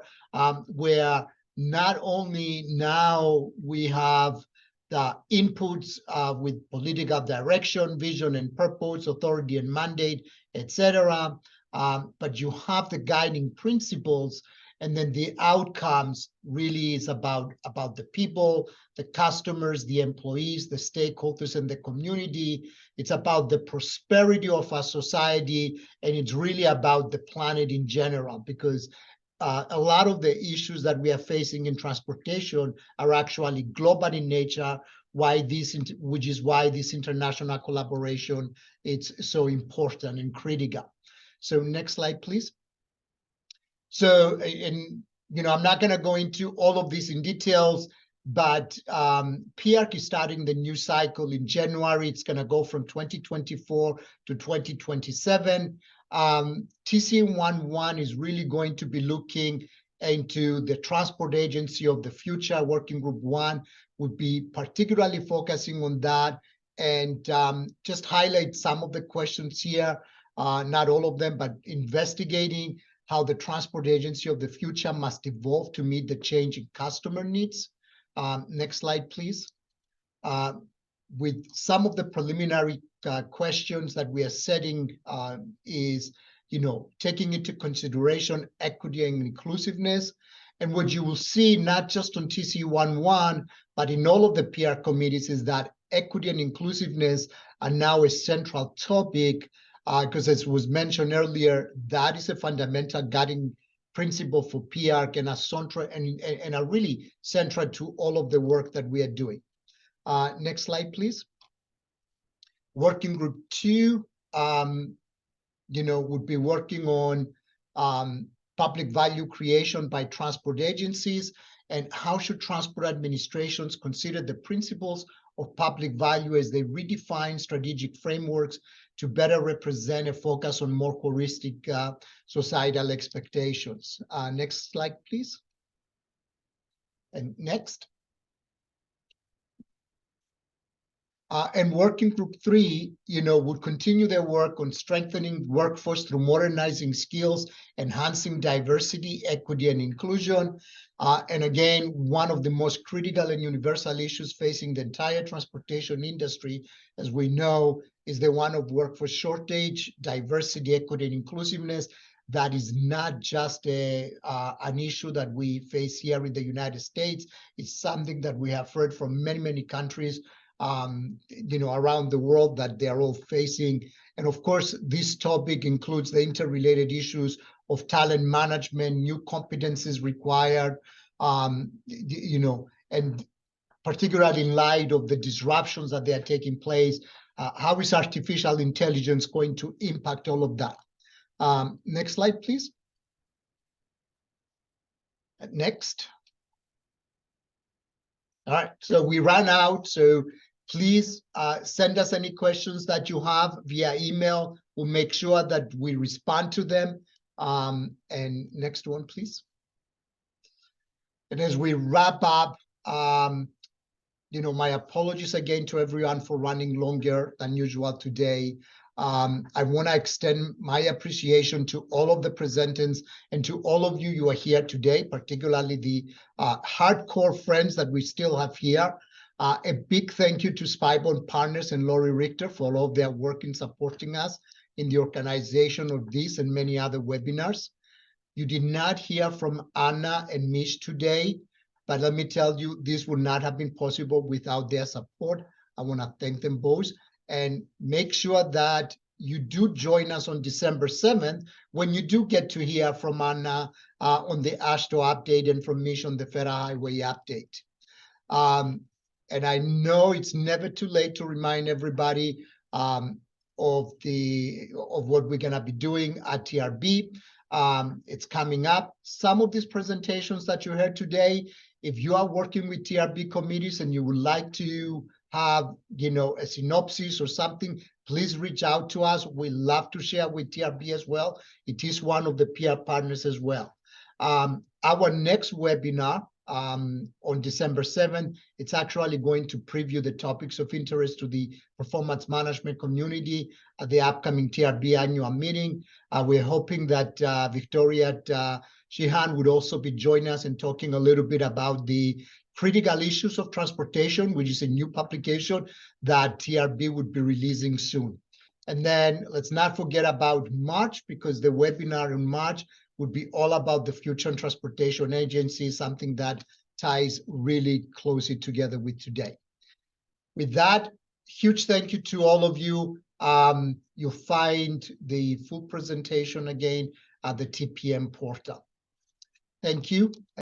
S1: where not only now we have the inputs with political direction, vision and purpose, authority and mandate, etc., but you have the guiding principles, and then the outcomes really is about the people, the customers, the employees, the stakeholders, and the community. It's about the prosperity of our society, and it's really about the planet in general, because a lot of the issues that we are facing in transportation are actually global in nature, which is why this international collaboration is so important and critical. So next slide, please. So, and I'm not going to go into all of this in details, but PIARC is starting the new cycle in January. It's going to go from 2024 to 2027. TC11 is really going to be looking into the transport agency of the future. Working Group 1 would be particularly focusing on that, and just highlight some of the questions here, not all of them, but investigating how the transport agency of the future must evolve to meet the changing customer needs. Next slide, please. With some of the preliminary questions that we are setting is, taking into consideration equity and inclusiveness. And what you will see, not just on TC11, but in all of the PR committees, is that equity and inclusiveness are now a central topic, because as was mentioned earlier, that is a fundamental guiding principle for PIARC and are really central to all of the work that we are doing. Next slide, please. Working Group 2, would be working on public value creation by transport agencies, and how should transport administrations consider the principles of public value as they redefine strategic frameworks to better represent a focus on more holistic societal expectations. Next slide, please. And next. And working group 3, would continue their work on strengthening workforce through modernizing skills, enhancing diversity, equity, and inclusion. And again, one of the most critical and universal issues facing the entire transportation industry, as we know, is the one of workforce shortage, diversity, equity, and inclusiveness. That is not just an issue that we face here in the United States. It's something that we have heard from many, many countries around the world that they're all facing. And of course, this topic includes the interrelated issues of talent management, new competencies required, and particularly in light of the disruptions that they are taking place, how is artificial intelligence going to impact all of that? Next slide, please. Next. All right, so we ran out, so please send us any questions that you have via email. We'll make sure that we respond to them. And next one, please. And as we wrap up, my apologies again to everyone for running longer than usual today. I want to extend my appreciation to all of the presenters and to all of you who are here today, particularly the hardcore friends that we still have here. A big thank you to Spybond Partners and Laurie Richter for all of their work in supporting us in the organization of this and many other webinars. You did not hear from Anna and Mish today, but let me tell you, this would not have been possible without their support. I want to thank them both. And make sure that you do join us on December 7th when you do get to hear from Anna on the AASHTO update and from Mish on the Federal Highway update. And I know it's never too late to remind everybody of what we're going to be doing at TRB. It's coming up. Some of these presentations that you heard today, if you are working with TRB committees and you would like to have a synopsis or something, please reach out to us. We love to share with TRB as well. It is one of the PR partners as well. Our next webinar on December 7th, it's actually going to preview the topics of interest to the performance management community at the upcoming TRB annual meeting. We're hoping that Victoria Sheehan would also be joining us and talking a little bit about the critical issues of transportation, which is a new publication that TRB would be releasing soon. And then let's not forget about March, because the webinar in March would be all about the Future and Transportation Agency, something that ties really closely together with today. With that, huge thank you to all of you. You'll find the full presentation again at the TPM portal. Thank you.